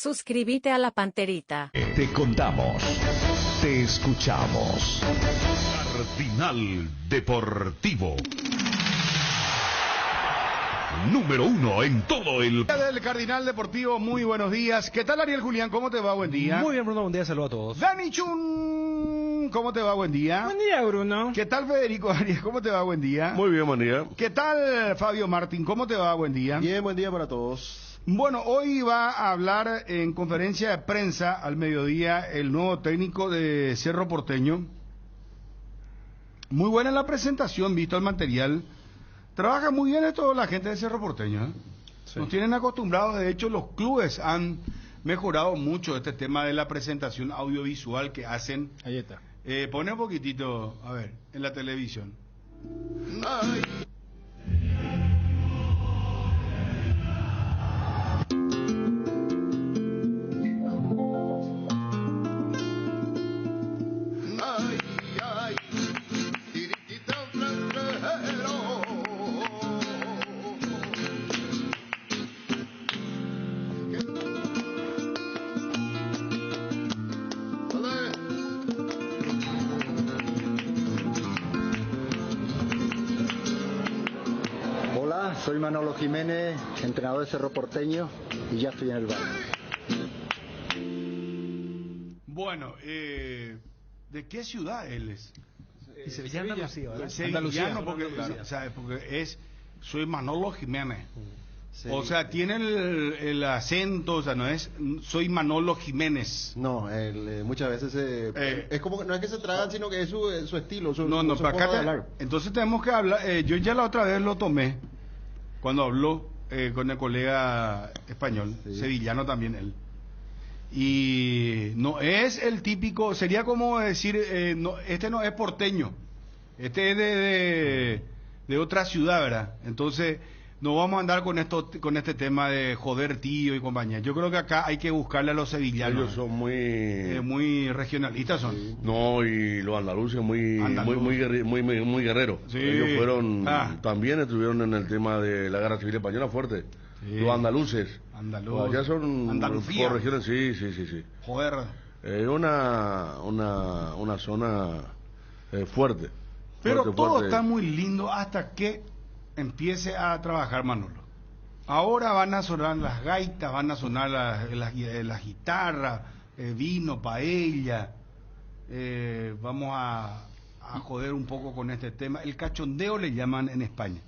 Suscríbete a la Panterita. Te contamos, te escuchamos. Cardinal Deportivo. Número 1 en todo el... Del Cardinal Deportivo, muy buenos días. ¿Qué tal, Ariel Julián? ¿Cómo te va? Buen día. Muy bien, Bruno, buen día, saludos a todos. Dani Chun, ¿cómo te va? Buen día. Buen día, Bruno. ¿Qué tal, Federico Arias? ¿Cómo te va? Buen día. Muy bien, buen día. ¿Qué tal, Fabio Martín? ¿Cómo te va? Buen día. Bien, buen día para todos. Bueno, hoy va a hablar en conferencia de prensa al mediodía el nuevo técnico de Cerro Porteño. Muy buena la presentación, visto el material. Trabaja muy bien esto la gente de Cerro Porteño, ¿eh? Sí. Nos tienen acostumbrados, de hecho los clubes han mejorado mucho este tema de la presentación audiovisual que hacen. Ahí está. Pone un poquitito, a ver, en la televisión. Ay. Soy Manolo Jiménez, entrenador de Cerro Porteño, y ya estoy en el bar. Bueno, ¿de qué ciudad él es? Sevillano, Andalucía, ¿verdad? Sevillano, porque, claro. porque soy Manolo Jiménez. Sí. O sea, tiene el acento, o sea, no es soy Manolo Jiménez. No, muchas veces es como que no es que se tragan, sino que es su estilo, su No, su para forma de acá hablar. entonces tenemos que hablar. Yo ya la otra vez lo tomé cuando habló con el colega español, Sí. sevillano también él. Y no es el típico, sería como decir, no, este no es porteño, este es de otra ciudad, ¿verdad? Entonces no vamos a andar con este tema de joder tío y compañía. Yo creo que acá hay que buscarle a los sevillanos. Ellos son muy regionalistas son. Sí. No, y los andaluces muy guerreros. Sí. Ellos fueron, también estuvieron en el tema de la guerra civil española fuerte. Sí. Los andaluces. Allá son Andalucía. por regiones, sí. Joder. Es una zona fuerte. Pero fuerte, todo fuerte. está muy lindo hasta que empiece a trabajar Manolo. Ahora van a sonar las gaitas, van a sonar las guitarras, vino, paella. Vamos a joder un poco con este tema. El cachondeo le llaman en España.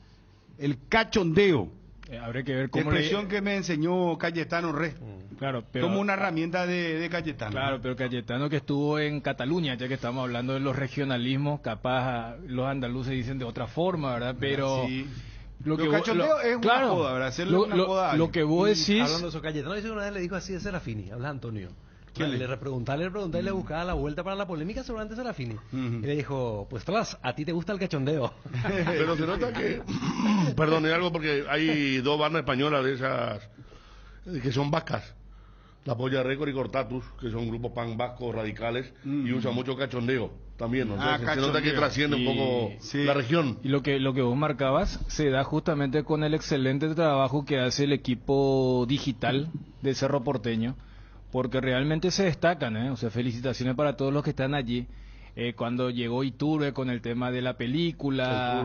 El cachondeo. Habrá que ver cómo Expresión que me enseñó Cayetano Re. Claro, pero... Como una herramienta de Cayetano. Claro, pero Cayetano que estuvo en Cataluña, ya que estamos hablando de los regionalismos, capaz los andaluces dicen de otra forma, ¿verdad? Pero... Sí. Lo que cachondeo es una joda, ¿verdad? Hacerle una joda a alguien. lo que vos decís... Hablando de eso, Cayetano dice que una vez le dijo así a Serafini, habla Antonio. Le preguntarle y le buscaba la vuelta para la polémica seguramente Serafini. Y le dijo, pues Tras, a ti te gusta el cachondeo. Pero se nota que, perdón, es algo porque hay dos bandas españolas de esas que son vascas, La Polla Récord y Cortatus, que son grupos pan vascos radicales y usan mucho cachondeo también, ¿no? Se nota que trasciende un poco la región. Y lo que vos marcabas se da justamente con el excelente trabajo que hace el equipo digital de Cerro Porteño, porque realmente se destacan, ¿eh? O sea, felicitaciones para todos los que están allí. Cuando llegó Iturbe con el tema de la película,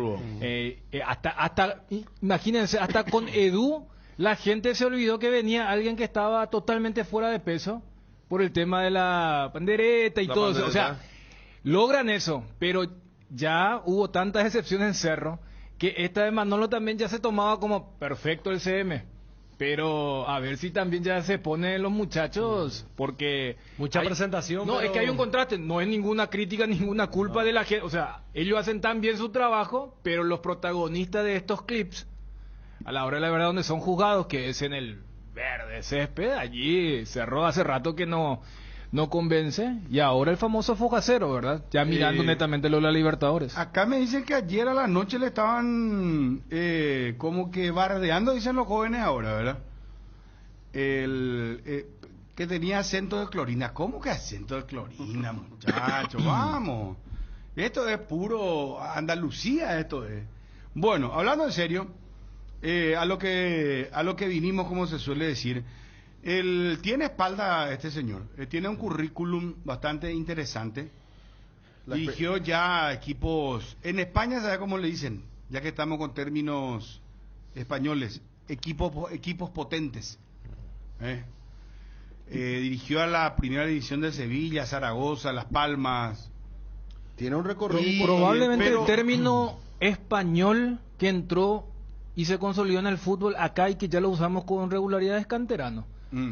hasta imagínense, hasta con Edu, la gente se olvidó que venía alguien que estaba totalmente fuera de peso por el tema de la pandereta y todo eso. O sea, logran eso, pero ya hubo tantas excepciones en Cerro que esta de Manolo también ya se tomaba como perfecto el CM. Pero a ver si también ya se ponen los muchachos, porque... Mucha presentación. No, pero... es que hay un contraste, no es ninguna crítica, ninguna culpa de la gente. O sea, ellos hacen tan bien su trabajo, pero los protagonistas de estos clips, a la hora de la verdad donde son juzgados, que es en el verde césped, allí Cerro hace rato que no convence, y ahora el famoso focacero, ¿verdad? Ya mirando netamente lo de la Libertadores. Acá me dicen que ayer a la noche le estaban como que bardeando, dicen los jóvenes ahora, ¿verdad? Que tenía acento de clorina. ¿Cómo que acento de clorina, muchachos? Vamos. Esto es puro Andalucía, esto es. Bueno, hablando en serio, a lo que vinimos, como se suele decir, Tiene espalda este señor, tiene un currículum bastante interesante. Dirigió ya equipos, en España, ¿sabe cómo le dicen? Ya que estamos con términos españoles, equipos potentes. Dirigió a la primera división de Sevilla, Zaragoza, Las Palmas. Tiene un recorrido. Probablemente el término español que entró y se consolidó en el fútbol acá y que ya lo usamos con regularidad es canterano.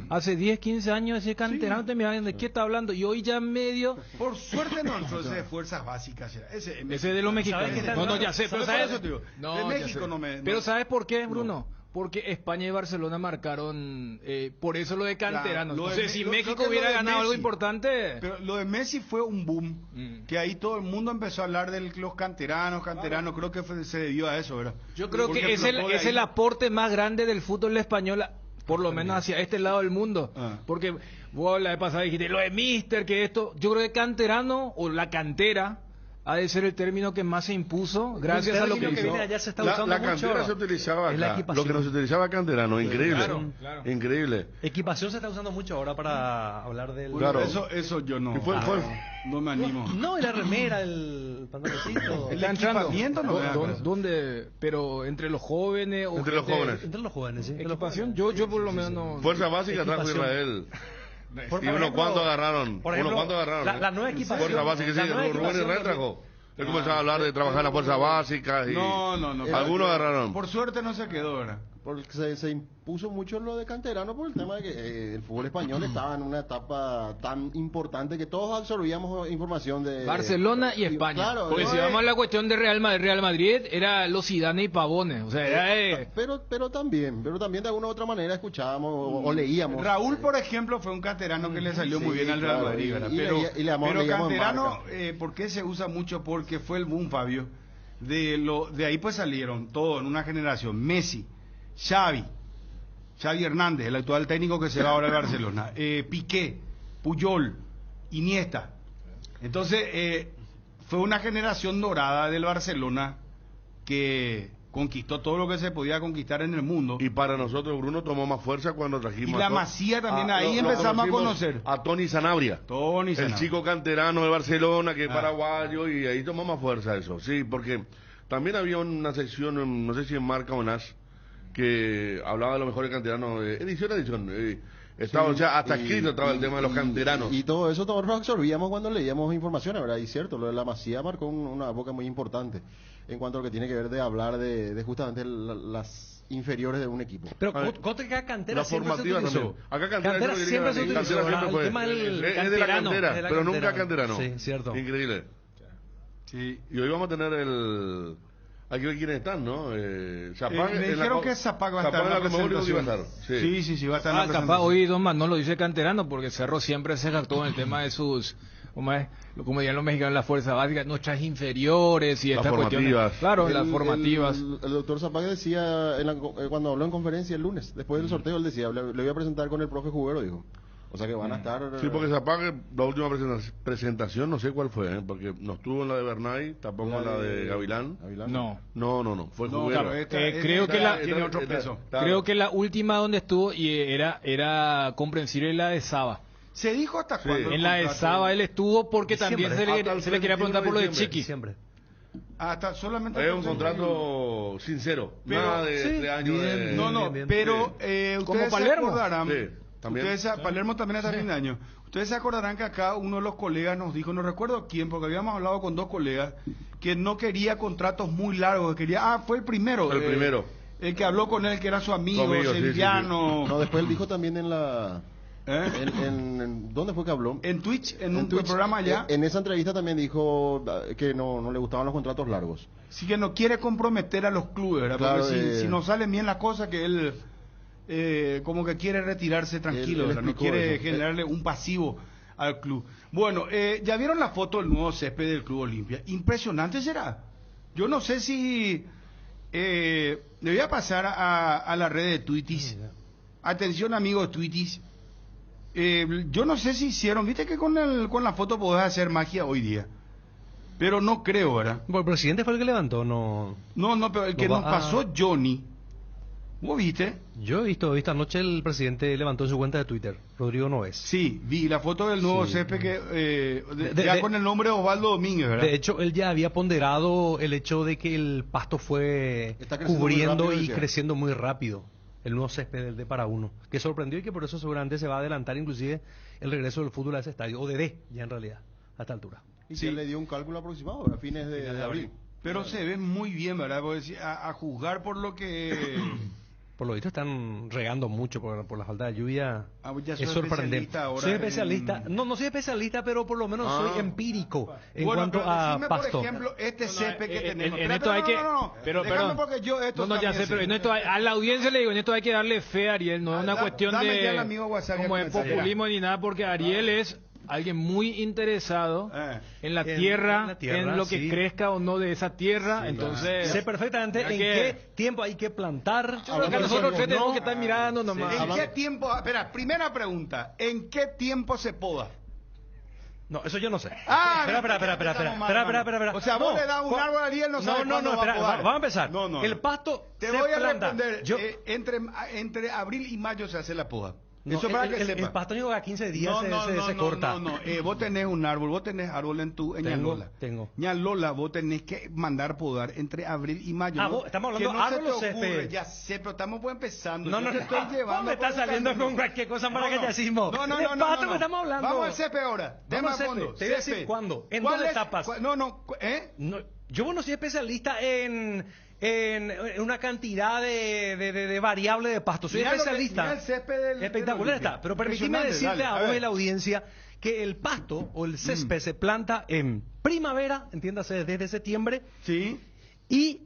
Hace 10, 15 años ese canterano te miraban de qué está hablando y hoy ya medio... Por suerte no entró ese de fuerzas básicas. Ese de los mexicanos. No, ya sé, pero ¿sabes eso, tío? No, de México no me... Pero ¿sabes por qué, Bruno? Porque España y Barcelona marcaron, por eso lo de canteranos. Claro, no sé, si México hubiera ganado algo importante... Pero lo de Messi fue un boom, que ahí todo el mundo empezó a hablar de los canteranos, creo que se debió a eso, ¿verdad? Yo creo que es el aporte más grande del fútbol español, por lo menos hacia este lado del mundo. Porque vos la vez pasada dijiste, lo de Mister, que esto... Yo creo que canterano, o la cantera... ha de ser el término que más se impuso gracias a lo que hizo. Ya se está usando la mucho. cantera se utilizaba acá, lo que no se utilizaba canterano, increíble. Claro. Increíble. Equipación se está usando mucho ahora para hablar del... Claro. Eso yo no. No me animo. No, y la remera, el pantaloncito. El equipamiento no me da. ¿Dónde? Pero entre los jóvenes o Entre los jóvenes. Entre los jóvenes, sí. Equipación, yo por lo menos no. Fuerza básica trajo Israel. Y unos cuantos agarraron. La nueva equipación. Fuerza básica, sí, Rubén Israel trajo. Él comenzó a hablar de trabajar en la fuerza básica y No. algunos agarraron. Por suerte no se quedó, ¿verdad? Porque se impuso mucho lo de canterano por el tema de que el fútbol español estaba en una etapa tan importante que todos absorbíamos información de Barcelona y España. Claro, porque si vamos a la cuestión de Real Madrid era los Zidane y Pavones, o sea, era pero también de alguna u otra manera escuchábamos o leíamos. Raúl, por ejemplo, fue un canterano que le salió muy bien al Real Madrid, ¿verdad? Pero canterano, ¿por qué se usa mucho? Porque fue el boom, Fabio. De ahí pues salieron todos en una generación. Messi, Xavi Hernández, el actual técnico que se va ahora al Barcelona, Piqué, Puyol, Iniesta. Entonces, fue una generación dorada del Barcelona que conquistó todo lo que se podía conquistar en el mundo. Y para nosotros, Bruno, tomó más fuerza cuando trajimos... Y la Masía también, ahí empezamos a conocer. A Tony Sanabria. El chico canterano de Barcelona, que es paraguayo, y ahí tomó más fuerza eso. Sí, porque también había una sección, no sé si en Marca o en As, que hablaba de los mejores canteranos, edición. Estaba, o sea, hasta escrito estaba el tema de los canteranos. Y todo eso todos lo absorbíamos cuando leíamos informaciones, ¿verdad? Y cierto, lo de la Masía marcó una época muy importante en cuanto a lo que tiene que ver de hablar de justamente las inferiores de un equipo. Pero acá cantera la siempre formativa se utilizó. También. Acá cantera siempre se utilizó. El tema del es de la cantera, pero nunca canterano. Sí, cierto. Increíble. Sí. Y hoy vamos a tener el... Hay que ver quiénes están, ¿no? Zapag, me dijeron que Zapag va a estar en la presentación. Sí, va a estar en la presentación. Capaz hoy Don Manolo dice canterano porque Cerro siempre se jactó en el tema de sus, como dirían los mexicanos, las fuerzas básicas, nuestras inferiores y estas cuestiones. Claro, las formativas. El doctor Zapag decía, cuando habló en conferencia el lunes, después del sorteo, él decía, le voy a presentar con el profe Juguero, dijo. O sea que van a estar... Sí, porque Zapag, la última presentación, no sé cuál fue, porque no estuvo en la de Bernay, tampoco en la de Gavilán. No, fue Juguero. Creo que tiene otro peso. Creo que la última donde estuvo y era comprensible la de Saba. ¿Se dijo hasta cuándo? En la de Saba él estuvo porque también se le quería preguntar por lo de Chiqui. Siempre. Hasta solamente... Es un contrato sincero, nada de años de... No, pero ustedes se acordarán... Palermo también hasta fin de año. Ustedes se acordarán que acá uno de los colegas nos dijo, no recuerdo quién, porque habíamos hablado con dos colegas, que no quería contratos muy largos, que quería... fue el primero. El que habló con él, que era su amigo, sevillano. Sí. No, después él dijo también en la... ¿Dónde fue que habló? En Twitch, en un programa allá. En esa entrevista también dijo que no le gustaban los contratos largos. Sí, que no quiere comprometer a los clubes, ¿verdad? Claro, porque si no salen bien las cosas, que él... como que quiere retirarse tranquilo, no quiere generarle un pasivo al club. Bueno, ya vieron la foto del nuevo césped del Club Olimpia. Impresionante será. Yo no sé si le voy a pasar a la red de Twitis. Atención, amigos Twitis. Yo no sé si hicieron, viste que con la foto podés hacer magia hoy día. Pero no creo, ¿verdad? Bueno, el presidente fue el que levantó, no. No, pero el que nos pasó Johnny. ¿Vos viste? Yo he visto anoche el presidente levantó en su cuenta de Twitter, Rodrigo Noves. Sí, vi la foto del nuevo Sí. césped que ya con el nombre de Osvaldo Domínguez, ¿verdad? De hecho, él ya había ponderado el hecho de que el pasto fue Está creciendo cubriendo muy rápido, y decía. creciendo muy rápido. El nuevo césped del de para uno, que sorprendió y que por eso seguramente se va a adelantar inclusive el regreso del fútbol a ese estadio, o de ya en realidad, a esta altura. Y Sí. que le dio un cálculo aproximado, ¿verdad? A fines de abril. Pero se ve muy bien, ¿verdad? Porque a juzgar por lo que... Por lo visto están regando mucho por la falta de lluvia. Ah, ya soy Es sorprendente. especialista ahora Soy especialista. en- No soy especialista, pero por lo menos soy empírico en Bueno, cuanto pero a decime, pasto. por ejemplo, este césped que tenemos. En Espera, esto hay que... Déjame Perdón. porque yo esto No, ya también sé, pero sé. en esto a la audiencia le digo, en esto hay que darle fe a Ariel, no es una cuestión dame ya el de... amigo WhatsApp, como ya de comenzaré. populismo ni nada, porque Ariel es alguien muy interesado en la En tierra, la tierra, en lo que sí. crezca o no de esa tierra, entonces... Sé perfectamente Mira en que- qué tiempo hay que plantar. Yo creo que nosotros tres tenemos que estar mirando ¿En nomás. qué tiempo? Espera, primera pregunta. ¿En qué tiempo se poda? No, eso yo no sé. Ah, espera. O sea, vos le das un árbol a Ariel, no sabe cuándo va a espera, podar. vamos a empezar. No. El pasto Te se voy a planta. responder. Yo- Entre abril y mayo se hace la poda. no, Eso para el, que el- sepa. el pasto llega a 15 días se corta. No. Vos tenés un árbol, vos tenés árbol en Tengo. Ñalola. Ñalola, vos tenés que mandar podar entre abril y mayo. Ah, ¿no? vos, estamos Que hablando no se árbol o te ocurre, césped. ya sé, pero estamos empezando. No, Yo no, te no. estoy llevando ¿Cómo me estás por el saliendo camino. con cualquier cosa para gallasismo? No. El pasto que estamos hablando. Vamos al césped ahora. Tema Vamos al fondo. césped. Te voy a decir Césped. cuándo. ¿En ¿Cuál dos es? etapas? ¿Eh? Yo no soy especialista en una cantidad de variables de pasto. Soy Mirá lo que- especialista. mirá el césped del Espectacular Olimpia. está. Pero permíteme Impresionante, decirte dale, a a vos ver. y la audiencia que el pasto o el césped se planta en primavera, entiéndase desde septiembre, Sí. y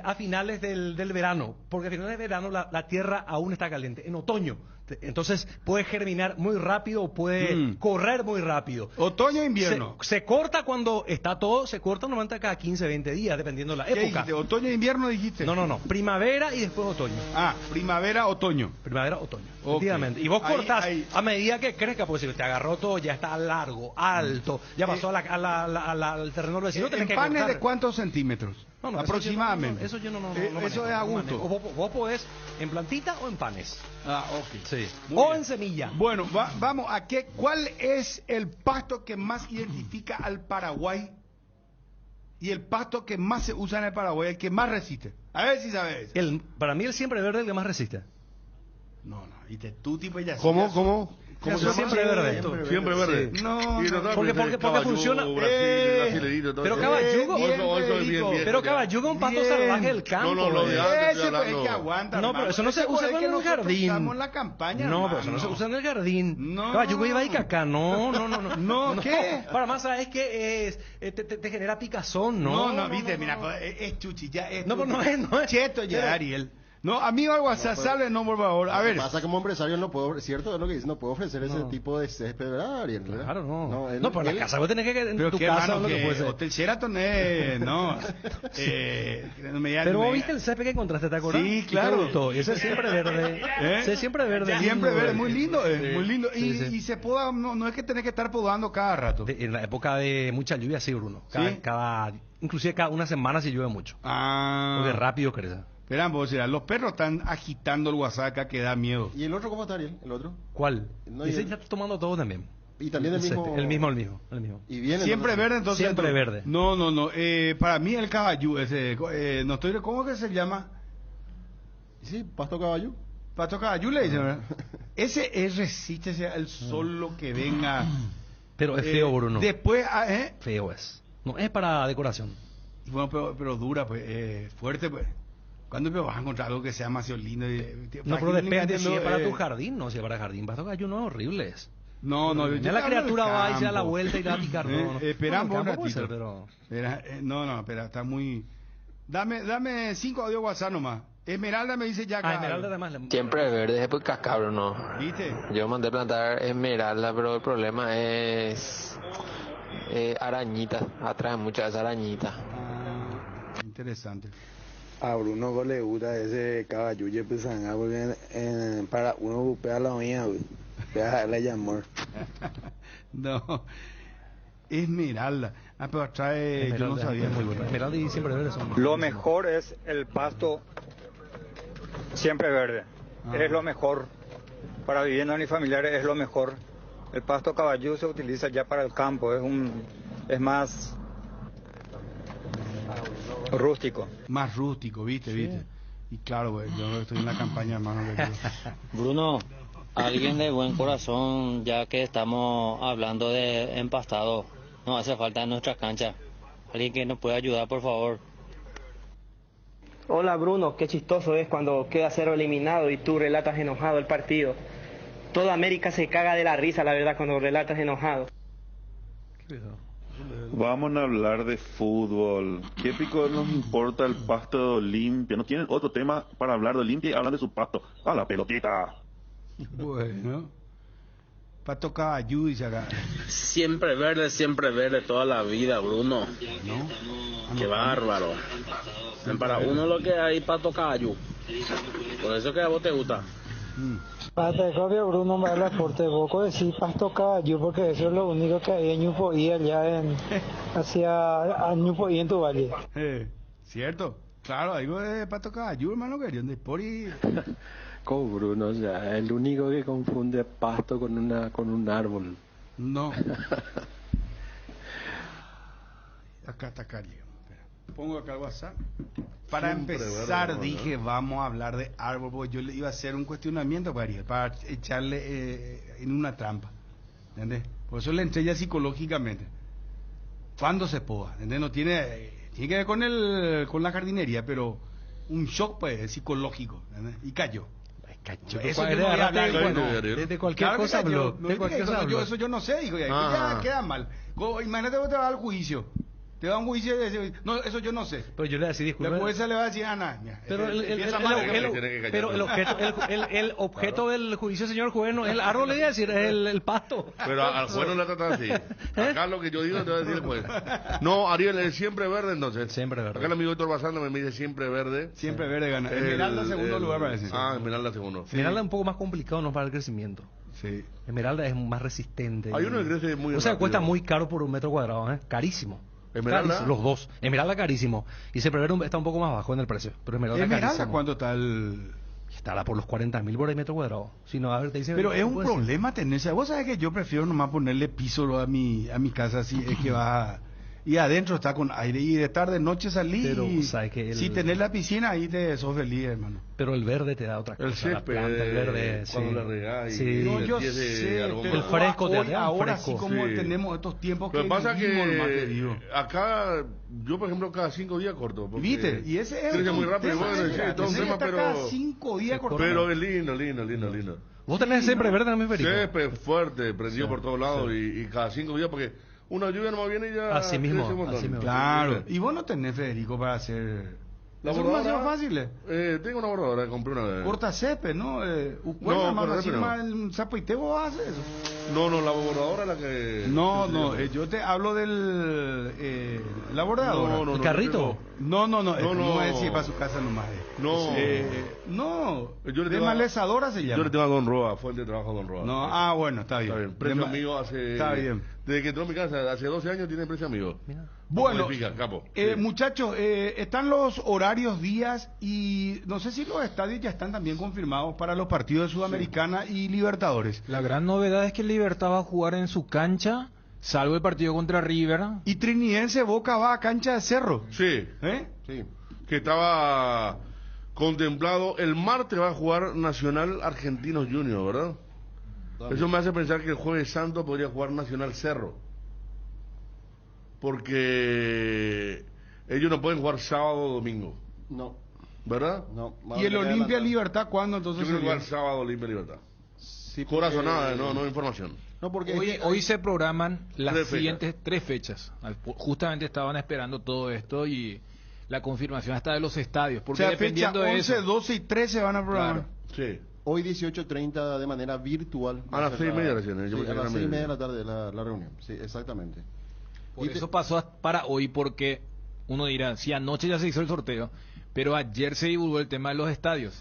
a finales del verano, porque a finales del verano la tierra aún está caliente, en otoño. Entonces puede germinar muy rápido o puede correr muy rápido. Otoño e invierno. Se corta cuando está todo, se corta normalmente cada 15, 20 días, dependiendo de la ¿Qué época. dijiste? ¿Otoño e invierno dijiste? No. Primavera y después otoño. Ah, primavera, otoño. Primavera, otoño. Ok. Efectivamente. Y vos Ahí- cortás ahí. a medida que crezca, porque si te agarró todo, ya está largo, alto, ya pasó al terreno del vecino, tenés ¿En que panes cortar. de cuántos centímetros? No, Aproximadamente. Eso yo no Eso manejo, es a no gusto. manejo. Vos podés en plantita o en panes. Ah, ok. Sí. Muy O bien. en semilla. Bueno, vamos a ¿cuál es el pasto que más identifica al Paraguay? Y el pasto que más se usa en el Paraguay, el que más resiste. A ver si sabes. Para mí el siempre verde es el que más resiste. No, y tú tipo ya. ¿Cómo ¿Cómo se llama? Siempre verde. Siempre verde. Sí. No, Y no. total, Porque Caballú, funciona- Brasilerito, todo pero eso. Caballugo- Eso es bien. Pero caballuga es un pasto Bien. salvaje del campo. No, lo de ¿eh? antes estoy Ese fue el hablando. que aguanta. No, hermano. pero eso no se Ese usa fue el en que el nosotros jardín. usamos en la campaña, No, pero hermano. eso no se usa en el jardín. No. Caballugo iba y caca. No. No, ¿qué? Para más sabes que te genera picazón, ¿no? No, viste, mira, pues, es chuchi, ya es. No, pues no es. Cheto ya, Pero- Ariel. No, amigo al WhatsApp, sale no, por favor. A Lo que ver. pasa como empresario no puedo, cierto es lo que dice, no puedo ofrecer ese tipo de césped, ¿verdad, Ariel? ¿verdad? Claro, no. él- No, pero en él- la casa vos tenés que en Pero tu qué casa hermano, lo que que puede ser. Hotel Sheraton no. Pero vos viste el césped que encontraste, ¿te acordás? Sí, ¿Y te claro. gustó? Ese es siempre verde. Ese es siempre verde. Siempre lindo, verde, muy lindo, Sí. muy lindo. Y, Sí, sí. y se poda, no es que tenés que estar podando cada rato. En la época de mucha lluvia, sí, Bruno. ¿Sí? Inclusive cada una semana si llueve mucho. Porque rápido crece. Esperan, vos, los perros están agitando el WhatsApp acá que da miedo. ¿Y el otro cómo está, Ariel? ¿El otro? ¿Cuál? No, Ese y- ya está tomando todo también. Y también el mismo... El mismo. Y viene Siempre verde, entonces. Siempre verde. No. Para mí el caballú, no estoy, ¿cómo que se llama? Sí, pasto caballo. Pato caballú le dicen, ¿verdad? Ese es resiste el sol lo que venga. Pero es feo, Bruno. Después, Feo es. No es para decoración. Bueno, pero dura, pues, fuerte, pues. ¿Cuándo vas a encontrar algo que sea más lindo? No, pero depende si es para tu jardín, no, si es para jardín. Pasto gallo no es horrible. Es. No, Ya la criatura va y se da la vuelta y te va a picar. No. Esperamos No, un en campo puede ratito. ser, pero... Espera, está muy... Dame 5 audio WhatsApp nomás. Esmeralda me dice ya acá. Esmeralda además. Siempre verde, es por cascabro, ¿no? ¿Viste? Yo mandé plantar esmeralda, pero el problema es arañitas. Atrae muchas arañitas. Interesante. A Bruno le gusta ese caballo pues porque para uno bupea la mía, pega la llamor. No. Esmeralda. Pero trae... Yo no sabía. Muy bueno. Esmeralda y siempre verde son. Lo mejor es el pasto Siempre verde. Es lo mejor. Para viviendas unifamiliares es lo mejor. El pasto caballú se utiliza ya para el campo. Es más rústico. Más rústico, ¿viste? Y claro, güey, yo estoy en la campaña, hermano. Bruno, alguien de buen corazón, ya que estamos hablando de empastado, no hace falta en nuestra cancha. Alguien que nos pueda ayudar, por favor. Hola Bruno, qué chistoso es cuando queda 0 eliminado y tú relatas enojado el partido. Toda América se caga de la risa, la verdad, cuando relatas enojado. Vamos a hablar de fútbol. ¿Qué pico nos importa el pasto de Olimpia? ¿No tienen otro tema para hablar de Olimpia y hablan de su pasto? ¡A la pelotita! Bueno, pasto caballú dice acá. Siempre verde toda la vida, Bruno. ¿No? Qué bárbaro. Para uno lo que hay pasto caballú. Por eso que a vos te gusta. Para copia Bruno me habla fuerte poco decir pasto caballú, porque eso es lo único que hay en Ñupoí allá hacia Ñupoí en tu valle. Cierto, claro, algo de pasto caballú, hermano, que de por y... Como Bruno, o sea, el único que confunde pasto con un árbol. No. Acá está Cari. Pongo acá el WhatsApp. Para empezar, dije, vamos a hablar de árbol, porque yo le iba a hacer un cuestionamiento para Ariel, para echarle en una trampa. ¿Entendés? Por eso le entré ya psicológicamente. ¿Cuándo se poda? ¿Entendés? No tiene que ver con la jardinería, pero un shock, pues, psicológico. ¿Entendés? Y cayó. Eso yo no voy a hablar de cualquier cosa habló. Eso yo no sé, digo, ya queda mal. Imagínate que te va al juicio. Te da un juicio y dice, no, eso yo no sé. Pero yo le decía, disculpe. La jueza le va a decir, nada. Pero el objeto del juicio, señor juez, no es el árbol, le iba a decir, es el pasto. Pero al juez no le trata así. Acá lo que yo digo te va a decir el juez. No, Ariel, es siempre verde entonces. Siempre verde. Acá el amigo Héctor Basanda me dice siempre verde. Siempre verde gana. Esmeralda segundo lugar parece. Esmeralda segundo. Esmeralda es un poco más complicado, ¿no? Para el crecimiento. Sí. Esmeralda es más resistente. Hay uno que crece muy rápido. O sea, cuesta muy caro por un metro cuadrado, Carísimo. Esmeralda. Carísimo, los dos. Esmeralda carísimo. Y Sempreverde está un poco más bajo en el precio. Pero Esmeralda carísimo. ¿Cuánto está el...? Estará por los 40.000 por el metro cuadrado. Si no, a ver, te dice, pero es un problema tenerse... Vos sabés que yo prefiero nomás ponerle piso a mi casa, así es que va... Y adentro está con aire, y de tarde, noche salí, pero, ¿sabes que si tenés la piscina, ahí sos feliz, hermano. Pero el verde te da otra cosa. El césped, el verde, cuando le regás. Sí. No, yo sé, el fresco te da ahora sí como tenemos estos tiempos que pasa vivimos, que acá, yo por ejemplo, cada 5 días corto. ¿Viste? Y ese es crece muy rápido, bueno, sí, todo un tema, pero... cada 5 días corto. Pero es lindo. ¿Vos tenés siempre verde en mi Federico? Césped fuerte, prendido por todos lados, y cada 5 días, porque... Una lluvia no viene y ya... Así mismo. Claro. Y vos no tenés, Federico, para hacer... ¿La bordadora fácil? Tengo una bordadora, compré una vez. Corta césped, ¿no? Un zapoite, vos haces eso. No, la bordadora es la que... No, yo te hablo del... la bordadora. No, ¿el carrito? No, voy a decir para su casa nomás. De malezadora se llama. Yo le tengo a Don Roa, fuente de trabajo a Don Roa. No, bueno, está bien. Precio amigo hace... Está bien. Desde que entró a mi casa, hace 12 años tiene precio amigo. Bueno, capo. Muchachos, están los horarios, días, y no sé si los estadios ya están también confirmados para los partidos de Sudamericana y Libertadores. La gran novedad es que Libertad va a jugar en su cancha, salvo el partido contra River. Y Trinidense Boca va a cancha de Cerro. Sí. Que estaba contemplado. El martes va a jugar Nacional Argentinos Juniors, ¿verdad? Eso me hace pensar que el Jueves Santo podría jugar Nacional Cerro. Porque ellos no pueden jugar sábado o domingo. No. ¿Verdad? No. ¿Y el Olimpia Libertad cuándo entonces? Yo creo que jugar sábado Olimpia Libertad. Sí, corazonada, no información. No, porque hoy se programan las siguientes 3 fechas. Justamente estaban esperando todo esto y la confirmación hasta de los estadios. Porque dependiendo fecha 11, de eso, 12 y 13 van a programar. Claro. Sí. Hoy 18:30 de manera virtual. A las 6:30 recién. A las 6:30 de la tarde la reunión. Sí, exactamente. Por eso pasó para hoy, porque uno dirá, si anoche ya se hizo el sorteo, pero ayer se divulgó el tema de los estadios.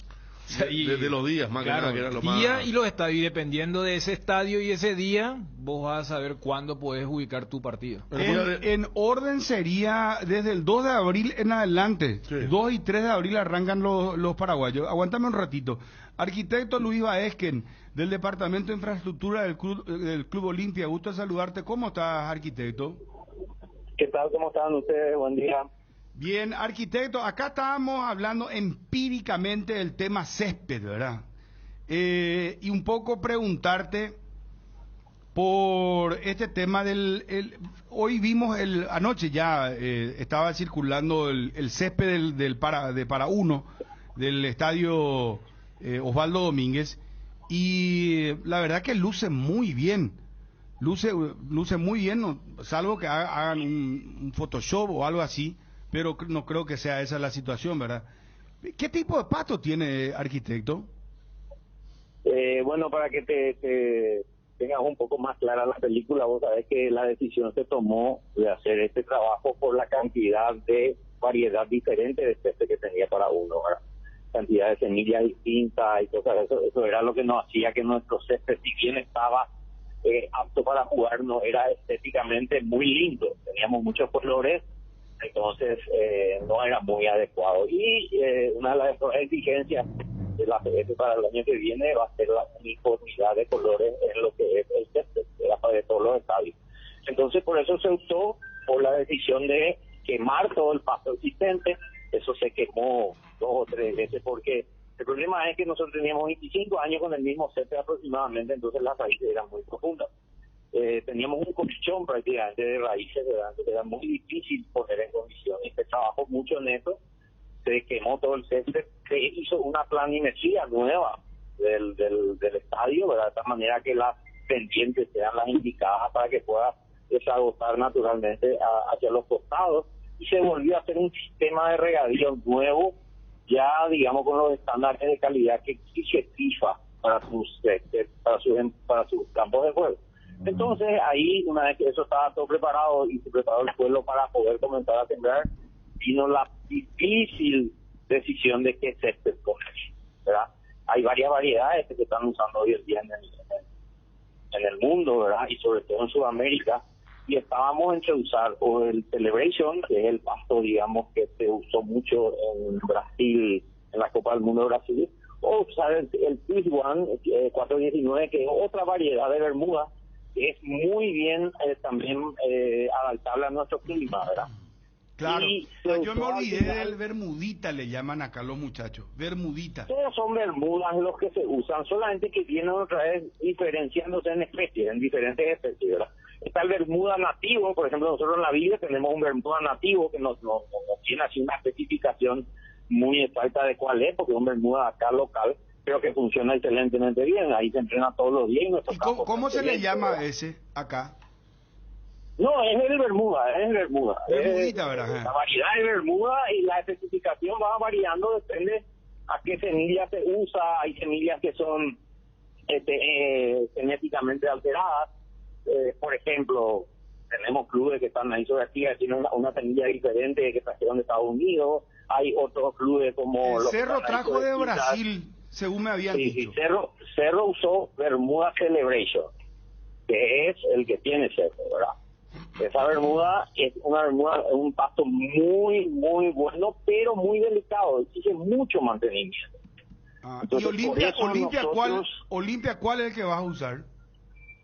sea, de los días, más claro, que nada, que era lo día más... y los estadios, y dependiendo de ese estadio y ese día, vos vas a saber cuándo podés ubicar tu partido. En orden sería desde el 2 de abril en adelante. 2 y 3 de abril arrancan los paraguayos. Aguántame un ratito. Arquitecto Luis Baesquen, del Departamento de Infraestructura del Club Olimpia. Gusto saludarte. ¿Cómo estás, arquitecto? ¿Qué tal? ¿Cómo están ustedes? Buen día. Bien, arquitecto, acá estábamos hablando empíricamente del tema césped, ¿verdad? Y un poco preguntarte por este tema hoy vimos anoche ya estaba circulando el césped de para uno del estadio Osvaldo Domínguez, y la verdad que luce muy bien. Luce muy bien, salvo que hagan un Photoshop o algo así, pero no creo que sea esa la situación, ¿verdad? ¿Qué tipo de pasto tiene, arquitecto? Bueno, para que te tengas un poco más clara la película, vos sabés que la decisión se tomó de hacer este trabajo por la cantidad de variedad diferente de césped que tenía para uno, ¿verdad? Cantidad de semillas distintas y cosas de eso. Eso era lo que nos hacía que nuestro césped, si bien estaba apto para jugar, no era estéticamente muy lindo. Teníamos muchos colores, entonces no era muy adecuado. Y una de las exigencias de la PF para el año que viene va a ser la uniformidad de colores en lo que es el césped de todos los estadios. Entonces por eso se optó por la decisión de quemar todo el pasto existente. Eso se quemó 2 o 3 veces porque el problema es que nosotros teníamos 25 años con el mismo césped aproximadamente, entonces las raíces eran muy profundas. Teníamos un colchón prácticamente de raíces, ¿verdad? Entonces era muy difícil poner en condiciones. Se trabajó mucho en eso, se quemó todo el césped, se hizo una planimetría nueva del estadio, ¿verdad? De tal manera que las pendientes sean las indicadas para que pueda desagotar naturalmente hacia los costados, y se volvió a hacer un sistema de regadío nuevo, ya digamos con los estándares de calidad que exige FIFA para sus campos de juego. Entonces ahí, una vez que eso estaba todo preparado y se preparó el suelo para poder comenzar a sembrar, vino la difícil decisión de qué césped poner, ¿verdad? Hay varias variedades que se están usando hoy en día en el mundo, ¿verdad? Y sobre todo en Sudamérica, y estábamos entre usar o el Celebration, que es el pasto, digamos, que se usó mucho en Brasil, en la Copa del Mundo de Brasil, o usar el Tiguan 419, que es otra variedad de bermuda, que es muy bien también adaptable a nuestro clima, ¿verdad? Claro, yo me olvidé del bermudita, le llaman acá los muchachos, bermudita. Todos son bermudas los que se usan, solamente que vienen otra vez diferenciándose en especies, en diferentes especies, ¿verdad? Está el bermuda nativo, por ejemplo, nosotros en la Biblia tenemos un bermuda nativo que nos tiene así una especificación muy exacta de cuál es, porque es un bermuda acá local, pero que funciona excelentemente bien, ahí se entrena todos los días. ¿Y cómo se le llama ese acá? No, es el bermuda, Bermudita, ¿verdad? La variedad de bermuda y la especificación va variando, depende a qué semilla se usa. Hay semillas que son genéticamente alteradas. Por ejemplo, tenemos clubes que están ahí sobre aquí, tienen una semilla diferente que trajeron de Estados Unidos. Hay otros clubes como... El Cerro trajo de Brasil, según me habían dicho. Sí, Cerro usó Bermuda Celebration, que es el que tiene Cerro, ¿verdad? Esa bermuda es un pasto muy, muy bueno, pero muy delicado, exige mucho mantenimiento. Entonces, ¿y Olimpia cuál es el que vas a usar?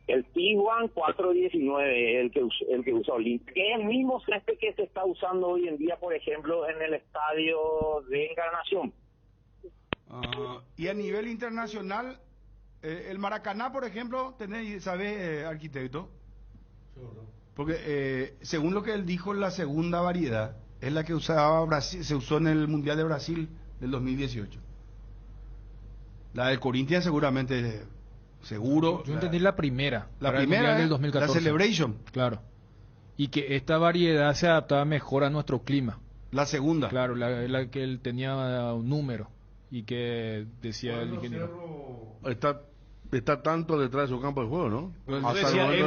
El Tiguan 419 es el que usa Olimpia, que es el mismo césped que se está usando hoy en día, por ejemplo, en el estadio de Encarnación. Y a nivel internacional, el Maracaná, por ejemplo, ¿sabes, arquitecto? Porque según lo que él dijo, la segunda variedad es la que usaba Brasil, se usó en el Mundial de Brasil del 2018. La del Corinthians seguramente, seguro. Yo entendí la primera. La primera del 2014. La Celebration. Claro. Y que esta variedad se adaptaba mejor a nuestro clima. La segunda. Claro, la que él tenía un número y que decía el ingeniero. Está tanto detrás de su campo de juego, ¿no? Es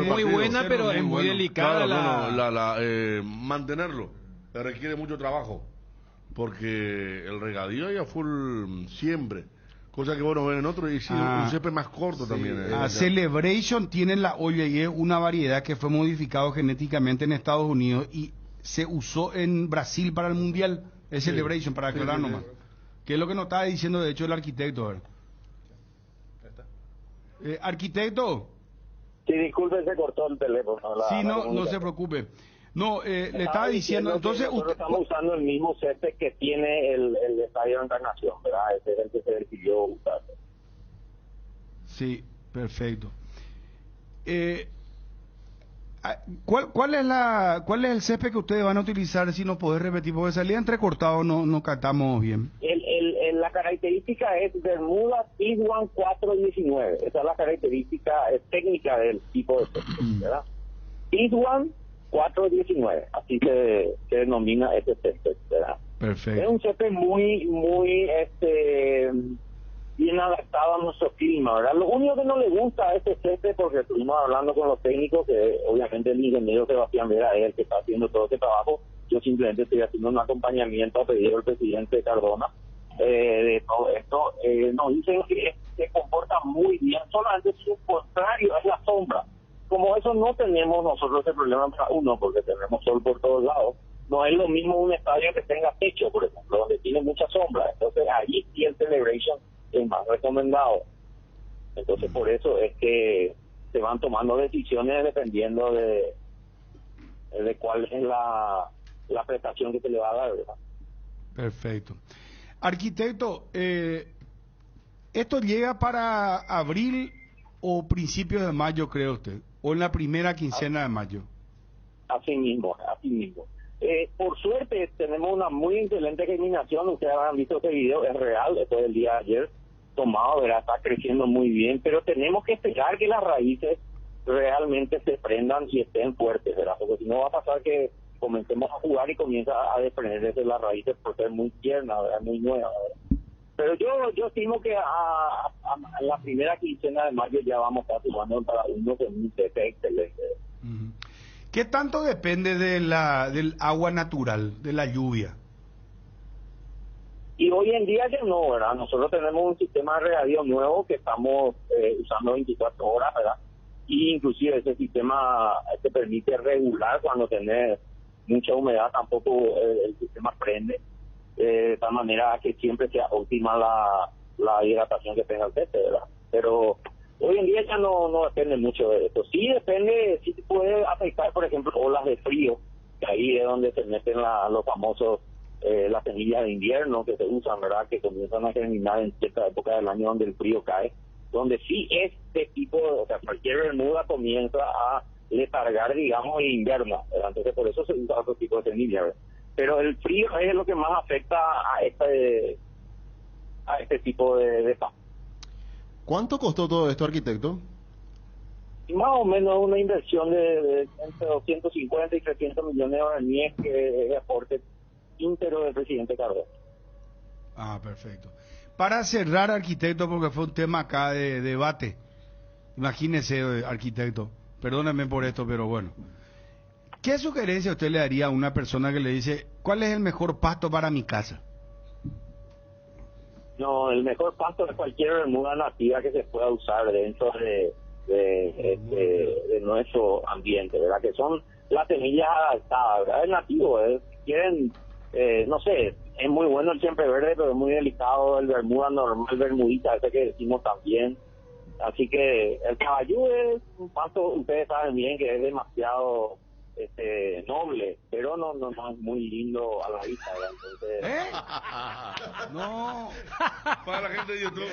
muy buena, pero es muy delicada. Claro, mantenerlo requiere mucho trabajo, porque el regadío ya full siempre, Cosa que bueno, ven en otro, y sí, un césped más corto también. Celebration tiene la olla y es una variedad que fue modificado genéticamente en Estados Unidos y se usó en Brasil para el Mundial. Es Celebration, para aclarar nomás. Que es lo que nos estaba diciendo, de hecho, el arquitecto. ¿Verdad? Arquitecto. Sí, disculpe, se cortó el teléfono. Sí, no se preocupe. No, le estaba diciendo, entonces nosotros estamos usando el mismo césped que tiene el Estadio de Encarnación, ¿verdad? Ese es el que se decidió usar. Sí, perfecto. ¿Cuál es el césped que ustedes van a utilizar, si nos podés repetir? Porque salía entrecortado, no captamos bien. La característica es Bermuda Tiguan 419. Esa es la característica técnica del tipo de césped, ¿verdad? Tiguan 419, así se denomina este césped, ¿verdad? Perfecto. Es un césped muy bien adaptado a nuestro clima, ¿verdad? Lo único que no le gusta a este césped, porque estuvimos hablando con los técnicos, que obviamente el ingeniero Sebastián Vera es el que está haciendo todo este trabajo, yo simplemente estoy haciendo un acompañamiento a pedido del presidente Cardona de todo esto. Nos dicen que se comporta muy bien, solamente si es contrario es la sombra. Como eso no tenemos nosotros ese problema para uno, porque tenemos sol por todos lados, no es lo mismo un estadio que tenga techo, por ejemplo, donde tiene mucha sombra. Entonces ahí sí el Celebration es más recomendado. Entonces por eso es que se van tomando decisiones dependiendo de cuál es la prestación que se le va a dar, ¿verdad? Perfecto. Arquitecto, ¿esto llega para abril o principios de mayo, cree usted? ¿O en la primera quincena de mayo? Así mismo. Por suerte tenemos una muy excelente germinación. Ustedes han visto este video, es real, después del día de ayer tomado, ¿verdad? Está creciendo muy bien, pero tenemos que esperar que las raíces realmente se prendan y estén fuertes, ¿verdad? Porque si no va a pasar que comencemos a jugar y comienza a desprenderse las raíces por ser muy tierna, ¿verdad? Muy nueva, ¿verdad? Pero yo estimo que a la primera quincena de mayo ya vamos a estar jugando para uno con un césped excelente. ¿Qué tanto depende del agua natural, de la lluvia? Y hoy en día ya no, ¿verdad? Nosotros tenemos un sistema de regadío nuevo que estamos usando 24 horas, ¿verdad? Y inclusive ese sistema te permite regular cuando tenés mucha humedad, tampoco el sistema prende, de tal manera que siempre sea óptima la hidratación que tenga el césped, ¿verdad? Pero hoy en día ya no depende mucho de esto. Sí depende, sí puede afectar, por ejemplo, olas de frío, que ahí es donde se meten los famosos, las semillas de invierno que se usan, ¿verdad? Que comienzan a germinar en cierta época del año donde el frío cae, donde sí este tipo, o sea, cualquier bermuda comienza a letargar, digamos, e invierno, ¿verdad? Entonces por eso se usa otro tipo de semillas, ¿verdad? Pero el frío es lo que más afecta a este tipo de pasto. ¿Cuánto costó todo esto, arquitecto? Y más o menos una inversión de entre 250 y 300 millones de guaraníes, que es el aporte íntegro del presidente Cardona. Ah, perfecto. Para cerrar, arquitecto, porque fue un tema acá de debate. Imagínese, arquitecto, perdóname por esto, pero bueno. ¿Qué sugerencia usted le daría a una persona que le dice, ¿cuál es el mejor pasto para mi casa? No, el mejor pasto es cualquier bermuda nativa que se pueda usar dentro de nuestro ambiente, ¿verdad? Que son las semillas adaptadas, ¿verdad? Es nativo, quieren, no sé, es muy bueno el siempre verde, pero es muy delicado el bermuda normal, el bermudita, ese que decimos también. Así que el caballú es un pasto, ustedes saben bien que es demasiado noble, pero no es muy lindo a la vista, ¿verdad? Entonces, no, para la gente de YouTube.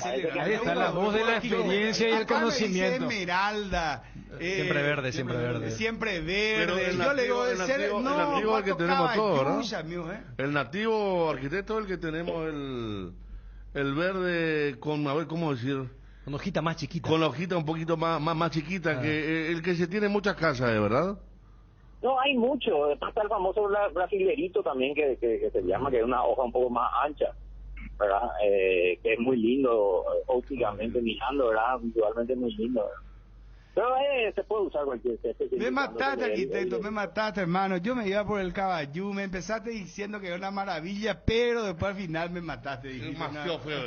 Ahí está la voz de la experiencia y el conocimiento. Esmeralda, siempre verde. Siempre verde. Pero el yo le digo, nativo es el que tenemos todo, ¿no? El nativo, arquitecto, es el que tenemos el verde con, a ver, ¿cómo decir? Con hojita más chiquita. Con la hojita un poquito más chiquita, que el que se tiene en muchas casas, ¿de verdad? no, hay mucho. Después está el famoso brasilerito también, que se llama, que es una hoja un poco más ancha, ¿verdad? Que es muy lindo, ópticamente mirando, ¿verdad? Visualmente muy lindo, ¿verdad? No, se puede usar cualquier césped. Me mataste, arquitecto, me mataste, hermano. Yo me iba por el caballú, me empezaste diciendo que era una maravilla, pero después al final me mataste. Demasiado feo.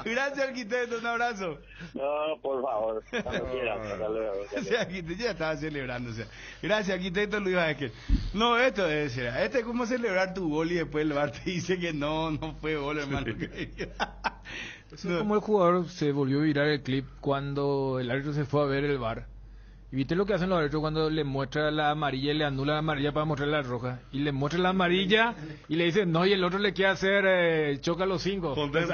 Gracias, arquitecto, un abrazo. No, por favor, cuando quieras. Sí, arquitecto, ya estaba celebrándose. Gracias, arquitecto Luis Vázquez. No, esto es como celebrar tu gol y después el VAR te dice que no fue gol, hermano. Eso es como el jugador se volvió a virar el clip cuando el árbitro se fue a ver el VAR. Y viste lo que hacen los árbitros cuando le muestra la amarilla y le anula la amarilla para mostrarle la roja. Y le muestra la amarilla y le dice no, y el otro le quiere hacer choca los 5. Contento.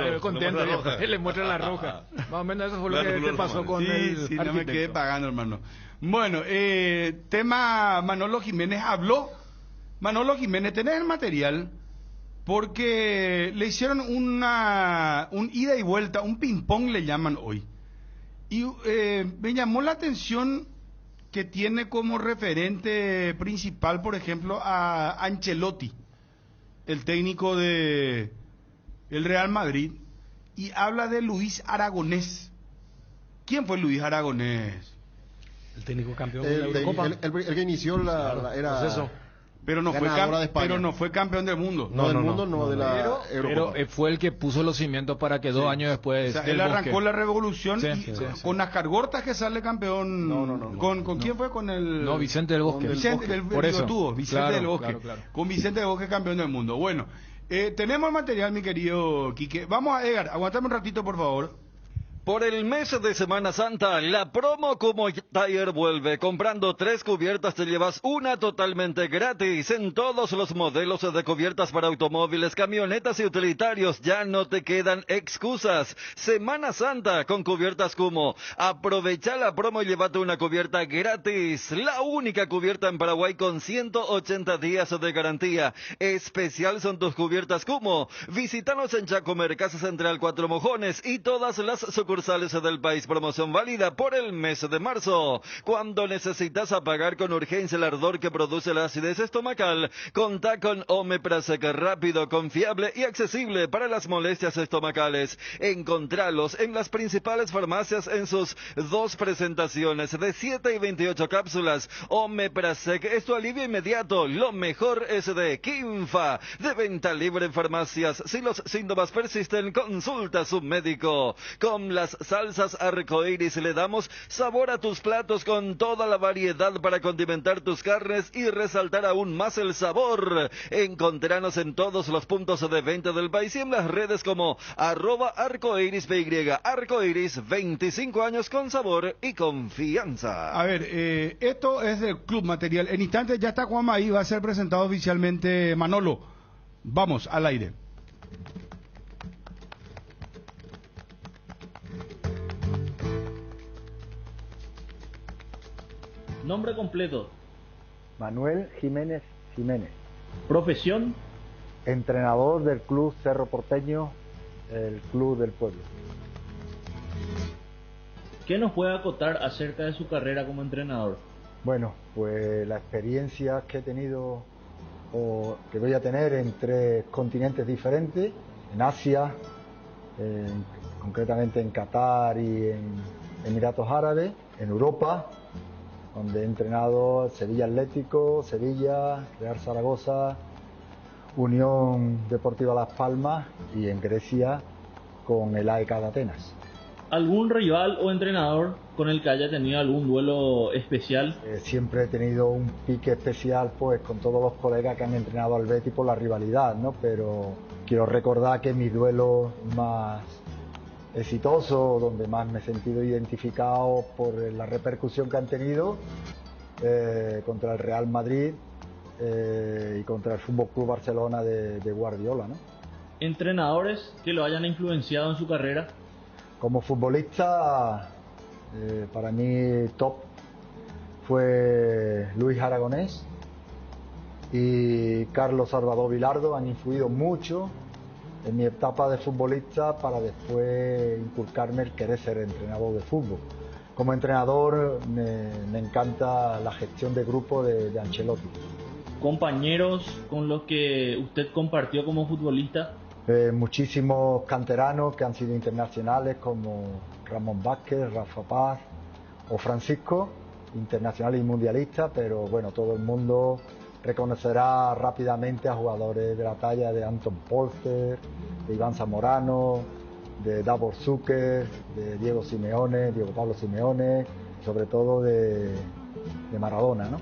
Le muestra la roja. Más o menos eso fue lo que te pasó con el arquitecto. No me quedé pagando, hermano. Bueno, tema Manolo Jiménez habló. Manolo Jiménez, tenés el material porque le hicieron un ida y vuelta, un ping-pong le llaman hoy. Y me llamó la atención que tiene como referente principal, por ejemplo, a Ancelotti, el técnico de el Real Madrid, y habla de Luis Aragonés. ¿Quién fue Luis Aragonés? El técnico campeón de la Eurocopa. El que inició la era proceso. Pero no fue campeón del mundo. Pero fue el que puso los cimientos para que 2 años después. O sea, él arrancó la revolución con Ascar Gortas que sale campeón. No. ¿Con quién fue? Con el. No, Vicente del Bosque. Vicente del Bosque. Claro. Con Vicente del Bosque campeón del mundo. Bueno, tenemos el material, mi querido Quique. Vamos a Edgar, aguantame un ratito, por favor. Por el mes de Semana Santa, la promo Como Tire vuelve. Comprando 3 cubiertas te llevas una totalmente gratis en todos los modelos de cubiertas para automóviles, camionetas y utilitarios. Ya no te quedan excusas. Semana Santa con Cubiertas Kumo. Aprovecha la promo y llévate una cubierta gratis. La única cubierta en Paraguay con 180 días de garantía. Especial son tus cubiertas Kumo. Visítanos en Chacomer, Casa Central 4 Mojones y todas las sucursales del país. Promoción válida por el mes de marzo. Cuando necesitas apagar con urgencia el ardor que produce la acidez estomacal, contá con Omeprazec, rápido, confiable y accesible para las molestias estomacales. Encontralos en las principales farmacias en sus 2 presentaciones de 7 y 28 cápsulas. Omeprazec es tu alivio inmediato. Lo mejor es de Quinfa, de venta libre en farmacias. Si los síntomas persisten, consulta a su médico. Con las salsas arcoíris le damos sabor a tus platos con toda la variedad para condimentar tus carnes y resaltar aún más el sabor. Encontranos en todos los puntos de venta del país y en las redes como @arcoirispy. Arcoiris, 25 años con sabor y confianza. A ver, esto es del Club Material. En instantes ya está Juanma ahí, va a ser presentado oficialmente Manolo. Vamos, al aire. Nombre completo. Manuel Jiménez Jiménez. Profesión. Entrenador del Club Cerro Porteño, el Club del Pueblo. ¿Qué nos puede acotar acerca de su carrera como entrenador? Bueno, pues la experiencia que he tenido o que voy a tener en 3 continentes diferentes, en Asia, concretamente en Qatar y en Emiratos Árabes, en Europa, donde he entrenado Sevilla Atlético, Sevilla, Real Zaragoza, Unión Deportiva Las Palmas y en Grecia con el AEK de Atenas. ¿Algún rival o entrenador con el que haya tenido algún duelo especial? Siempre he tenido un pique especial pues con todos los colegas que han entrenado al Betis por la rivalidad, ¿no? Pero quiero recordar que mis duelos más exitoso, donde más me he sentido identificado por la repercusión que han tenido contra el Real Madrid y contra el Fútbol Club Barcelona de Guardiola, ¿no? ¿Entrenadores que lo hayan influenciado en su carrera? Como futbolista, para mí top fue Luis Aragonés y Carlos Salvador Vilardo. Han influido mucho en mi etapa de futbolista para después inculcarme el querer ser entrenador de fútbol. Como entrenador me encanta la gestión de grupo de Ancelotti. ¿Compañeros con los que usted compartió como futbolista? Muchísimos canteranos que han sido internacionales como Ramón Vázquez, Rafa Paz, o Francisco, internacional y mundialista, pero bueno, todo el mundo reconocerá rápidamente a jugadores de la talla de Anton Polster, de Iván Zamorano, de Davor Zucker, de Diego Pablo Simeone, sobre todo de Maradona, ¿no?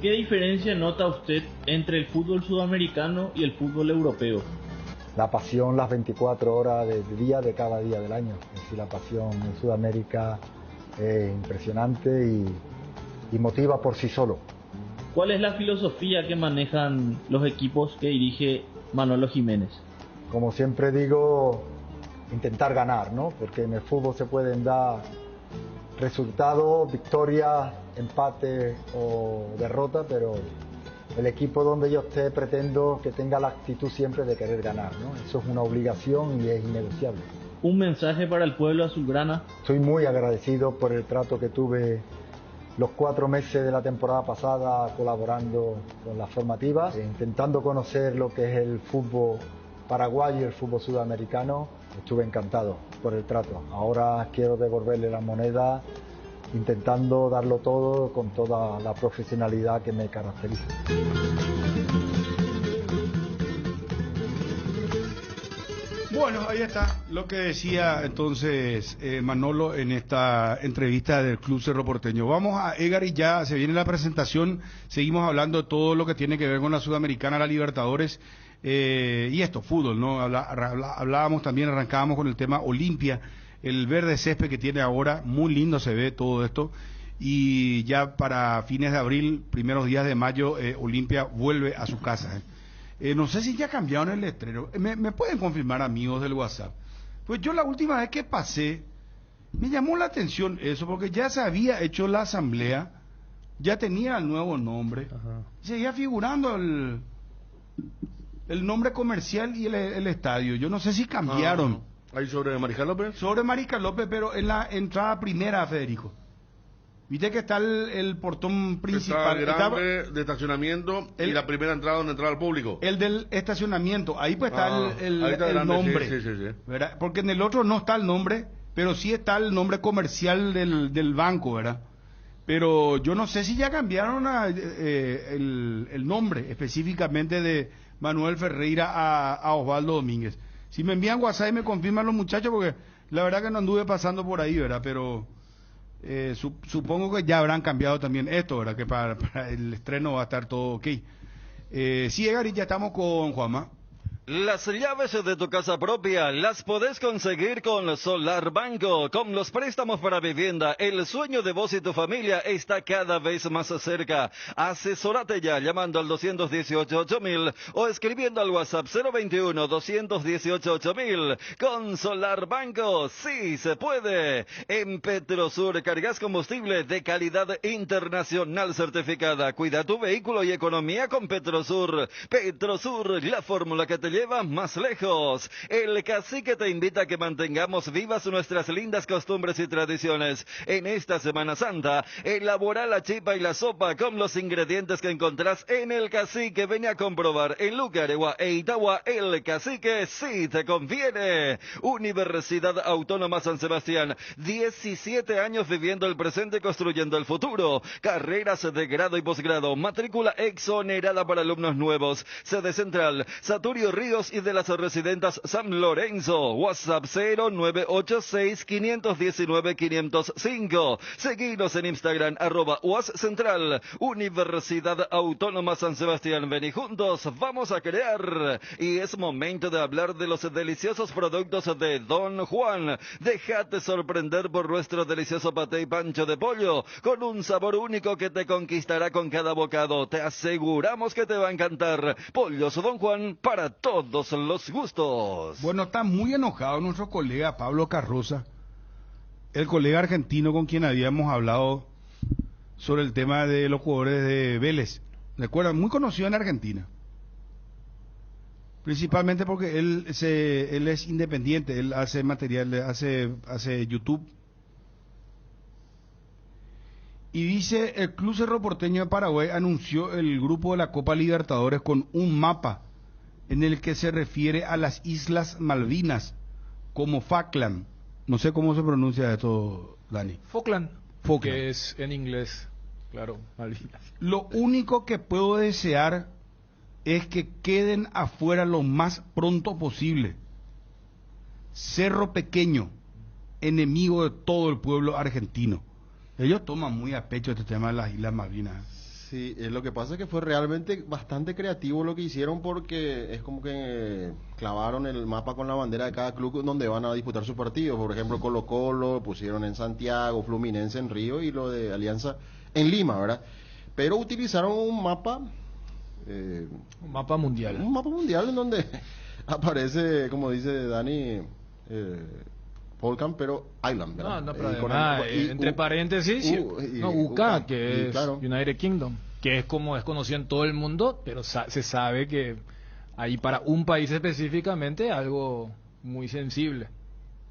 ¿Qué diferencia nota usted entre el fútbol sudamericano y el fútbol europeo? La pasión las 24 horas del día, de cada día del año. Es decir, la pasión en Sudamérica es impresionante y motiva por sí solo. ¿Cuál es la filosofía que manejan los equipos que dirige Manolo Jiménez? Como siempre digo, intentar ganar, ¿no? Porque en el fútbol se pueden dar resultados, victorias, empate o derrota, pero el equipo donde yo esté pretendo que tenga la actitud siempre de querer ganar, ¿no? Eso es una obligación y es innegociable. ¿Un mensaje para el pueblo azulgrana? Estoy muy agradecido por el trato que tuve los 4 meses de la temporada pasada colaborando con las formativas, intentando conocer lo que es el fútbol paraguayo y el fútbol sudamericano. Estuve encantado por el trato. Ahora quiero devolverle la moneda intentando darlo todo con toda la profesionalidad que me caracteriza. Bueno, ahí está lo que decía entonces Manolo en esta entrevista del Club Cerro Porteño. Vamos a Edgar y ya se viene la presentación. Seguimos hablando de todo lo que tiene que ver con la Sudamericana, la Libertadores y esto, fútbol, ¿no? Hablábamos también, arrancábamos con el tema Olimpia, el verde césped que tiene ahora, muy lindo se ve todo esto. Y ya para fines de abril, primeros días de mayo, Olimpia vuelve a su casa. No sé si ya cambiaron el letrero. ¿Me pueden confirmar, amigos del WhatsApp? Pues yo la última vez que pasé, me llamó la atención eso, porque ya se había hecho la asamblea, ya tenía el nuevo nombre, seguía figurando el nombre comercial y el estadio. Yo no sé si cambiaron. ¿Ahí sobre Mariscal López? Sobre Mariscal López, pero en la entrada primera, Federico. Viste que está el portón principal. Está grande de estacionamiento y la primera entrada donde entra al público. El del estacionamiento, ahí pues está el nombre. Sí. ¿Verdad? Porque en el otro no está el nombre, pero sí está el nombre comercial del banco, ¿verdad? Pero yo no sé si ya cambiaron el nombre específicamente de Manuel Ferreira a Osvaldo Domínguez. Si me envían WhatsApp y me confirman los muchachos, porque la verdad que no anduve pasando por ahí, ¿verdad? Pero supongo que ya habrán cambiado también esto, ¿verdad? Que para el estreno va a estar todo ok. Sí, Edgar, y ya estamos con Juanma. Las llaves de tu casa propia las podés conseguir con Solar Banco. Con los préstamos para vivienda, el sueño de vos y tu familia está cada vez más cerca. Asesorate ya llamando al 218-8000 o escribiendo al WhatsApp 021-218-8000. Con Solar Banco, sí se puede. En Petrosur cargas combustible de calidad internacional certificada. Cuida tu vehículo y economía con Petrosur. Petrosur, la fórmula que te lleva más lejos. El Cacique te invita a que mantengamos vivas nuestras lindas costumbres y tradiciones. En esta Semana Santa, elabora la chipa y la sopa con los ingredientes que encontrás en el Cacique. Ven a comprobar en Lucaregua e Itagua, el Cacique sí te conviene. Universidad Autónoma San Sebastián, 17 años viviendo el presente, construyendo el futuro. Carreras de grado y posgrado, matrícula exonerada para alumnos nuevos. Sede central, Saturio Ríos y de las residentas San Lorenzo. WhatsApp 0986-519-505. Seguinos en Instagram @UASCentral. Universidad Autónoma San Sebastián. Ven y juntos vamos a crear. Y es momento de hablar de los deliciosos productos de Don Juan. Déjate sorprender por nuestro delicioso paté y pancho de pollo, con un sabor único que te conquistará con cada bocado. Te aseguramos que te va a encantar. Pollos Don Juan para todos los gustos. Bueno, está muy enojado nuestro colega Pablo Carroza, el colega argentino con quien habíamos hablado sobre el tema de los jugadores de Vélez. ¿Recuerdan? Muy conocido en Argentina. Principalmente porque él es independiente, él hace material, hace YouTube. Y dice, el Club Cerro Porteño de Paraguay anunció el grupo de la Copa Libertadores con un mapa en el que se refiere a las Islas Malvinas como Falkland. No sé cómo se pronuncia esto, Dani. Falkland. que es en inglés, claro, Malvinas. Lo único que puedo desear es que queden afuera lo más pronto posible. Cerro Pequeño, enemigo de todo el pueblo argentino. Ellos toman muy a pecho este tema de las Islas Malvinas. Sí, lo que pasa es que fue realmente bastante creativo lo que hicieron, porque es como que clavaron el mapa con la bandera de cada club donde van a disputar sus partidos. Por ejemplo, Colo-Colo pusieron en Santiago, Fluminense en Río y lo de Alianza en Lima, ¿verdad? Pero utilizaron un mapa... un mapa mundial. Un mapa mundial en donde aparece, como dice Dani... Volcan, pero Island, ¿verdad? No, pero además, entre paréntesis, UK, que es claro. United Kingdom, que es como es conocido en todo el mundo, pero se sabe que ahí para un país específicamente algo muy sensible,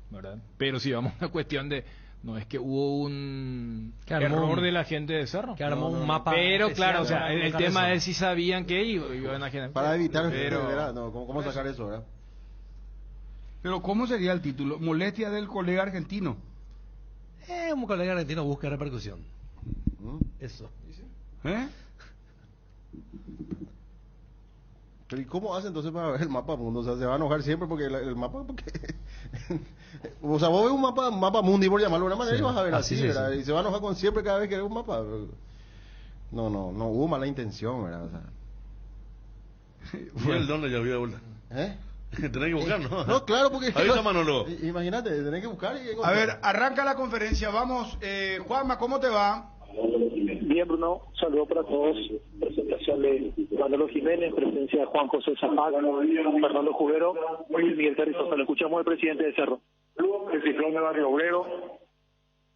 ¿verdad? Pero si vamos a una cuestión de, no es que hubo un error de la gente de Cerro, que armó un mapa, pero especial, claro, o sea, el tema es si sabían que iban a generar, para evitar, pero, no, ¿cómo sacar eso, verdad? Pero ¿cómo sería el título? Molestia del colega argentino. Un colega argentino busca repercusión. Eso. ¿Eh? Pero ¿y cómo hace entonces para ver el mapa mundo? O sea, se va a enojar siempre porque el mapa... Porque o sea, vos ves un mapa mundi, por llamarlo de una manera, y vas a ver así, ¿verdad? Sí. Y se va a enojar con siempre cada vez que ves un mapa. No hubo mala intención, ¿verdad? O sea... Fue el don de Yavier de vuelta. Tenés que buscar, ¿no? No, claro, porque... Ahí está Manolo. Imagínate, tenés que buscar y... A ver, arranca la conferencia, vamos. Juanma, ¿cómo te va? Bien, Bruno, saludos para todos. Presentación de Manolo Jiménez, presencia de Juan José Zapac, Fernando Jubero y Miguel Carrizosa. Lo escuchamos el presidente de Cerro. El Ciclón de Barrio Obrero.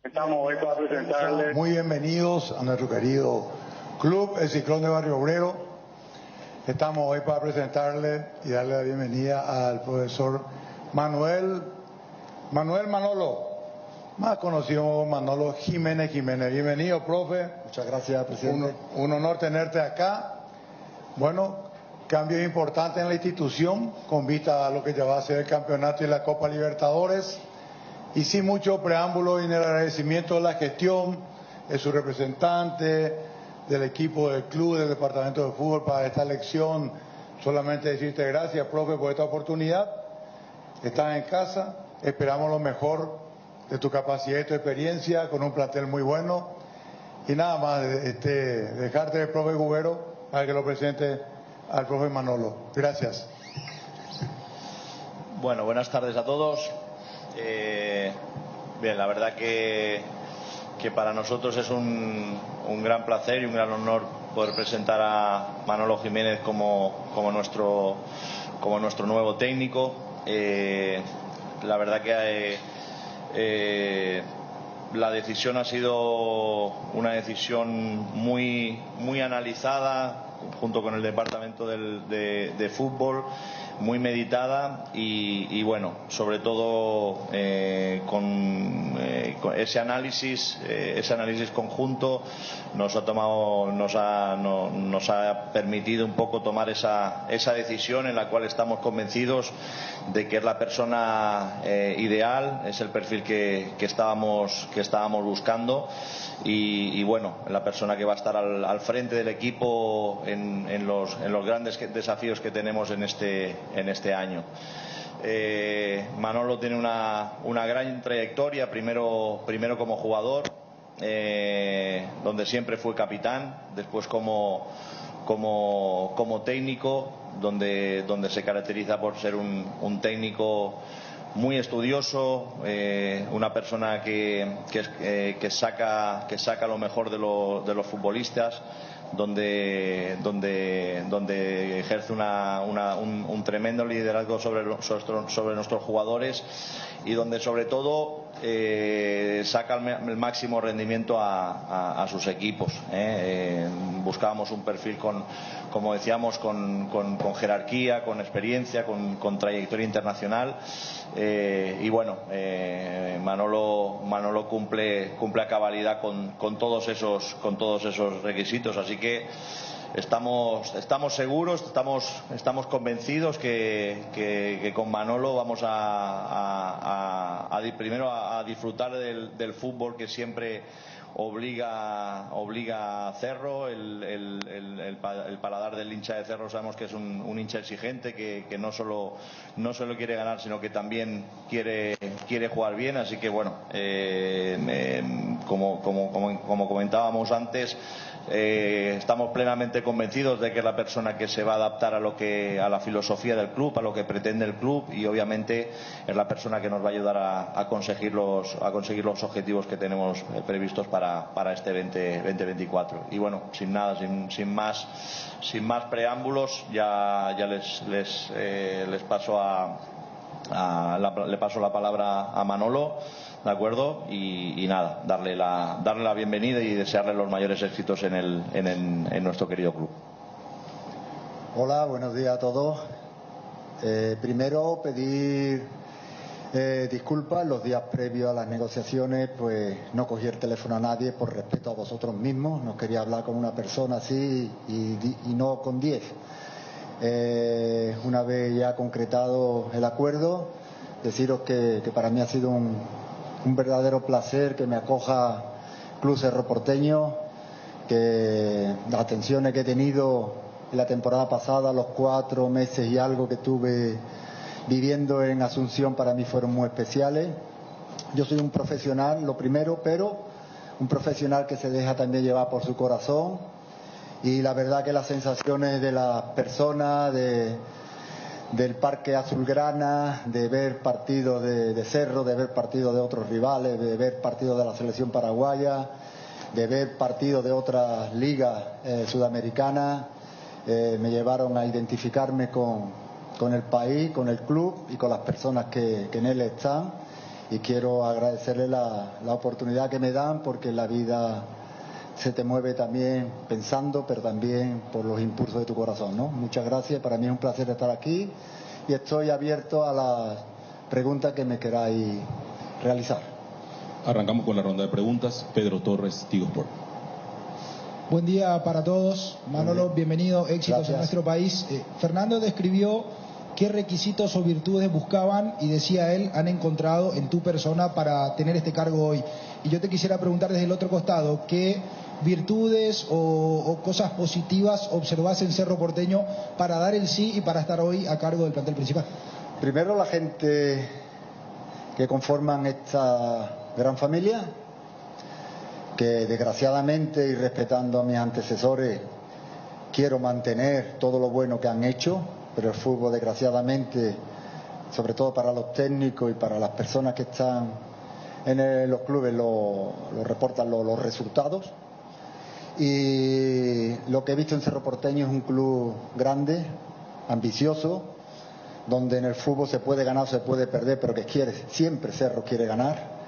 Estamos hoy para presentarles... Muy bienvenidos a nuestro querido club, el Ciclón de Barrio Obrero. Estamos hoy para presentarle y darle la bienvenida al profesor Manuel Manolo, más conocido como Manolo Jiménez. Bienvenido, profe. Muchas gracias, presidente. Un honor tenerte acá. Bueno, cambios importantes en la institución con vista a lo que ya va a ser el campeonato y la Copa Libertadores. Y sin mucho preámbulo, y en el agradecimiento de la gestión, de su representante, del equipo del club, del departamento de fútbol para esta elección, solamente decirte gracias, profe, por esta oportunidad. Estás en casa, esperamos lo mejor de tu capacidad y tu experiencia con un plantel muy bueno, y nada más dejarte el profe Gubero para que lo presente al profe Manolo. Gracias. Bueno, buenas tardes a todos. Bien, la verdad que para nosotros es un gran placer y un gran honor poder presentar a Manolo Jiménez como nuestro nuevo técnico. La verdad que la decisión ha sido una decisión muy analizada junto con el departamento de fútbol, muy meditada y bueno, sobre todo con ese análisis conjunto nos ha permitido un poco tomar esa decisión en la cual estamos convencidos de que es la persona ideal, es el perfil que estábamos buscando y bueno, la persona que va a estar al frente del equipo en los grandes desafíos que tenemos en este año. Manolo tiene una gran trayectoria, primero como jugador, donde siempre fue capitán, después como técnico, donde se caracteriza por ser un técnico muy estudioso, una persona que saca lo mejor de los futbolistas, donde ejerce un tremendo liderazgo sobre nuestros jugadores y donde sobre todo saca el máximo rendimiento a sus equipos. Buscábamos un perfil como decíamos, con jerarquía, con experiencia, con trayectoria internacional y bueno, Manolo cumple a cabalidad con todos esos requisitos, así que estamos seguros, estamos convencidos que con Manolo vamos primero a disfrutar del fútbol que siempre obliga a Cerro. El paladar del hincha de Cerro sabemos que es un hincha exigente, que no solo quiere ganar, sino que también quiere jugar bien. Así que bueno, como comentábamos antes, estamos plenamente convencidos de que es la persona que se va a adaptar a la filosofía del club, a lo que pretende el club, y obviamente es la persona que nos va a ayudar a conseguir los objetivos que tenemos previstos para este 2024. Y bueno, sin más preámbulos, ya les paso le paso la palabra a Manolo, ¿de acuerdo? Y nada, darle la bienvenida y desearle los mayores éxitos en nuestro querido club. Hola, buenos días a todos. Primero pedir disculpas. Los días previos a las negociaciones pues no cogí el teléfono a nadie por respeto a vosotros mismos. No quería hablar con una persona así y no con 10. Una vez ya concretado el acuerdo, deciros que para mí ha sido un verdadero placer que me acoja Club Cerro Porteño, que las atenciones que he tenido en la temporada pasada, los 4 meses y algo que estuve viviendo en Asunción, para mí fueron muy especiales. Yo soy un profesional, lo primero, pero un profesional que se deja también llevar por su corazón, y la verdad que las sensaciones de las personas, del Parque Azulgrana, de ver partidos de Cerro, de ver partidos de otros rivales, de ver partidos de la selección paraguaya, de ver partidos de otras ligas sudamericanas, me llevaron a identificarme con el país, con el club y con las personas que en él están, y quiero agradecerle la oportunidad que me dan, porque la vida se te mueve también pensando, pero también por los impulsos de tu corazón, ¿no? Muchas gracias, para mí es un placer estar aquí y estoy abierto a las preguntas que me queráis realizar. Arrancamos con la ronda de preguntas. Pedro Torres, Tigo Sport. Buen día para todos. Manolo, bienvenido, éxitos Gracias. en nuestro país. Fernando describió qué requisitos o virtudes buscaban y decía él, han encontrado en tu persona para tener este cargo hoy. Y yo te quisiera preguntar desde el otro costado, ¿qué virtudes o cosas positivas observás en Cerro Porteño para dar el sí y para estar hoy a cargo del plantel principal? Primero, la gente que conforman esta gran familia, que desgraciadamente, y respetando a mis antecesores, quiero mantener todo lo bueno que han hecho, pero el fútbol, desgraciadamente, sobre todo para los técnicos y para las personas que están en los clubes, lo reportan los resultados. Y lo que he visto en Cerro Porteño es un club grande, ambicioso, donde en el fútbol se puede ganar o se puede perder, pero que siempre Cerro quiere ganar.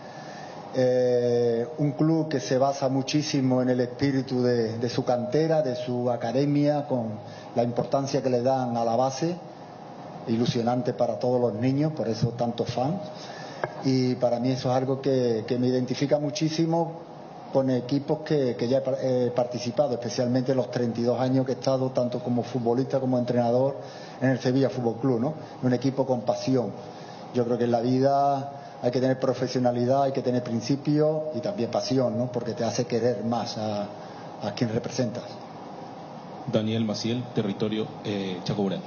Un club que se basa muchísimo en el espíritu de su cantera, de su academia, con la importancia que le dan a la base, ilusionante para todos los niños, por eso tantos fans. Y para mí eso es algo que me identifica muchísimo con equipos que ya he participado, especialmente los 32 años que he estado tanto como futbolista como entrenador en el Sevilla Fútbol Club, ¿no? Un equipo con pasión. Yo creo que en la vida hay que tener profesionalidad, hay que tener principios y también pasión, ¿no? Porque te hace querer más a quien representas. Daniel Maciel, Territorio Chacoburay.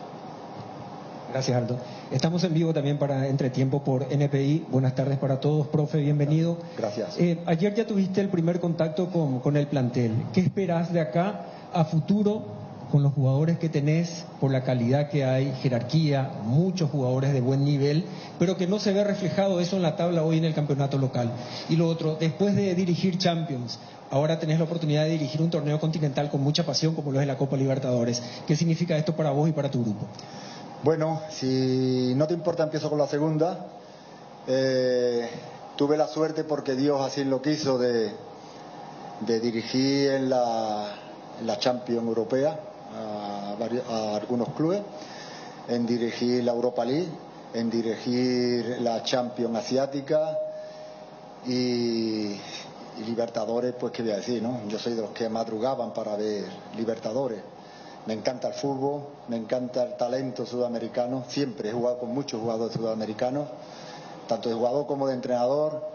Gracias, Aldo. Estamos en vivo también para Entretiempo por NPI. Buenas tardes para todos, profe, bienvenido. Gracias. Ayer ya tuviste el primer contacto con el plantel. ¿Qué esperás de acá a futuro con los jugadores que tenés, por la calidad que hay, jerarquía, muchos jugadores de buen nivel, pero que no se ve reflejado eso en la tabla hoy en el campeonato local? Y lo otro, después de dirigir Champions, ahora tenés la oportunidad de dirigir un torneo continental con mucha pasión como lo es la Copa Libertadores. ¿Qué significa esto para vos y para tu grupo? Bueno, si no te importa, empiezo con la segunda. Tuve la suerte, porque Dios así lo quiso, de dirigir en la Champions Europea a algunos clubes, en dirigir la Europa League, en dirigir la Champions Asiática y Libertadores, pues qué voy a decir, ¿no? Yo soy de los que madrugaban para ver Libertadores. Me encanta el fútbol, me encanta el talento sudamericano. Siempre he jugado con muchos jugadores sudamericanos, tanto de jugador como de entrenador.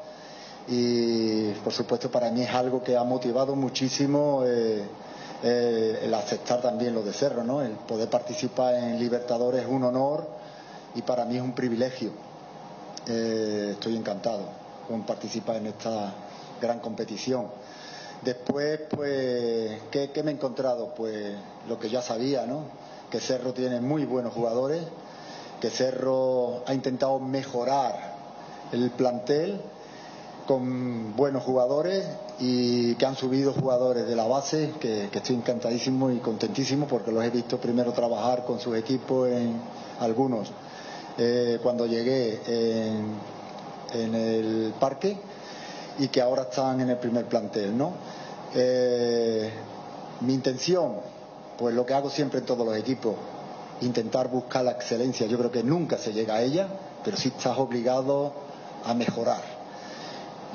Y por supuesto para mí es algo que ha motivado muchísimo el aceptar también lo de Cerro, ¿no? El poder participar en Libertadores es un honor y para mí es un privilegio. Estoy encantado con participar en esta gran competición. Después, pues, ¿qué me he encontrado? Pues lo que ya sabía, ¿no? Que Cerro tiene muy buenos jugadores, que Cerro ha intentado mejorar el plantel con buenos jugadores y que han subido jugadores de la base, que estoy encantadísimo y contentísimo porque los he visto primero trabajar con sus equipos en algunos cuando llegué en el parque y que ahora están en el primer plantel, ¿no? Mi intención, pues lo que hago siempre en todos los equipos, intentar buscar la excelencia. Yo creo que nunca se llega a ella, pero sí estás obligado a mejorar.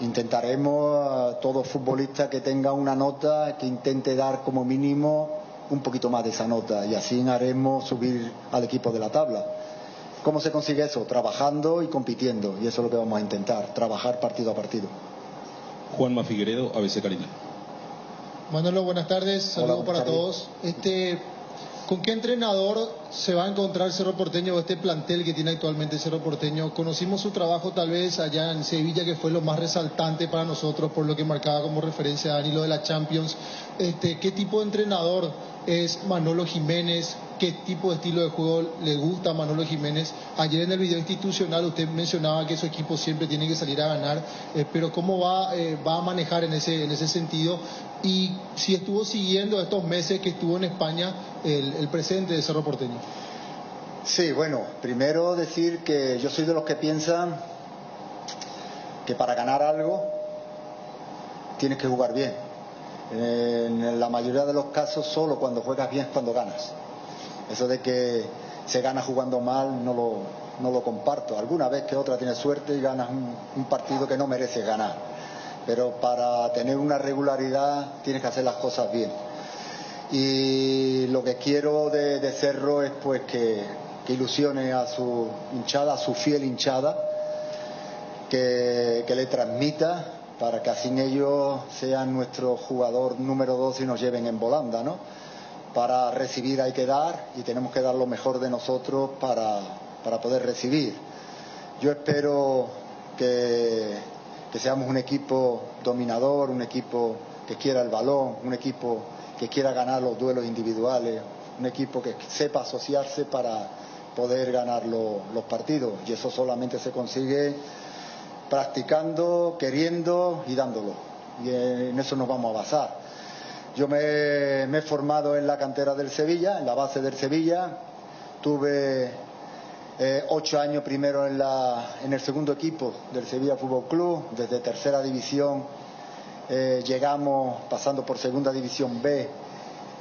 Intentaremos a todo futbolista que tenga una nota que intente dar como mínimo un poquito más de esa nota y así haremos subir al equipo de la tabla. ¿Cómo se consigue eso? Trabajando y compitiendo, y eso es lo que vamos a intentar, trabajar partido a partido. Juanma Figueredo, ABC Carina. Manolo, buenas tardes, saludos para todos. ¿Con qué entrenador se va a encontrar Cerro Porteño o este plantel que tiene actualmente Cerro Porteño? Conocimos su trabajo tal vez allá en Sevilla, que fue lo más resaltante para nosotros por lo que marcaba como referencia a Dani, lo de la Champions. ¿Qué tipo de entrenador es Manolo Jiménez? ¿Qué tipo de estilo de juego le gusta a Manolo Jiménez? Ayer en el video institucional usted mencionaba que su equipo siempre tiene que salir a ganar, pero ¿cómo va a manejar en ese sentido? Y si estuvo siguiendo estos meses que estuvo en España el presente de Cerro Porteño. Sí, bueno, primero decir que yo soy de los que piensan que para ganar algo tienes que jugar bien. En la mayoría de los casos solo cuando juegas bien es cuando ganas. Eso de que se gana jugando mal no lo comparto. Alguna vez que otra tienes suerte y ganas un partido que no mereces ganar. Pero para tener una regularidad tienes que hacer las cosas bien. Y lo que quiero de Cerro es pues que ilusione a su hinchada, a su fiel hinchada, que le transmita para que así ellos sean nuestro jugador número 2 y nos lleven en volanda, ¿no? Para recibir hay que dar y tenemos que dar lo mejor de nosotros para poder recibir. Yo espero que seamos un equipo dominador, un equipo que quiera el balón, un equipo que quiera ganar los duelos individuales, un equipo que sepa asociarse para poder ganar los partidos. Y eso solamente se consigue practicando, queriendo y dándolo. Y en eso nos vamos a basar. Yo me he formado en la cantera del Sevilla, en la base del Sevilla. Tuve 8 años primero en el segundo equipo del Sevilla Fútbol Club. Desde tercera división llegamos pasando por segunda división B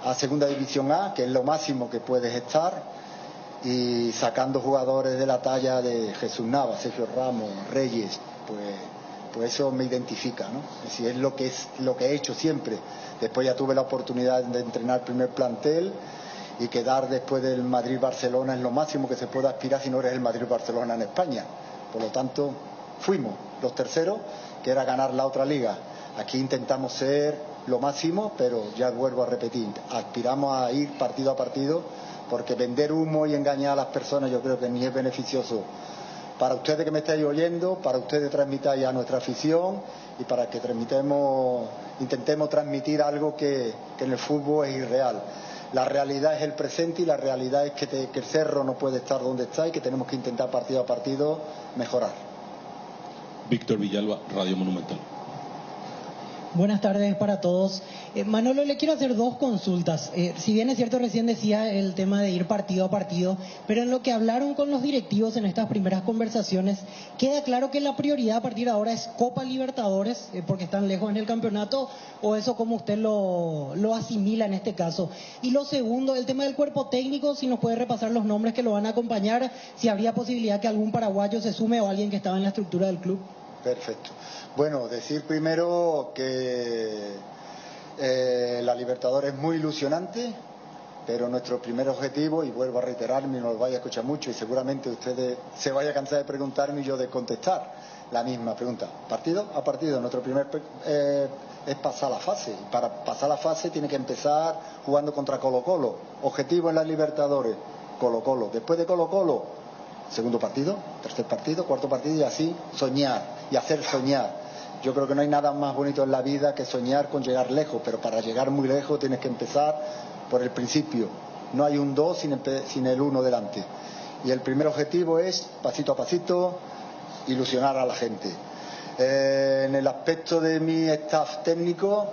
a segunda división A, que es lo máximo que puedes estar, y sacando jugadores de la talla de Jesús Navas, Sergio Ramos, Reyes, pues eso me identifica, ¿no? Es decir, es lo que he hecho siempre. Después ya tuve la oportunidad de entrenar el primer plantel y quedar después del Madrid-Barcelona es lo máximo que se puede aspirar si no eres el Madrid-Barcelona en España. Por lo tanto, fuimos los terceros, que era ganar la otra liga. Aquí intentamos ser lo máximo, pero ya vuelvo a repetir, aspiramos a ir partido a partido, porque vender humo y engañar a las personas yo creo que ni es beneficioso para ustedes que me estáis oyendo, para ustedes transmitáis a nuestra afición y para que intentemos transmitir algo que en el fútbol es irreal. La realidad es el presente y la realidad es que el Cerro no puede estar donde está y que tenemos que intentar partido a partido mejorar. Víctor Villalba, Radio Monumental. Buenas tardes para todos. Manolo, le quiero hacer dos consultas. Si bien es cierto, recién decía el tema de ir partido a partido, pero en lo que hablaron con los directivos en estas primeras conversaciones, queda claro que la prioridad a partir de ahora es Copa Libertadores, porque están lejos en el campeonato, o eso como usted lo asimila en este caso. Y lo segundo, el tema del cuerpo técnico, si nos puede repasar los nombres que lo van a acompañar, si habría posibilidad que algún paraguayo se sume o alguien que estaba en la estructura del club. Perfecto. Bueno, decir primero que la Libertadores es muy ilusionante, pero nuestro primer objetivo, y vuelvo a reiterarme, no lo vaya a escuchar mucho y seguramente ustedes se vaya a cansar de preguntarme y yo de contestar la misma pregunta. Partido a partido, nuestro primer es pasar la fase. Y para pasar la fase tiene que empezar jugando contra Colo-Colo. Objetivo en la Libertadores, Colo-Colo. Después de Colo-Colo, segundo partido, tercer partido, cuarto partido y así soñar y hacer soñar. Yo creo que no hay nada más bonito en la vida que soñar con llegar lejos, pero para llegar muy lejos tienes que empezar por el principio. No hay un 2 sin el 1 delante. Y el primer objetivo es, pasito a pasito, ilusionar a la gente. En el aspecto de mi staff técnico,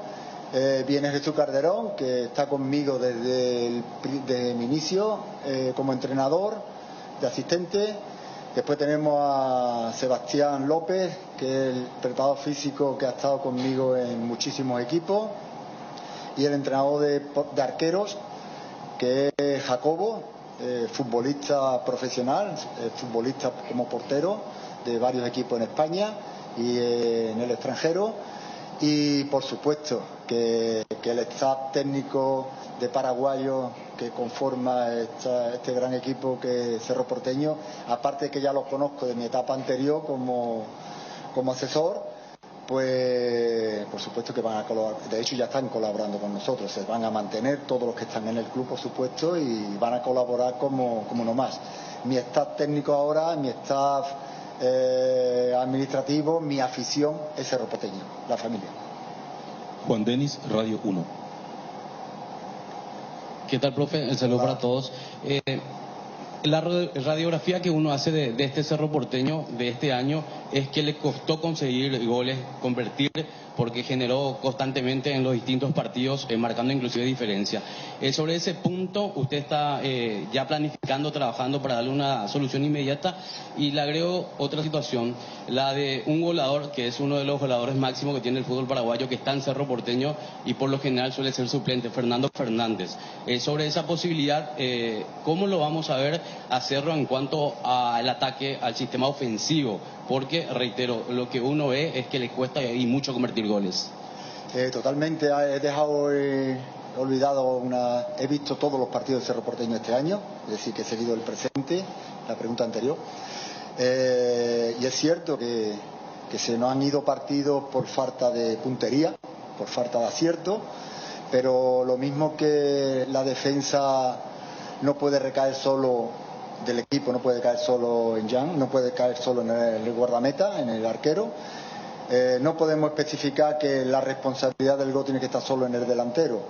viene Jesús Calderón, que está conmigo desde mi inicio como entrenador, de asistente. Después tenemos a Sebastián López, que es el preparador físico que ha estado conmigo en muchísimos equipos, y el entrenador de arqueros, que es Jacobo, futbolista profesional, futbolista como portero de varios equipos en España y en el extranjero. Y por supuesto que el staff técnico de paraguayos que conforma este gran equipo que es Cerro Porteño, aparte de que ya los conozco de mi etapa anterior como asesor, pues por supuesto que van a colaborar. De hecho ya están colaborando con nosotros, se van a mantener todos los que están en el club, por supuesto, y van a colaborar como no más. Mi staff técnico ahora, mi staff administrativo, mi afición es Cerro Porteño, la familia. Juan Denis, Radio 1. ¿Qué tal, profe? El saludo para todos. La radiografía que uno hace de este Cerro Porteño de este año es que le costó conseguir goles, convertir, porque generó constantemente en los distintos partidos, marcando inclusive diferencia. Sobre ese punto, usted está ya planificando, trabajando para darle una solución inmediata, y le agrego otra situación, la de un goleador, que es uno de los goleadores máximos que tiene el fútbol paraguayo, que está en Cerro Porteño y por lo general suele ser suplente, Fernando Fernández. Sobre esa posibilidad, ¿cómo lo vamos a ver a Cerro en cuanto al ataque, al sistema ofensivo? Porque, reitero, lo que uno ve es que le cuesta y mucho convertir goles. Totalmente, he dejado olvidado he visto todos los partidos de Cerro Porteño este año, es decir, que he seguido el presente, la pregunta anterior. Y es cierto que se nos han ido partidos por falta de puntería, por falta de acierto, pero lo mismo que la defensa no puede recaer solo del equipo, no puede caer solo en Jan, no puede caer solo en el guardameta, en el arquero. No podemos especificar que la responsabilidad del gol tiene que estar solo en el delantero.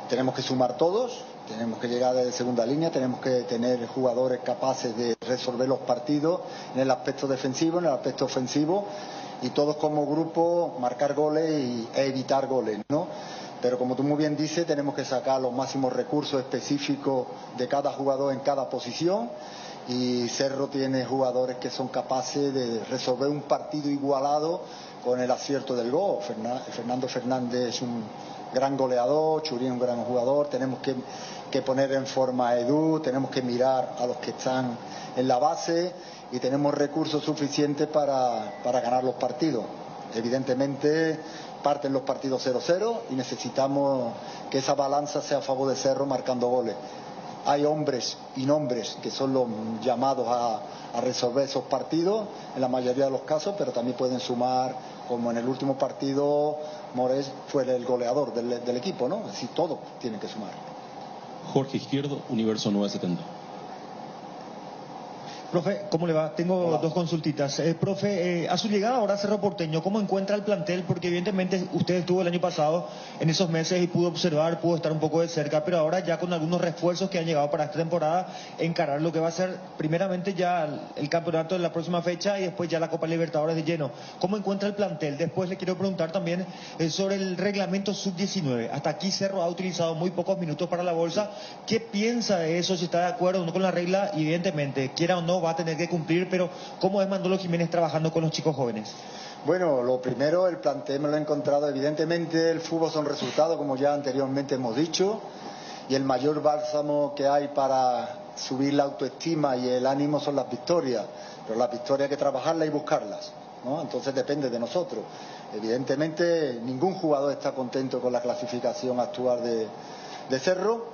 Tenemos que sumar todos, tenemos que llegar desde segunda línea, tenemos que tener jugadores capaces de resolver los partidos en el aspecto defensivo, en el aspecto ofensivo, y todos como grupo marcar goles e evitar goles, ¿no? Pero como tú muy bien dices, tenemos que sacar los máximos recursos específicos de cada jugador en cada posición, y Cerro tiene jugadores que son capaces de resolver un partido igualado con el acierto del gol. Fernando Fernández es un gran goleador, Churín un gran jugador, tenemos que poner en forma a Edu, tenemos que mirar a los que están en la base y tenemos recursos suficientes para ganar los partidos. Evidentemente parten los partidos 0-0 y necesitamos que esa balanza sea a favor de Cerro marcando goles. Hay hombres y nombres que son los llamados a resolver esos partidos en la mayoría de los casos, pero también pueden sumar, como en el último partido Morés fue el goleador del equipo, ¿no? Así todo tiene que sumar. Jorge Izquierdo, Universo 970. Profe, ¿cómo le va? Tengo dos consultitas. Profe, a su llegada ahora a Cerro Porteño, ¿cómo encuentra el plantel? Porque evidentemente usted estuvo el año pasado en esos meses y pudo observar, pudo estar un poco de cerca, pero ahora ya con algunos refuerzos que han llegado para esta temporada, encarar lo que va a ser primeramente ya el campeonato de la próxima fecha y después ya la Copa Libertadores de lleno. ¿Cómo encuentra el plantel? Después le quiero preguntar también sobre el reglamento sub-19. Hasta aquí Cerro ha utilizado muy pocos minutos para la bolsa. ¿Qué piensa de eso? Si está de acuerdo o no con la regla, evidentemente, quiera o no, va a tener que cumplir, pero ¿cómo es Manolo Jiménez trabajando con los chicos jóvenes? Bueno, lo primero, el plantel me lo he encontrado. Evidentemente el fútbol son resultados, como ya anteriormente hemos dicho, y el mayor bálsamo que hay para subir la autoestima y el ánimo son las victorias, pero las victorias hay que trabajarlas y buscarlas, ¿no? Entonces depende de nosotros. Evidentemente ningún jugador está contento con la clasificación actual de Cerro,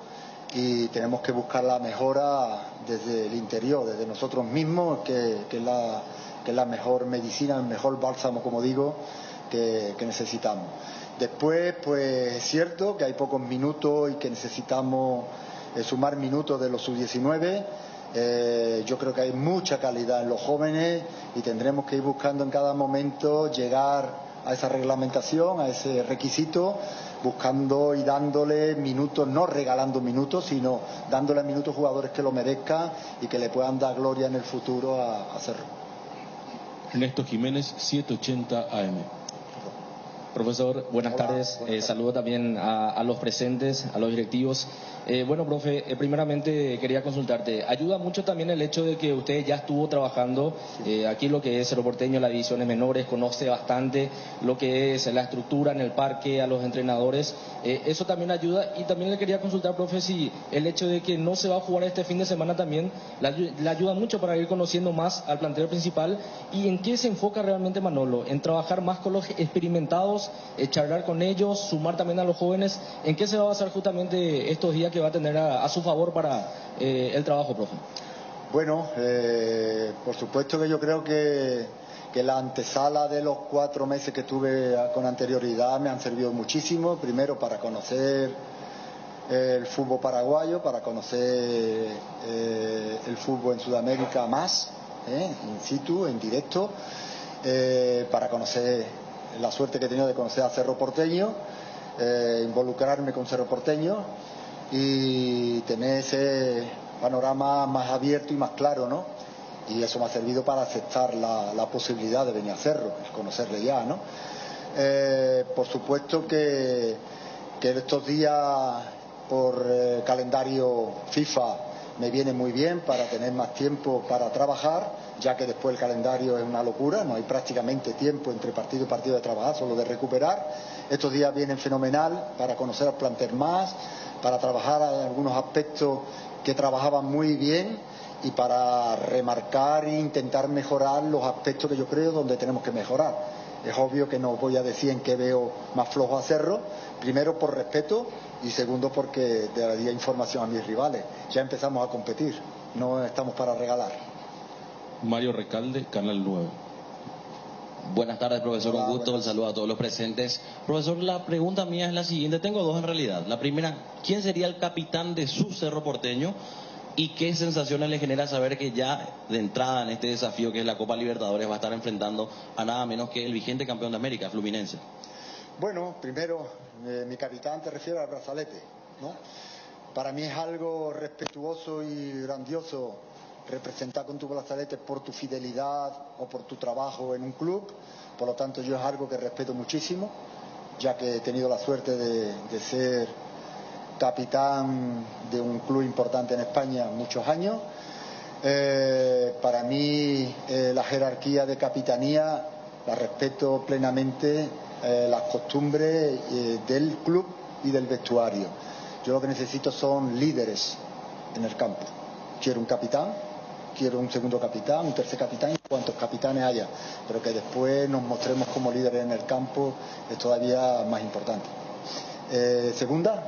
y tenemos que buscar la mejora desde el interior, desde nosotros mismos, que es la mejor medicina, el mejor bálsamo, como digo, que necesitamos. Después, pues es cierto que hay pocos minutos y que necesitamos sumar minutos de los sub-19. Yo creo que hay mucha calidad en los jóvenes y tendremos que ir buscando en cada momento llegar a esa reglamentación, a ese requisito, buscando y dándole minutos, no regalando minutos, sino dándole minutos a jugadores que lo merezcan y que le puedan dar gloria en el futuro a Cerro. Ernesto Jiménez, 780 AM. Profesor, buenas tardes. Saludo también a los presentes, a los directivos. Bueno, profe, primeramente quería consultarte. Ayuda mucho también el hecho de que usted ya estuvo trabajando aquí lo que es Cerro Porteño, las divisiones menores, conoce bastante lo que es la estructura en el parque, a los entrenadores. Eso también ayuda. Y también le quería consultar, profe, si el hecho de que no se va a jugar este fin de semana también le ayuda mucho para ir conociendo más al plantel principal. ¿Y en qué se enfoca realmente Manolo? ¿En trabajar más con los experimentados, charlar con ellos, sumar también a los jóvenes? ¿En qué se va a basar justamente estos días que va a tener a su favor para el trabajo, profe? Bueno, por supuesto que yo creo que la antesala de los 4 meses que tuve con anterioridad me han servido muchísimo. Primero para conocer el fútbol paraguayo, para conocer el fútbol en Sudamérica más, in situ, en directo, para conocer la suerte que he tenido de conocer a Cerro Porteño, involucrarme con Cerro Porteño y tener ese panorama más abierto y más claro, ¿no? Y eso me ha servido para aceptar la posibilidad de venir a Cerro, conocerle ya, ¿no? Por supuesto que estos días por calendario FIFA me viene muy bien para tener más tiempo para trabajar, ya que después el calendario es una locura, no hay prácticamente tiempo entre partido y partido de trabajar, solo de recuperar. Estos días vienen fenomenal para conocer al plantel más, para trabajar en algunos aspectos que trabajaban muy bien y para remarcar e intentar mejorar los aspectos que yo creo donde tenemos que mejorar. Es obvio que no voy a decir en qué veo más flojo a Cerro, primero por respeto y segundo porque daría información a mis rivales. Ya empezamos a competir, no estamos para regalar. Mario Recalde, Canal 9. Buenas tardes, profesor. Un gusto. El saludo a todos los presentes. Profesor, la pregunta mía es la siguiente. Tengo dos en realidad. La primera, ¿quién sería el capitán de su Cerro Porteño? ¿Y qué sensaciones le genera saber que ya de entrada en este desafío que es la Copa Libertadores va a estar enfrentando a nada menos que el vigente campeón de América, Fluminense? Bueno, primero, mi capitán te refiere al brazalete, ¿no? Para mí es algo respetuoso y grandioso representar con tu brazalete por tu fidelidad o por tu trabajo en un club. Por lo tanto, yo es algo que respeto muchísimo, ya que he tenido la suerte de ser capitán de un club importante en España muchos años. Para mí la jerarquía de capitanía la respeto plenamente, las costumbres del club y del vestuario. Yo lo que necesito son líderes en el campo. Quiero un capitán, quiero un segundo capitán, un tercer capitán y cuantos capitanes haya, pero que después nos mostremos como líderes en el campo es todavía más importante. ¿Segunda?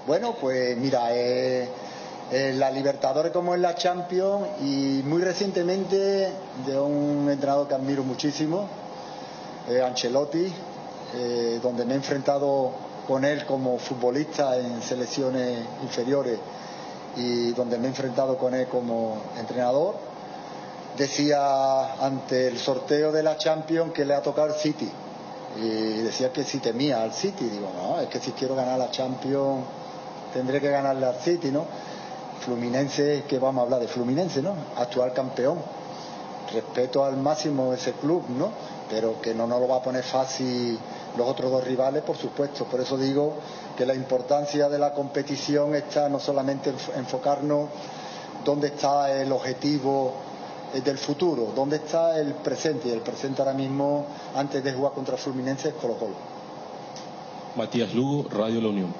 Bueno, pues mira, la Libertadores como en la Champions y muy recientemente de un entrenador que admiro muchísimo, Ancelotti, donde me he enfrentado con él como futbolista en selecciones inferiores y donde me he enfrentado con él como entrenador. Decía ante el sorteo de la Champions que le ha tocado el City y decía que si temía al City. Digo, no, es que si quiero ganar la Champions tendré que ganarle al City, ¿no? Fluminense, que vamos a hablar de Fluminense, ¿no? Actual campeón. Respeto al máximo ese club, ¿no? Pero que no nos lo va a poner fácil los otros dos rivales, por supuesto. Por eso digo que la importancia de la competición está no solamente en enfocarnos dónde está el objetivo del futuro, dónde está el presente. Y el presente ahora mismo, antes de jugar contra Fluminense, es Colo-Colo. Matías Lugo, Radio La Unión.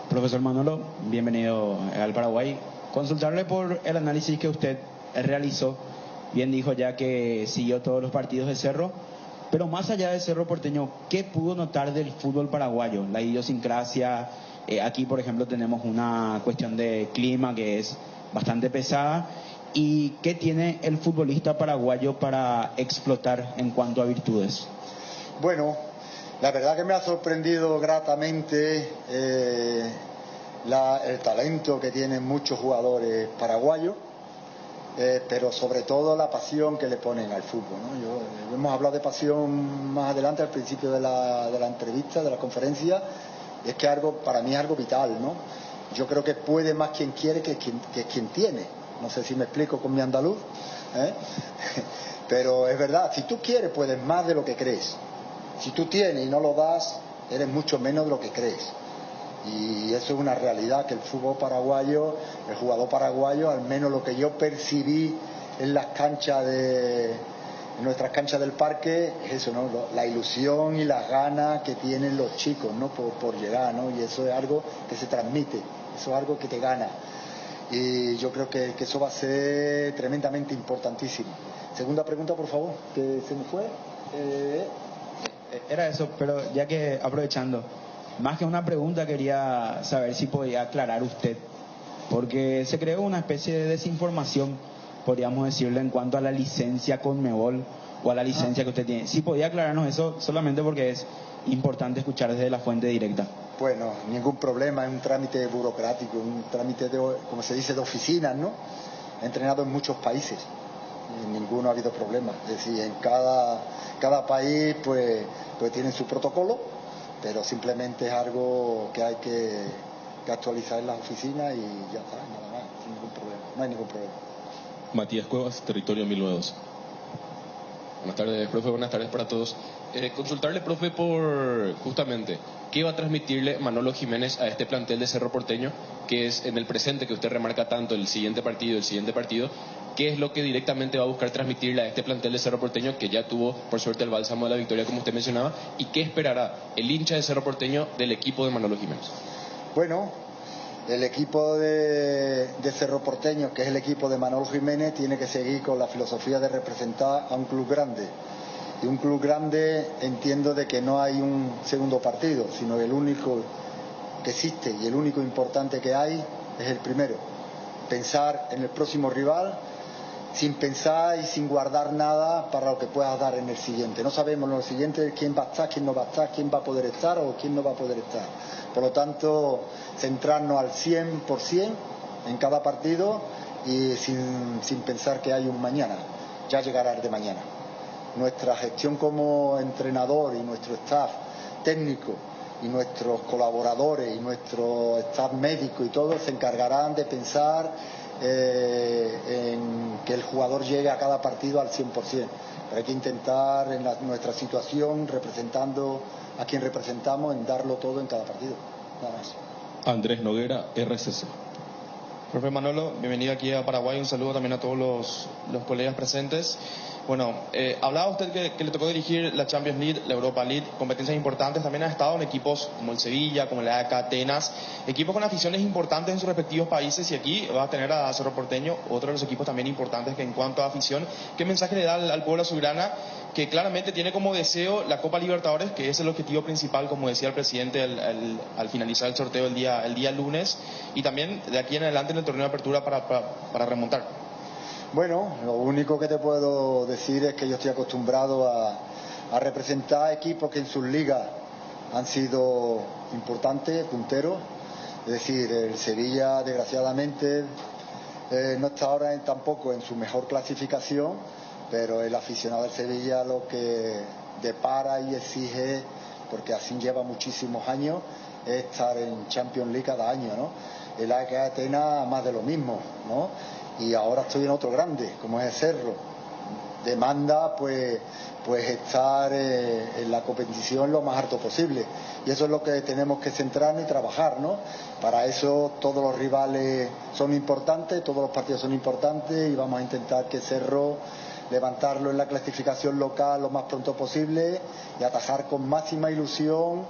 Profesor Manolo, bienvenido al Paraguay. Consultarle por el análisis que usted realizó. Bien dijo ya que siguió todos los partidos de Cerro, Pero más allá de Cerro Porteño, ¿qué pudo notar del fútbol paraguayo? La idiosincrasia, aquí por ejemplo tenemos una cuestión de clima que es bastante pesada. ¿Y qué tiene el futbolista paraguayo para explotar en cuanto a virtudes? Bueno, la verdad que me ha sorprendido gratamente el talento que tienen muchos jugadores paraguayos, pero sobre todo la pasión que le ponen al fútbol, ¿no? Hemos hablado de pasión más adelante, al principio de la entrevista, de la conferencia. Es que para mí es algo vital, ¿no? Yo creo que puede más quien quiere que quien tiene. No sé si me explico con mi andaluz, pero es verdad, si tú quieres puedes más de lo que crees. Si tú tienes y no lo das, eres mucho menos de lo que crees. Y eso es una realidad, que el fútbol paraguayo, el jugador paraguayo, al menos lo que yo percibí en las canchas en nuestras canchas del parque, es eso, ¿no? La ilusión y las ganas que tienen los chicos, ¿no? por llegar, ¿no? Y eso es algo que se transmite, eso es algo que te gana. Y yo creo que eso va a ser tremendamente importantísimo. Segunda pregunta, por favor, que se me fue. Era eso, pero ya que aprovechando, más que una pregunta quería saber si podía aclarar usted, porque se creó una especie de desinformación, podríamos decirle, en cuanto a la licencia Conmebol o a la licencia que usted tiene. Si podía aclararnos eso, solamente porque es importante escuchar desde la fuente directa. Bueno, ningún problema, es un trámite burocrático, un trámite como se dice, de oficinas, ¿no? He entrenado en muchos países, en ninguno ha habido problema. Es decir, en cada país pues tienen su protocolo, pero simplemente es algo que hay que actualizar en las oficinas y ya está, nada más, sin ningún problema, no hay ningún problema. Matías Cuevas, Territorio 1092. Buenas tardes, profe, buenas tardes para todos. Consultarle, profe, por justamente qué va a transmitirle Manolo Jiménez a este plantel de Cerro Porteño, que es en el presente, que usted remarca tanto, el siguiente partido, qué es lo que directamente va a buscar transmitirle a este plantel de Cerro Porteño, que ya tuvo, por suerte, el bálsamo de la victoria, como usted mencionaba, y qué esperará el hincha de Cerro Porteño del equipo de Manolo Jiménez. Bueno, el equipo de Cerro Porteño, que es el equipo de Manolo Jiménez, tiene que seguir con la filosofía de representar a un club grande. Y un club grande, entiendo de que no hay un segundo partido, sino el único que existe y el único importante que hay es el primero. Pensar en el próximo rival sin pensar y sin guardar nada para lo que puedas dar en el siguiente. No sabemos en el siguiente quién va a estar, quién no va a estar, quién va a poder estar o quién no va a poder estar. Por lo tanto, centrarnos al 100% en cada partido y sin pensar que hay un mañana. Ya llegará el de mañana. Nuestra gestión como entrenador y nuestro staff técnico y nuestros colaboradores y nuestro staff médico y todo se encargarán de pensar en que el jugador llegue a cada partido al 100%. Pero hay que intentar en nuestra situación, representando a quien representamos, en darlo todo en cada partido. Nada más. Andrés Noguera, RCC. Profe Manolo, bienvenido aquí a Paraguay. Un saludo también a todos los colegas presentes. Bueno, hablaba usted que le tocó dirigir la Champions League, la Europa League, competencias importantes. También ha estado en equipos como el Sevilla, como el AEK Atenas, equipos con aficiones importantes en sus respectivos países. Y aquí va a tener a Cerro Porteño, otro de los equipos también importantes que en cuanto a afición. ¿Qué mensaje le da al pueblo azulgrana, que claramente tiene como deseo la Copa Libertadores, que es el objetivo principal, como decía el presidente al finalizar el sorteo el día lunes, y también de aquí en adelante en el torneo de apertura para remontar? Bueno, lo único que te puedo decir es que yo estoy acostumbrado a representar equipos que en sus ligas han sido importantes, punteros. Es decir, el Sevilla, desgraciadamente, no está ahora tampoco en su mejor clasificación, pero el aficionado del Sevilla lo que depara y exige, porque así lleva muchísimos años, es estar en Champions League cada año, ¿no? El AEK Atenas más de lo mismo, ¿no? Y ahora estoy en otro grande, como es el Cerro. Demanda pues estar en la competición lo más alto posible. Y eso es lo que tenemos que centrarnos y trabajar, ¿no? Para eso todos los rivales son importantes, todos los partidos son importantes y vamos a intentar que Cerro levantarlo en la clasificación local lo más pronto posible y atajar con máxima ilusión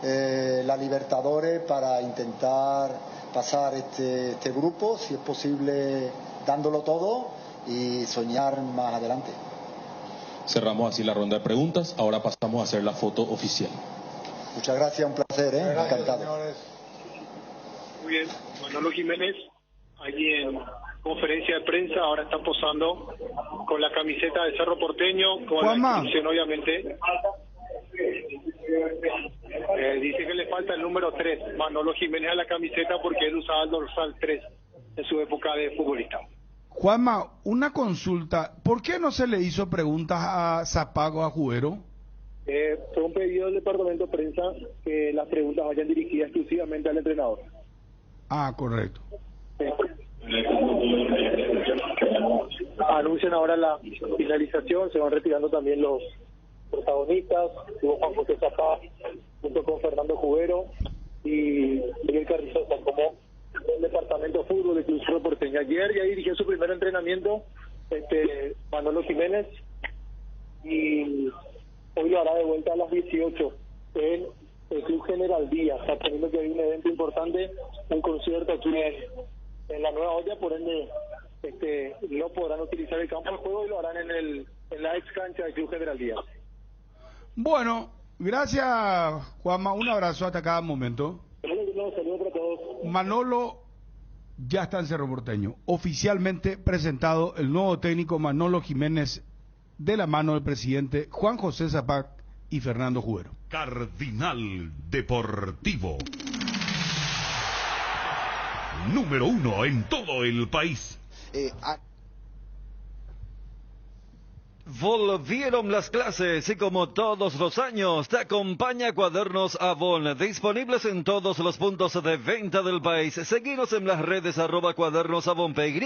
la Libertadores para intentar pasar este grupo, si es posible dándolo todo y soñar más adelante. Cerramos así la ronda de preguntas. Ahora pasamos a hacer la foto oficial. Muchas gracias, un placer, encantado. Muy bien, Manolo Jiménez, allí en conferencia de prensa, ahora está posando con la camiseta de Cerro Porteño, con Juanma. la inscripción obviamente. Dice que le falta el número 3, Manolo Jiménez, a la camiseta porque él usaba el dorsal 3 en su época de futbolista. Juanma, una consulta. ¿Por qué no se le hizo preguntas a Zapago, a Jubero? Fue un pedido del departamento de prensa que las preguntas vayan dirigidas exclusivamente al entrenador. Ah, correcto. Anuncian ahora la finalización, se van retirando también los protagonistas, tuvo Juan José Zapá junto con Fernando Jubero y Miguel Carrizosa como el departamento de fútbol del Club Cerro Porteño. Ayer ya dirigió su primer entrenamiento Manolo Jiménez y hoy lo hará de vuelta a las 18 en el Club General Díaz, sabiendo que hay un evento importante, un concierto aquí en la Nueva Olla, por ende no podrán utilizar el campo de juego y lo harán en la ex cancha del Club General Díaz. Bueno, gracias Juanma, un abrazo hasta cada momento. Saludos para todos. Manolo ya está en Cerro Porteño, oficialmente presentado el nuevo técnico Manolo Jiménez de la mano del presidente Juan José Zapac y Fernando Jubero. Cardinal Deportivo. Número 1 en todo el país. Volvieron las clases y como todos los años te acompaña Cuadernos Avon, disponibles en todos los puntos de venta del país. Seguinos en las redes @Cuadernos Avon PY.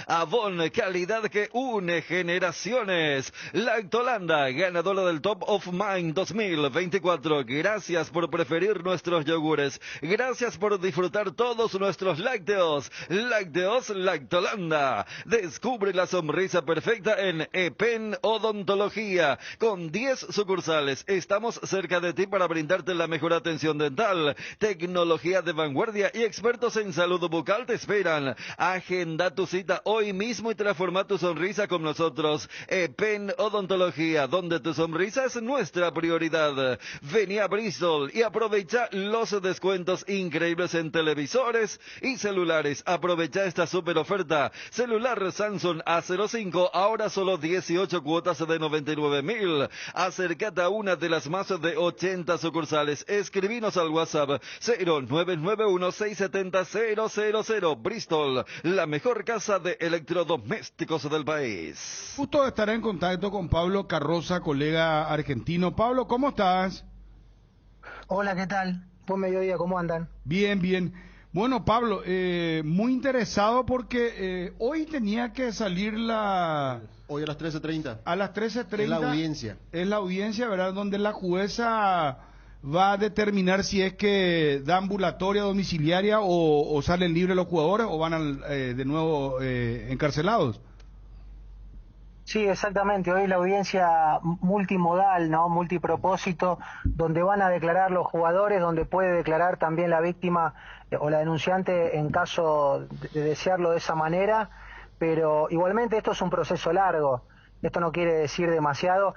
Avon, calidad que une generaciones. Lactolanda, ganadora del Top of Mind 2024. Gracias por preferir nuestros yogures. Gracias por disfrutar todos nuestros lácteos. Lácteos Lactolanda. Descubre la sonrisa perfecta en EPEN Odontología, con 10 sucursales. Estamos cerca de ti para brindarte la mejor atención dental, tecnología de vanguardia y expertos en salud bucal te esperan. Agenda tu cita hoy mismo y transforma tu sonrisa con nosotros. EPEN Odontología, donde tu sonrisa es nuestra prioridad. Vení a Bristol y aprovecha los descuentos increíbles en televisores y celulares. Aprovecha esta super oferta. Celular Samsung A05, ahora solo 18 cuotas de 99.000. Acércate a una de las más de 80 sucursales. Escribinos al WhatsApp 0991-670-000. Bristol, la mejor casa de electrodomésticos del país. Justo estaré en contacto con Pablo Carroza, colega argentino. Pablo, ¿cómo estás? Hola, ¿qué tal? Buen mediodía, ¿cómo andan? Bien, bien. Bueno, Pablo, muy interesado porque hoy tenía que salir Hoy a las 13:30. A las 13:30. Es la audiencia. Es la audiencia, ¿verdad? Donde la jueza va a determinar si es que da ambulatoria domiciliaria o salen libres los jugadores o van de nuevo encarcelados. Sí, exactamente. Hoy la audiencia multimodal, ¿no? Multipropósito, donde van a declarar los jugadores, donde puede declarar también la víctima o la denunciante en caso de desearlo de esa manera, pero igualmente esto es un proceso largo. Esto no quiere decir demasiado,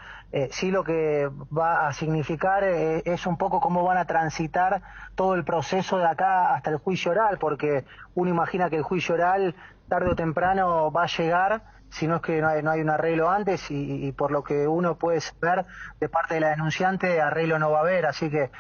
sí lo que va a significar es un poco cómo van a transitar todo el proceso de acá hasta el juicio oral, porque uno imagina que el juicio oral tarde o temprano va a llegar, si no es que no hay un arreglo antes y por lo que uno puede saber de parte de la denunciante, arreglo no va a haber, así que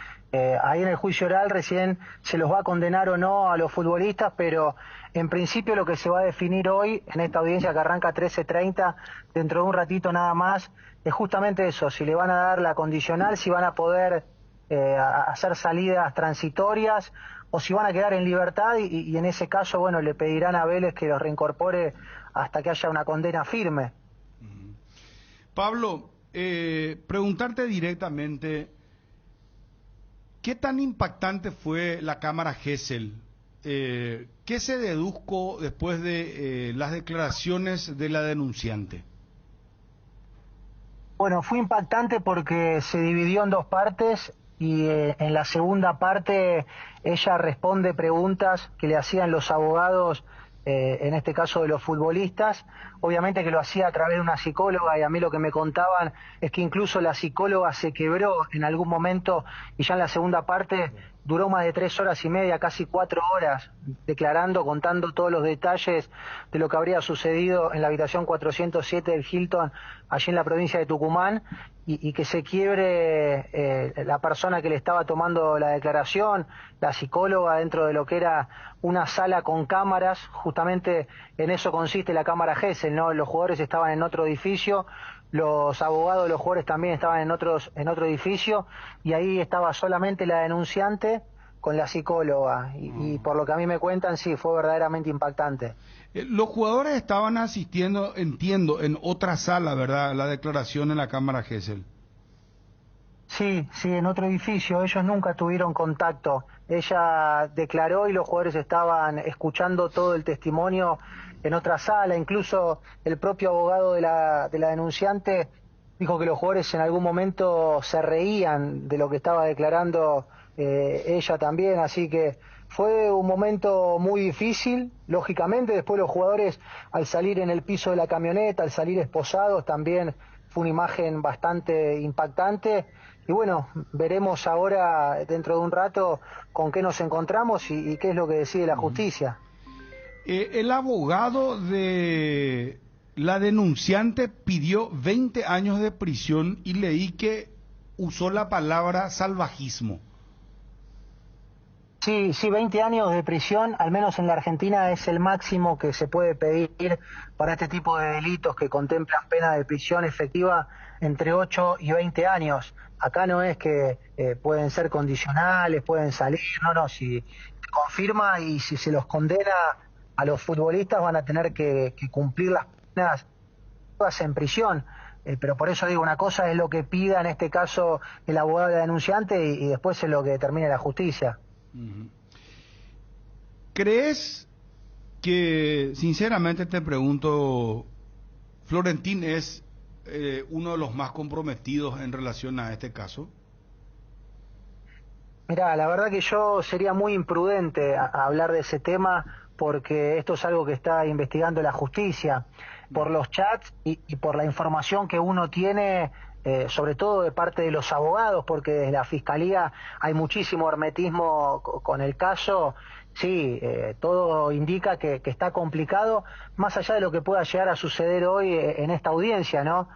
ahí en el juicio oral recién se los va a condenar o no a los futbolistas, pero en principio lo que se va a definir hoy en esta audiencia que arranca 13:30, dentro de un ratito nada más, es justamente eso, si le van a dar la condicional, si van a poder hacer salidas transitorias o si van a quedar en libertad y en ese caso, bueno, le pedirán a Vélez que los reincorpore hasta que haya una condena firme. Pablo, preguntarte directamente, ¿qué tan impactante fue la cámara Gesell? ¿Qué se dedujo después de las declaraciones de la denunciante? Bueno, fue impactante porque se dividió en dos partes y en la segunda parte ella responde preguntas que le hacían los abogados en este caso de los futbolistas, obviamente que lo hacía a través de una psicóloga, y a mí lo que me contaban es que incluso la psicóloga se quebró en algún momento, y ya en la segunda parte duró más de 3 horas y media, casi 4 horas, declarando, contando todos los detalles de lo que habría sucedido en la habitación 407 del Hilton, allí en la provincia de Tucumán, y que se quiebre la persona que le estaba tomando la declaración, la psicóloga, dentro de lo que era una sala con cámaras. Justamente en eso consiste la cámara Gesell, ¿no? Los jugadores estaban en otro edificio, los abogados de los jugadores también estaban en otro edificio, y ahí estaba solamente la denunciante con la psicóloga, y por lo que a mí me cuentan, sí, fue verdaderamente impactante. Los jugadores estaban asistiendo, entiendo, en otra sala, ¿verdad? La declaración en la cámara Gesell. Sí, en otro edificio. Ellos nunca tuvieron contacto. Ella declaró y los jugadores estaban escuchando todo el testimonio en otra sala. Incluso el propio abogado de la denunciante dijo que los jugadores en algún momento se reían de lo que estaba declarando ella también. Así que fue un momento muy difícil, lógicamente. Después los jugadores, al salir en el piso de la camioneta, al salir esposados, también fue una imagen bastante impactante. Y bueno, veremos ahora, dentro de un rato, con qué nos encontramos y qué es lo que decide la justicia. El abogado de la denunciante pidió 20 años de prisión, y leí que usó la palabra salvajismo. Sí, 20 años de prisión, al menos en la Argentina, es el máximo que se puede pedir para este tipo de delitos que contemplan pena de prisión efectiva entre 8 y 20 años. Acá no es que pueden ser condicionales, pueden salir, no, si se confirma y si se los condena a los futbolistas, van a tener que cumplir las penas en prisión. Pero por eso digo, una cosa es lo que pida en este caso el abogado de la denunciante, y después es lo que determine la justicia. ¿Crees que, sinceramente te pregunto, Florentín es uno de los más comprometidos en relación a este caso? Mirá, la verdad que yo sería muy imprudente a hablar de ese tema, porque esto es algo que está investigando la justicia. Por los chats y por la información que uno tiene, sobre todo de parte de los abogados, porque desde la Fiscalía hay muchísimo hermetismo con el caso. Sí, todo indica que está complicado, más allá de lo que pueda llegar a suceder hoy en esta audiencia, ¿no?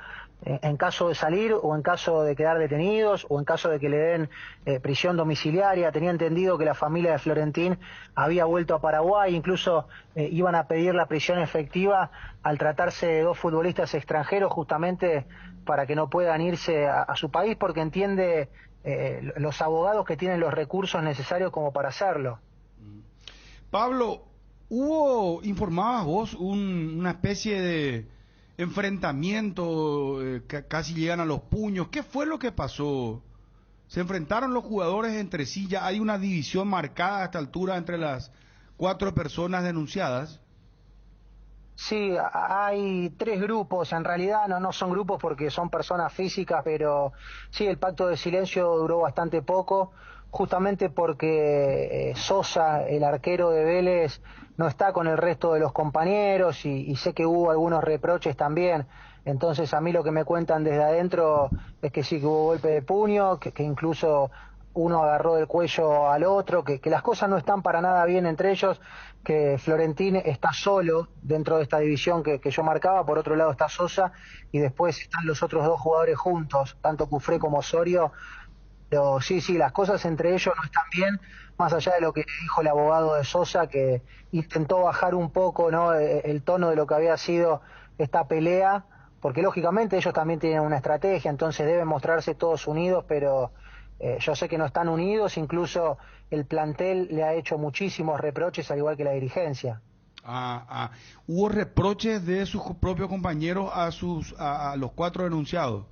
En caso de salir, o en caso de quedar detenidos, o en caso de que le den prisión domiciliaria. Tenía entendido que la familia de Florentín había vuelto a Paraguay, incluso iban a pedir la prisión efectiva al tratarse de 2 futbolistas extranjeros, justamente para que no puedan irse a su país, porque entiende los abogados que tienen los recursos necesarios como para hacerlo. Pablo, informabas vos una especie de enfrentamiento, casi llegan a los puños? ¿Qué fue lo que pasó? ¿Se enfrentaron los jugadores entre sí? ¿Ya hay una división marcada a esta altura entre las 4 personas denunciadas? Sí, hay 3 grupos, en realidad no son grupos porque son personas físicas, pero sí, el pacto de silencio duró bastante poco, justamente porque Sosa, el arquero de Vélez, no está con el resto de los compañeros, y sé que hubo algunos reproches también. Entonces a mí lo que me cuentan desde adentro es que sí, que hubo golpe de puño, que incluso uno agarró del cuello al otro, que las cosas no están para nada bien entre ellos, que Florentín está solo dentro de esta división que yo marcaba. Por otro lado está Sosa, y después están los otros 2 jugadores juntos, tanto Cufré como Osorio. Pero sí, las cosas entre ellos no están bien, más allá de lo que dijo el abogado de Sosa, que intentó bajar un poco, ¿no?, el tono de lo que había sido esta pelea, porque lógicamente ellos también tienen una estrategia, entonces deben mostrarse todos unidos, pero yo sé que no están unidos. Incluso el plantel le ha hecho muchísimos reproches, al igual que la dirigencia. ¿Hubo reproches de sus propios compañeros a los 4 denunciados?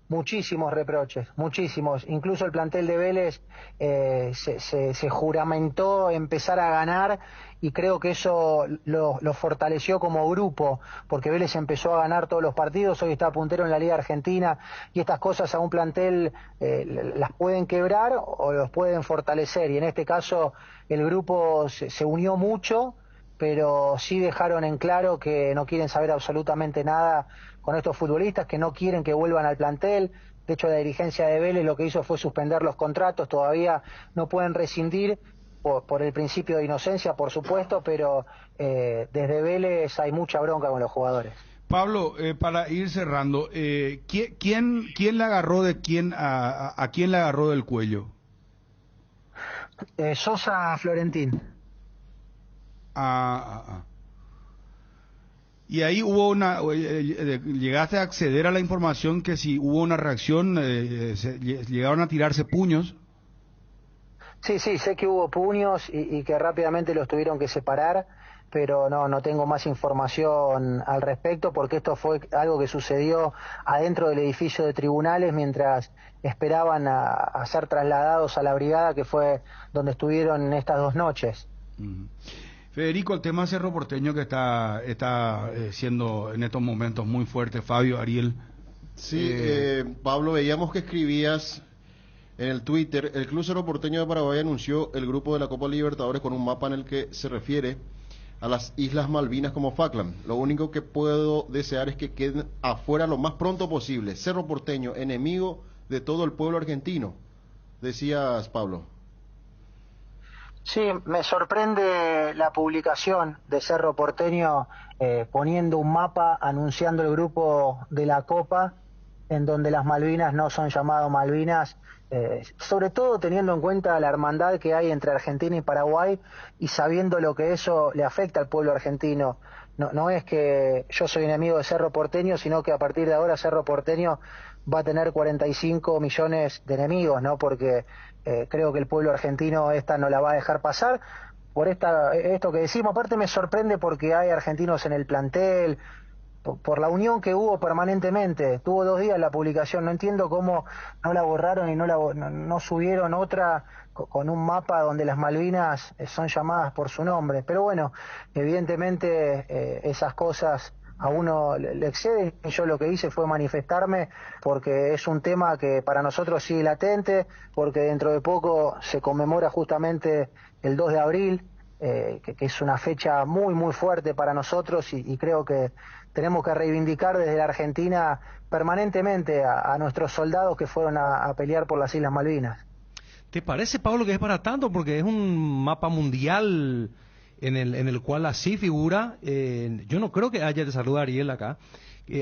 Muchísimos reproches, muchísimos. Incluso el plantel de Vélez se juramentó empezar a ganar, y creo que eso lo fortaleció como grupo, porque Vélez empezó a ganar todos los partidos, hoy está puntero en la Liga Argentina, y estas cosas a un plantel las pueden quebrar o los pueden fortalecer, y en este caso el grupo se unió mucho, pero sí dejaron en claro que no quieren saber absolutamente nada con estos futbolistas, que no quieren que vuelvan al plantel. De hecho, la dirigencia de Vélez lo que hizo fue suspender los contratos, todavía no pueden rescindir por el principio de inocencia, por supuesto, pero desde Vélez hay mucha bronca con los jugadores. Pablo, para ir cerrando, ¿quién le agarró de quién a quién le agarró del cuello? Sosa Florentín. Y ahí hubo llegaste a acceder a la información que si hubo una reacción, llegaron a tirarse puños. Sí, sé que hubo puños y que rápidamente los tuvieron que separar, pero no tengo más información al respecto, porque esto fue algo que sucedió adentro del edificio de tribunales mientras esperaban a ser trasladados a la brigada, que fue donde estuvieron estas 2 noches. Federico, el tema Cerro Porteño que está siendo en estos momentos muy fuerte. Fabio, Ariel. Sí, Pablo, veíamos que escribías en el Twitter: el Club Cerro Porteño de Paraguay anunció el grupo de la Copa Libertadores con un mapa en el que se refiere a las Islas Malvinas como Falkland. Lo único que puedo desear es que queden afuera lo más pronto posible. Cerro Porteño, enemigo de todo el pueblo argentino, decías, Pablo. Sí, me sorprende la publicación de Cerro Porteño poniendo un mapa anunciando el grupo de la Copa, en donde las Malvinas no son llamadas Malvinas, sobre todo teniendo en cuenta la hermandad que hay entre Argentina y Paraguay y sabiendo lo que eso le afecta al pueblo argentino. No es que yo soy enemigo de Cerro Porteño, sino que a partir de ahora Cerro Porteño va a tener 45 millones de enemigos, ¿no? Porque creo que el pueblo argentino esta no la va a dejar pasar por esto que decimos. Aparte me sorprende porque hay argentinos en el plantel, por la unión que hubo permanentemente. Tuvo 2 días la publicación, no entiendo cómo no la borraron y no subieron otra con un mapa donde las Malvinas son llamadas por su nombre. Pero bueno, evidentemente esas cosas a uno le exceden. Yo lo que hice fue manifestarme porque es un tema que para nosotros sigue latente, porque dentro de poco se conmemora justamente el 2 de abril, que es una fecha muy muy fuerte para nosotros y creo que tenemos que reivindicar desde la Argentina permanentemente a nuestros soldados que fueron a pelear por las Islas Malvinas. ¿Te parece, Pablo, que es para tanto? Porque es un mapa mundial en el cual así figura. Yo no creo que haya, te saluda Ariel acá,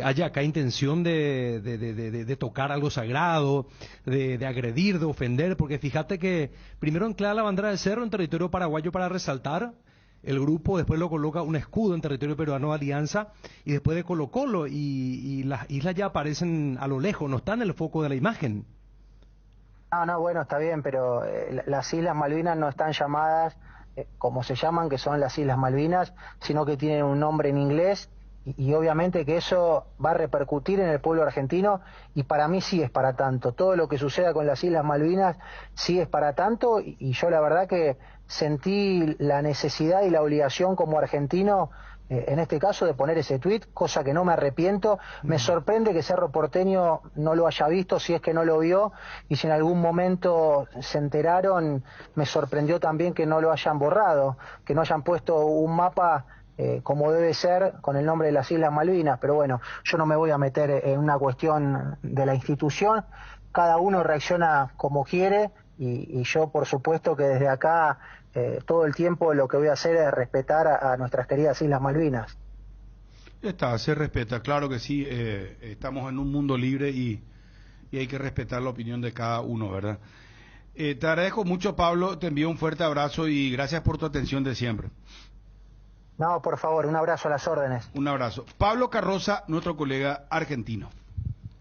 haya acá intención de tocar algo sagrado, de agredir, de ofender, porque fíjate que primero enclava la bandera del cerro en territorio paraguayo para resaltar el grupo, después lo coloca un escudo en territorio peruano de Alianza, y después de Colo-Colo, y las islas ya aparecen a lo lejos, no están en el foco de la imagen. No, bueno, está bien, pero las Islas Malvinas no están llamadas como se llaman, que son las Islas Malvinas, sino que tienen un nombre en inglés, y obviamente que eso va a repercutir en el pueblo argentino, y para mí sí es para tanto. Todo lo que suceda con las Islas Malvinas sí es para tanto, y yo la verdad que sentí la necesidad y la obligación como argentino, en este caso, de poner ese tuit, cosa que no me arrepiento. Me sorprende que Cerro Porteño no lo haya visto, si es que no lo vio, y si en algún momento se enteraron, me sorprendió también que no lo hayan borrado, que no hayan puesto un mapa como debe ser, con el nombre de las Islas Malvinas. Pero bueno, yo no me voy a meter en una cuestión de la institución, cada uno reacciona como quiere, y yo por supuesto que desde acá todo el tiempo lo que voy a hacer es respetar a nuestras queridas Islas Malvinas. Se respeta, claro que sí. Estamos en un mundo libre y hay que respetar la opinión de cada uno, ¿verdad? Te agradezco mucho, Pablo, te envío un fuerte abrazo y gracias por tu atención de siempre. No, por favor, un abrazo a las órdenes. Un abrazo. Pablo Carroza, nuestro colega argentino.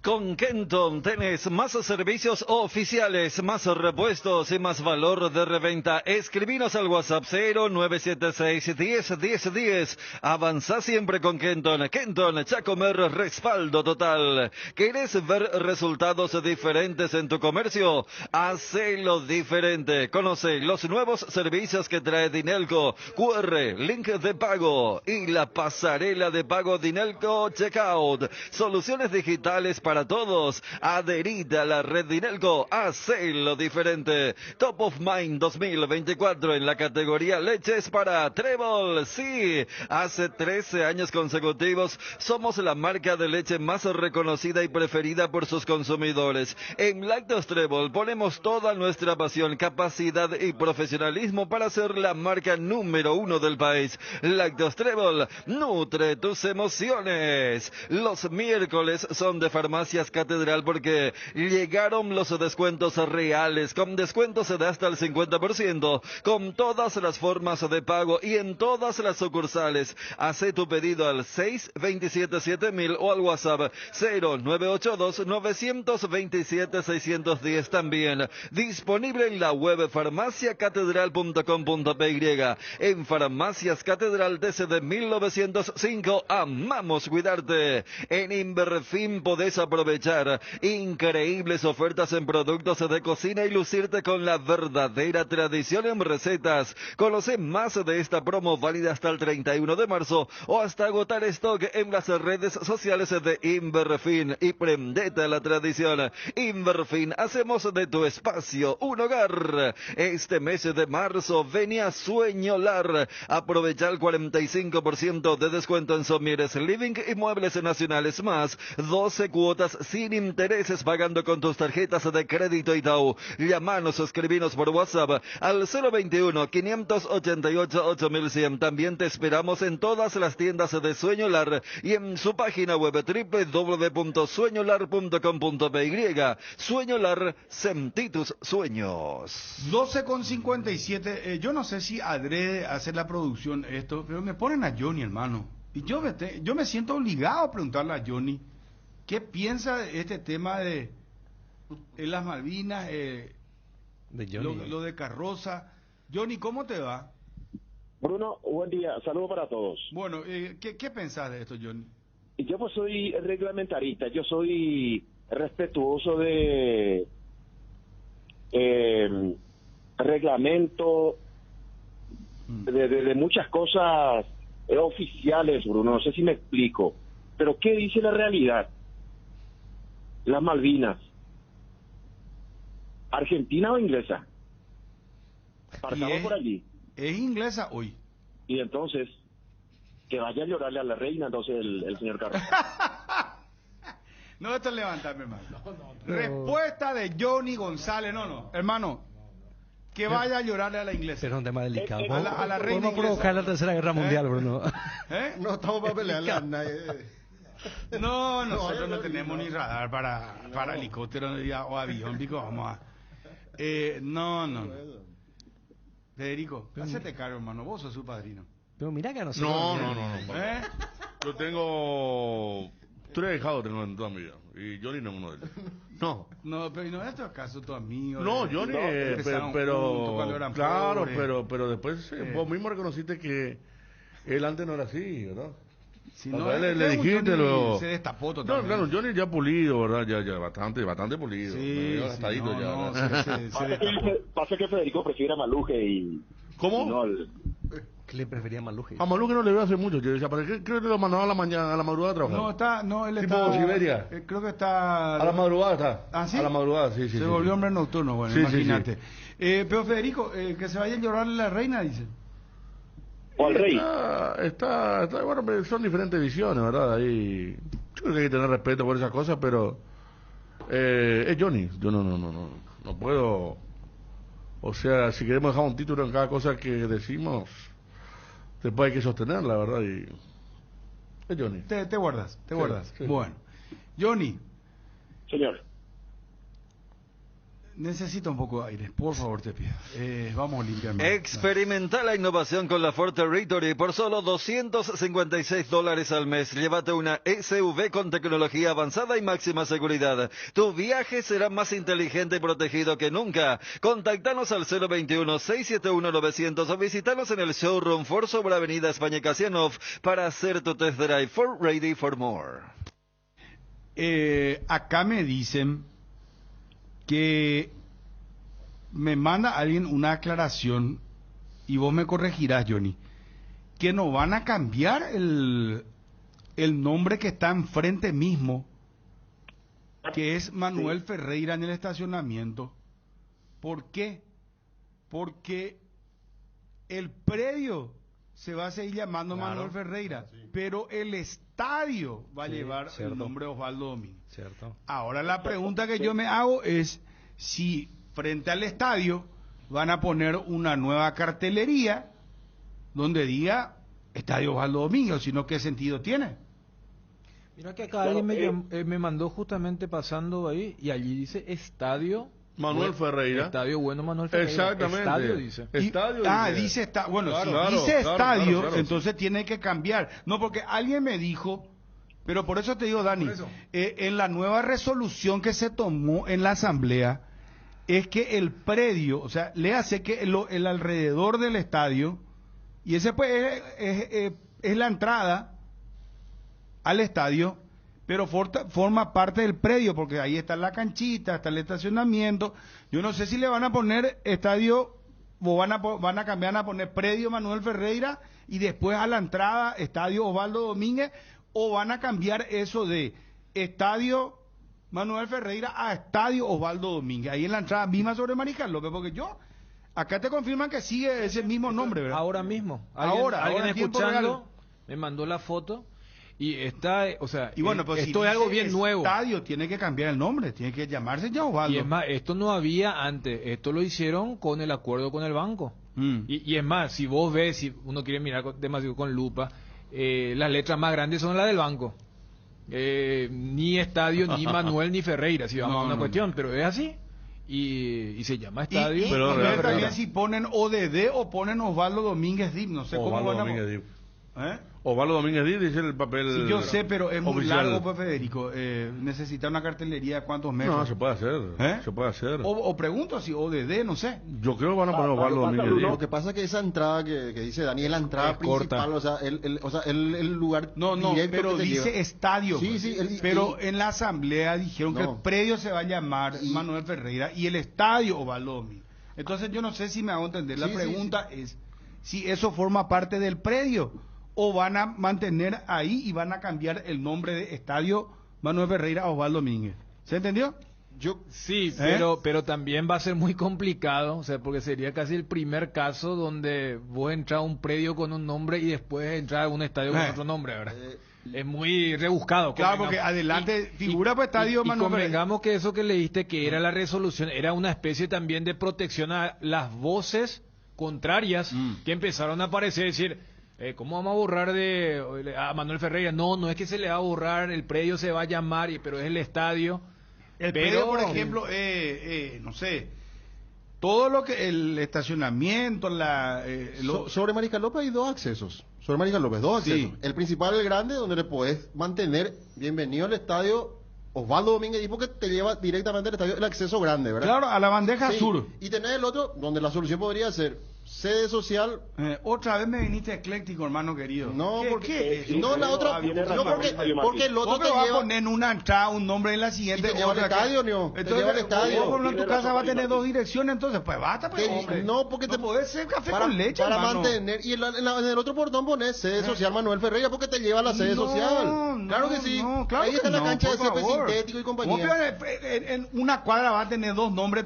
Con Kenton tenés más servicios oficiales, más repuestos y más valor de reventa. Escribinos al WhatsApp 0976-101010. Avanza siempre con Kenton. Kenton, Chacomer, respaldo total. ¿Querés ver resultados diferentes en tu comercio? Hacelo diferente. Conoce los nuevos servicios que trae Dinelco. QR, link de pago y la pasarela de pago Dinelco Checkout. Soluciones digitales para para todos. Adherite a la red Dinelco, hacelo diferente. Top of Mind 2024 en la categoría leches para Trébol. Sí, hace 13 años consecutivos somos la marca de leche más reconocida y preferida por sus consumidores. En Lácteos Trébol ponemos toda nuestra pasión, capacidad y profesionalismo para ser la marca número 1 del país. Lácteos Trébol, nutre tus emociones. Los miércoles son de Farmacias Catedral porque llegaron los descuentos reales, con descuentos de hasta el 50%, con todas las formas de pago y en todas las sucursales. Hace tu pedido al 627-7000 o al WhatsApp 0982-927-610 también. Disponible en la web farmaciacatedral.com.py. En Farmacias Catedral desde 1905 amamos cuidarte. En Inverfin podés aprovechar increíbles ofertas en productos de cocina y lucirte con la verdadera tradición en recetas. Conoce más de esta promo válida hasta el 31 de marzo o hasta agotar stock en las redes sociales de Inverfin y prendete a la tradición. Inverfin, hacemos de tu espacio un hogar. Este mes de marzo venía Sueñolar. Aprovecha el 45% de descuento en Somieres Living y Muebles Nacionales más 12 cuotas sin intereses pagando con tus tarjetas de crédito Itaú. Llámanos o escribinos por WhatsApp al 021-588-8100. También te esperamos en todas las tiendas de Sueñolar y en su página web www.sueñolar.com.py. Sueñolar, sentí tus sueños. 12:57. Yo no sé si adrede hacer la producción esto, pero me ponen a Johnny, hermano. Y yo me siento obligado a preguntarle a Johnny qué piensa de este tema de las Malvinas, de Johnny, lo de Carroza. Johnny, ¿cómo te va? Bruno, buen día, saludos para todos. Bueno, ¿qué pensás de esto, Johnny? Yo pues soy reglamentarista, yo soy respetuoso de reglamento, de muchas cosas oficiales, Bruno, no sé si me explico, pero ¿qué dice la realidad? Las Malvinas, ¿Argentina o inglesa? Partamos por allí. Es inglesa hoy. Y entonces, que vaya a llorarle a la reina, entonces el señor Carlos. No, esto es levantarme, hermano. Respuesta de Johnny González. No, hermano. Que vaya a llorarle a la inglesa. Pero es un tema delicado. A la reina podemos provocar la tercera guerra mundial, Bruno. No estamos para pelearle a nadie. No, nosotros no tenemos ni radar para helicóptero o avión, pico, vamos a... No. Federico, hacete caro, hermano, vos sos su padrino. Pero mira que No. Yo tengo 3 hijados en toda mi vida. Y Johnny no es uno de ellos. No, pero no es tu acaso tu amigo. No, Johnny, pero claro, pobres. pero después vos mismo reconociste que él antes no era así, ¿verdad? Si no, no, le dijiste luego. Se destapó totalmente. No, claro, Johnny ya pulido, ¿verdad? Ya bastante pulido. Sí, gastadito ya. Pasa que Federico prefiere a Maluje y... ¿Cómo? ¿Qué le prefería a Maluje? A Maluje no le veo hace mucho. Yo decía, ¿para qué creo que lo mandaba a la madrugada a trabajar? Él tipo está... Siberia. Creo que está... A la madrugada está. ¿Ah, sí? A la madrugada, sí. Se volvió hombre nocturno, bueno, sí, imagínate. Sí. Pero Federico, que se vaya a llorarle a la reina, dice. ¿O al rey? Está, bueno, pero son diferentes visiones, ¿verdad? Ahí, yo creo que hay que tener respeto por esas cosas, pero es Johnny. Yo no puedo. O sea, si queremos dejar un título en cada cosa que decimos, después hay que sostenerla, ¿verdad? Y es Johnny. Te guardas. Sí. Bueno, Johnny. Señor. Necesito un poco de aire, por favor, te pido. Vamos a limpiar. Experimenta la innovación con la Ford Territory por solo $256 al mes. Llévate una SUV con tecnología avanzada y máxima seguridad. Tu viaje será más inteligente y protegido que nunca. Contactanos al 021-671-900 o visitanos en el showroom Ford sobre Avenida España Casianov para hacer tu test drive. Ford Ready for More. Acá me dicen que me manda alguien una aclaración y vos me corregirás, Johnny, que no van a cambiar el nombre que está enfrente mismo que es Manuel Ferreira en el estacionamiento. ¿Por qué? Porque el predio se va a seguir llamando Manuel Ferreira, pero el estadio va a llevar el nombre de Osvaldo Domínguez. Cierto. Ahora la pregunta que yo me hago es si frente al estadio van a poner una nueva cartelería donde diga Estadio Osvaldo Domínguez, o si no, ¿qué sentido tiene? Mira que acá alguien me mandó justamente pasando ahí y allí dice Estadio Manuel Ferreira. Estadio Bueno Manuel Ferreira. Exactamente. Estadio dice. Dice bueno, claro, si claro, dice estadio, claro. entonces tiene que cambiar. No, porque alguien me dijo, pero por eso te digo, Dani, en la nueva resolución que se tomó en la asamblea, es que el predio, o sea, le hace que el alrededor del estadio, y ese pues es la entrada al estadio, pero forma parte del predio, porque ahí está la canchita, está el estacionamiento. Yo no sé si le van a poner estadio, o van a cambiar a poner predio Manuel Ferreira, y después a la entrada estadio Osvaldo Domínguez, o van a cambiar eso de estadio Manuel Ferreira a estadio Osvaldo Domínguez, ahí en la entrada misma sobre Mariscal López, porque acá te confirman que sigue ese mismo nombre, ¿verdad? Ahora mismo. Alguien escuchando me mandó la foto. Y está, o sea, y bueno, pues esto si es algo bien nuevo. El estadio tiene que cambiar el nombre, tiene que llamarse ya Osvaldo. Y es más, esto no había antes, esto lo hicieron con el acuerdo con el banco. Y es más, si vos ves, si uno quiere mirar demasiado con lupa, las letras más grandes son las del banco. Ni Estadio, ni Manuel, ni Ferreira, si vamos a una cuestión, pero es así. Y se llama Estadio. Pero también si ponen ODD o ponen Osvaldo Domínguez Dip, no sé Osvaldo cómo van a... Domínguez Dip. Osvaldo Domínguez Díaz dice el papel. Sí, yo sé, pero es muy oficial. largo, pues, Federico. Necesita una cartelería de cuántos metros. No, se puede hacer. Se puede hacer. O pregunto si ODD, no sé. Yo creo que van a poner Osvaldo Domínguez Díaz. Lo que pasa es que esa entrada que dice Dani es la entrada principal, corta. el lugar. No, pero dice lleva. Estadio. Sí, pero en la asamblea dijeron que el predio se va a llamar Manuel Ferreira y el estadio Osvaldo Domínguez. Entonces yo no sé si me hago entender. La pregunta es si eso forma parte del predio, o van a mantener ahí y van a cambiar el nombre de Estadio Manuel Ferreira a Osvaldo Domínguez. ¿Se entendió? Sí, pero también va a ser muy complicado, o sea, porque sería casi el primer caso donde vos entras a un predio con un nombre y después entras a un estadio con otro nombre, ¿verdad? Es muy rebuscado. Claro, porque adelante figura pues Estadio Manuel Ferreira. Y convengamos que eso que leíste, que era la resolución, era una especie también de protección a las voces contrarias que empezaron a aparecer, decir... ¿Cómo vamos a borrar a Manuel Ferreira? No es que se le va a borrar, el predio se va a llamar, pero es el estadio. Predio, por ejemplo, no sé, todo lo que el estacionamiento, sobre Mariscal López hay dos accesos. Sobre Mariscal López, dos accesos. Sí. El principal, el grande, donde le podés mantener bienvenido al estadio Osvaldo Domínguez, porque te lleva directamente al estadio, el acceso grande, ¿verdad? Claro, a la bandeja sur. Y tenés el otro, donde la solución podría ser sede social. Otra vez me viniste ecléctico, hermano querido. No, porque no la otra, porque el otro te va lleva a poner en una entrada un nombre en la siguiente. ¿Y te lleva al estadio, no? Entonces, te lleva al estadio. Vos en tu casa va a tener dos direcciones, entonces pues basta, pues, hombre. No, porque no podés ser café con leche, para hermano. Mantener, y en el otro portón pones sede social Manuel Ferreira, porque te lleva a la sede social. Claro que sí. Claro ahí está la cancha de césped sintético y compañía. En una cuadra va a tener dos nombres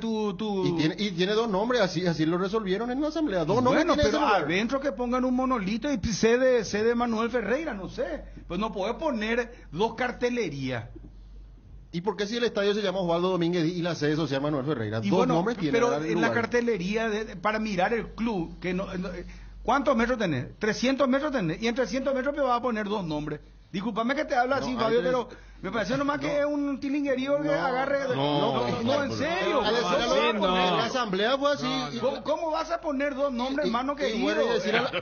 y tiene dos nombres, así lo resolvieron en la asamblea. Dos nombres. Pero adentro que pongan un monolito y sede Manuel Ferreira, no sé. Pues no puede poner dos cartelerías. ¿Y por qué si el estadio se llama Osvaldo Domínguez y la sede social Manuel Ferreira? Y dos nombres tiene. Pero en la cartelería para mirar el club, que ¿cuántos metros tenés? 300 metros tenés. Y en 300 metros me va a poner dos nombres. Discúlpame que te hablo así, Fabio, pero me parece nomás que es un tilinguerío que agarre... No, en serio. En la asamblea fue así. ¿Cómo vas a poner dos nombres, hermano querido?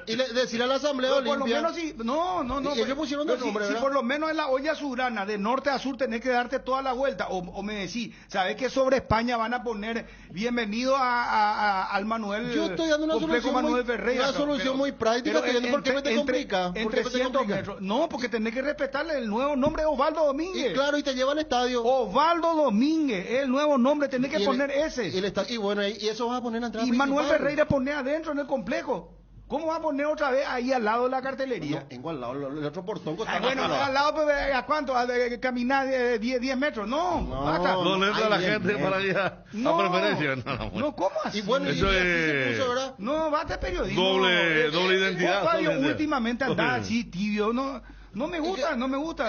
Y decir a la asamblea por lo menos si... No. Y ellos pusieron dos nombres, si por lo menos en la olla azulgrana, de norte a sur, tenés que darte toda la vuelta. O me decís, ¿sabés que sobre España van a poner bienvenido al Manuel... Yo estoy dando una solución muy práctica. ¿Por qué me te complica? En 300 metros. No, porque tenés que respetarle el nuevo nombre de Osvaldo Domínguez. Y claro, y te lleva al estadio. Osvaldo Domínguez, el nuevo nombre, tenés que poner ese. Y bueno, y eso vas a poner en la entrada y principal. Manuel Ferreira pone adentro en el complejo. ¿Cómo va a poner otra vez ahí al lado de la cartelería? No, tengo al lado, el otro portón. Bueno, al lado, pues, ¿a cuánto? ¿A caminar 10 metros? No, basta. No le entra la gente para allá a preferencia. No, ¿cómo así? Y bueno, eso y es... se puso, ¿verdad? No, basta periodismo. Doble identidad. Fabio, últimamente anda así tibio, no me gusta,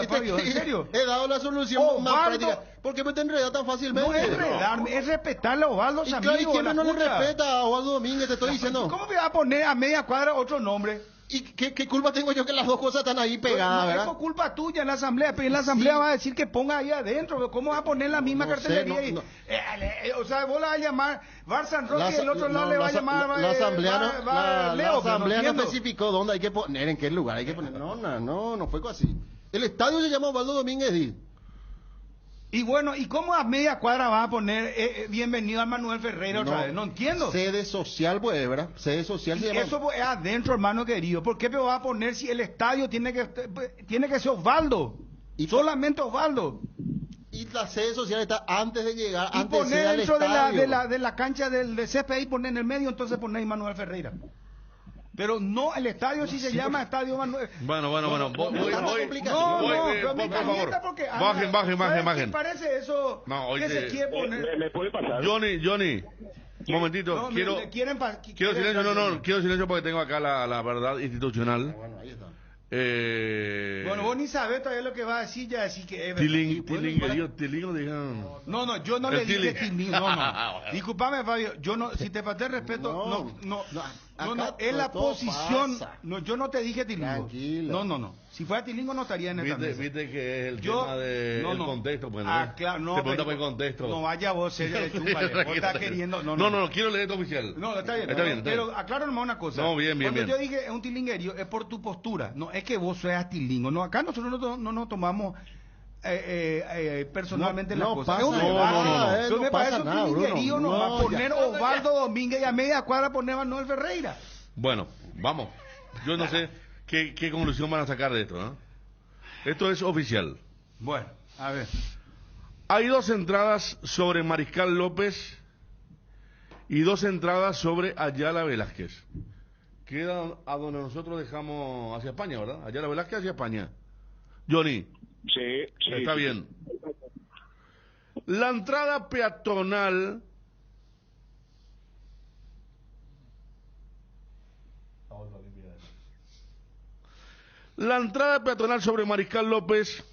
Fabio, en serio. He dado la solución más práctica. ¿Por qué me te enredas tan fácilmente? No es enredarme, es respetarle a Osvaldo y Samir. ¿Y quién no le respeta a Osvaldo Domínguez? Te estoy diciendo. ¿Cómo me va a poner a media cuadra otro nombre? ¿Y qué culpa tengo yo que las dos cosas están ahí pegadas, verdad? No es culpa tuya en la asamblea, pero en la asamblea va a decir que ponga ahí adentro. ¿Cómo va a poner la misma cartelería ahí? O sea, vos la vas a llamar Barsan Roque y el otro lado le va a llamar la asamblea Leo. La asamblea no especificó dónde hay que poner, en qué lugar hay que poner. No fue así. El estadio se llama Osvaldo Domínguez Díaz. Y bueno, ¿y cómo a media cuadra vas a poner bienvenido a Manuel Ferreira otra vez? No entiendo. Sede social, pues, ¿verdad? Sede social se llama. Eso es adentro, hermano querido. ¿Por qué me vas a poner si el estadio tiene que ser Osvaldo? Y solamente Osvaldo. Y la sede social está antes de llegar, y antes poner de dentro estadio. de la cancha del CFI y poner en el medio, entonces poner Manuel Ferreira. Pero no, el estadio sí se llama Estadio Manuel. Bueno. Voy, por favor. Bajen. ¿Qué parece eso? No, oye, se quiere poner? ¿Me puede pasar? Johnny. Un momentito. Quiero silencio porque tengo acá la verdad institucional. Bueno, ahí está. Bueno, vos ni sabés todavía lo que va a decir, ya decir que es Tilingo dijeron. No, yo no le dije Tilingo, no. Disculpame, Fabio, yo no, si te falté el respeto, no, es la posición. No, yo no te dije Tilingo. Tranquilo. No. Si fuera Tilingo no estaría en esta mesa. Viste que es el tema del contexto, pues. Claro, no. Te pregunta por el contexto. No vaya vos, tú, vale. Vos estás queriendo. No, quiero leer esto oficial. No, está bien. Pero aclaro nomás una cosa. No, bien. Cuando yo dije es un tilinguerio, es por tu postura. No es que vos seas tilingo. No, acá nosotros no nos tomamos personalmente las cosas. No me parece un tilinguerío, no va a poner Osvaldo Domínguez y a media cuadra poner Manuel Ferreira. Bueno, vamos. Yo no sé qué conclusión van a sacar de esto, ¿no? Esto es oficial. Bueno, a ver. Hay 2 entradas sobre Mariscal López y 2 entradas sobre Ayala Velázquez. Queda a donde nosotros dejamos hacia España, ¿verdad? Ayala Velázquez hacia España. Johnny. Sí. Está bien. La entrada peatonal... La entrada peatonal sobre Mariscal López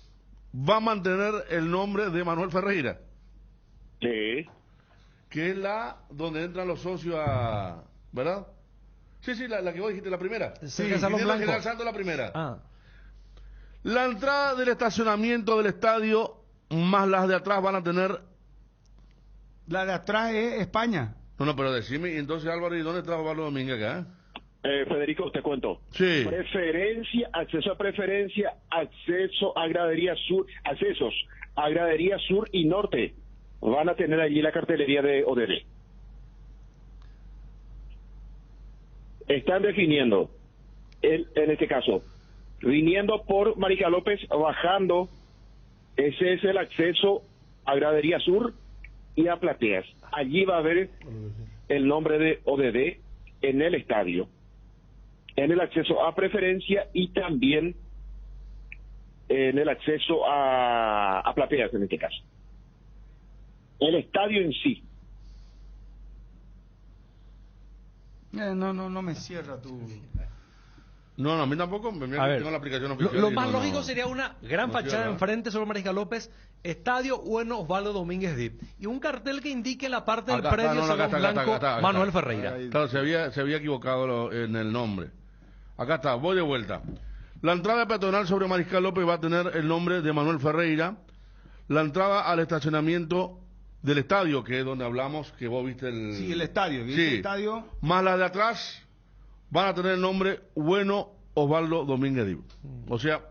va a mantener el nombre de Manuel Ferreira. Sí. Que es la donde entran los socios a... ¿Verdad? Sí, la que vos dijiste, la primera. Sí, General Santos, la primera. La entrada del estacionamiento del estadio más las de atrás van a tener... La de atrás es España. No, pero decime, entonces Álvaro, ¿y dónde está Osvaldo Domínguez acá? Federico, te cuento. Sí. Preferencia, acceso a preferencia, acceso a gradería sur, accesos a gradería sur y norte. Van a tener allí la cartelería de ODD. Están definiendo, en este caso, viniendo por Mariscal López, bajando, ese es el acceso a gradería sur y a plateas. Allí va a haber el nombre de ODD en el estadio, en el acceso a preferencia y también en el acceso a plateas en este caso. El estadio en sí. No me cierra tu... No, a mí tampoco. A ver, tengo la aplicación oficial. Lo más lógico sería una gran fachada enfrente sobre Mariscal López, Estadio Bueno Osvaldo Domínguez Dip, y un cartel que indique la parte del predio Salón Blanco Manuel Ferreira. Claro, se había equivocado en el nombre. Acá está, voy de vuelta. La entrada peatonal sobre Mariscal López va a tener el nombre de Manuel Ferreira. La entrada al estacionamiento del estadio, que es donde hablamos, que vos viste el... Sí, el estadio. Sí. El estadio. Más la de atrás van a tener el nombre Bueno Osvaldo Domínguez Dip. O sea,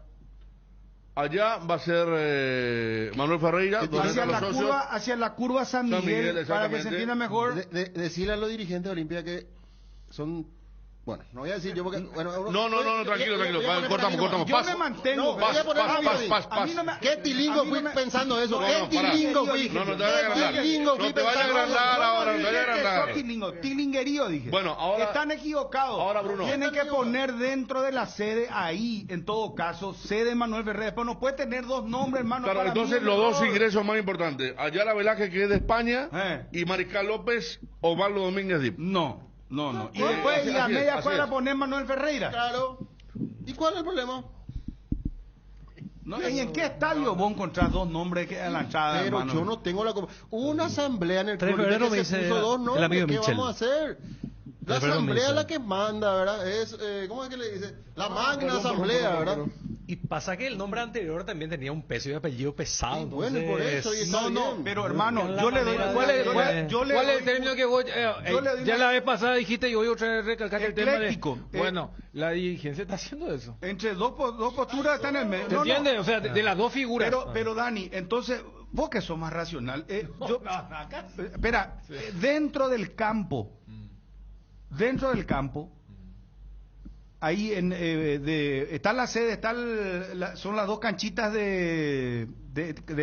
allá va a ser Manuel Ferreira, hacia la curva San Miguel para que se entienda mejor. Decirle a los dirigentes de Olimpia que son... Bueno, no voy a decir yo porque... Bueno, no, tranquilo. Cortamos. Yo me mantengo. ¿Qué tilingo fui pensando eso? ¿Qué tilingo fui? No te vayas a agrandar. Tilinguerío, dije. Bueno, ahora... Están equivocados. Ahora, Bruno. Tienen que poner dentro de la sede, ahí, en todo caso, sede Manuel Ferreira. Pero no puede tener dos nombres, hermano. Claro, entonces los dos ingresos más importantes. Ayala Velázquez, que es de España, y Mariscal López, Osvaldo Domínguez Dip. No. Y después, a media cuadra poner Manuel Ferreira. Claro. ¿Y cuál es el problema? No, ¿y en qué estadio vos encontrás dos nombres que a la entrada? Pero hermano? yo no tengo la... Hubo una asamblea en el Club que se puso dos nombres. ¿Qué vamos a hacer? La asamblea es la que manda, ¿verdad? Es, ¿cómo es que le dice? La magna asamblea, ¿verdad? Y pasa que el nombre anterior también tenía un peso y apellido pesado. Bueno, y por eso. Y no, pero hermano, yo le doy... ¿Cuál es el término que vos... ya la vez pasada dijiste y hoy otra vez recalcaste el tema de... Bueno, la dirigencia está haciendo eso. Entre dos posturas están en el medio. ¿Te entiendes? O sea, de las dos figuras. Pero Dani, entonces, vos que sos más racional... espera, dentro del campo... ahí está la sede, son las dos canchitas de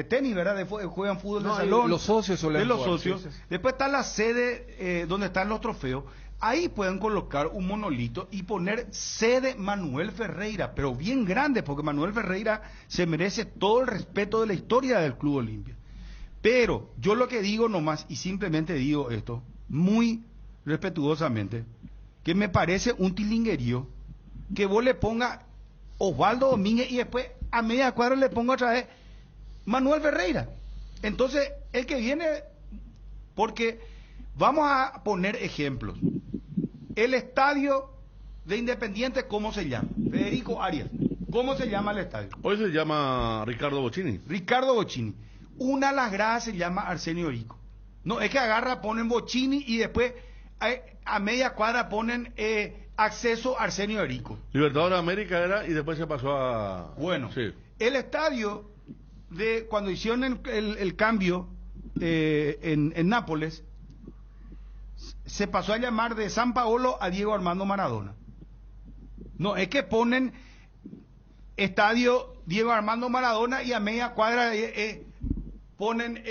tenis, ¿verdad? Juegan fútbol de salón. Los socios suelen de los jugar, socios. sí. Después está la sede donde están los trofeos. Ahí pueden colocar un monolito y poner sede Manuel Ferreira, pero bien grande, porque Manuel Ferreira se merece todo el respeto de la historia del Club Olimpia. Pero yo lo que digo nomás, y simplemente digo esto, muy respetuosamente, que me parece un tilinguerío que vos le pongas Osvaldo Domínguez y después a media cuadra le pongo otra vez Manuel Ferreira. Entonces, el que viene, porque vamos a poner ejemplos. El estadio de Independiente, ¿cómo se llama? Federico Arias. ¿Cómo se llama el estadio? Hoy se llama Ricardo Bocchini. Una de las gradas se llama Arsenio Orico. No, es que ponen Bocchini y después a media cuadra ponen acceso Arsenio Orico. Libertadores de América era y después se pasó a... Bueno, sí. El estadio cuando hicieron el cambio en Nápoles, se pasó a llamar de San Paolo a Diego Armando Maradona. No, es que ponen estadio Diego Armando Maradona y a media cuadra ponen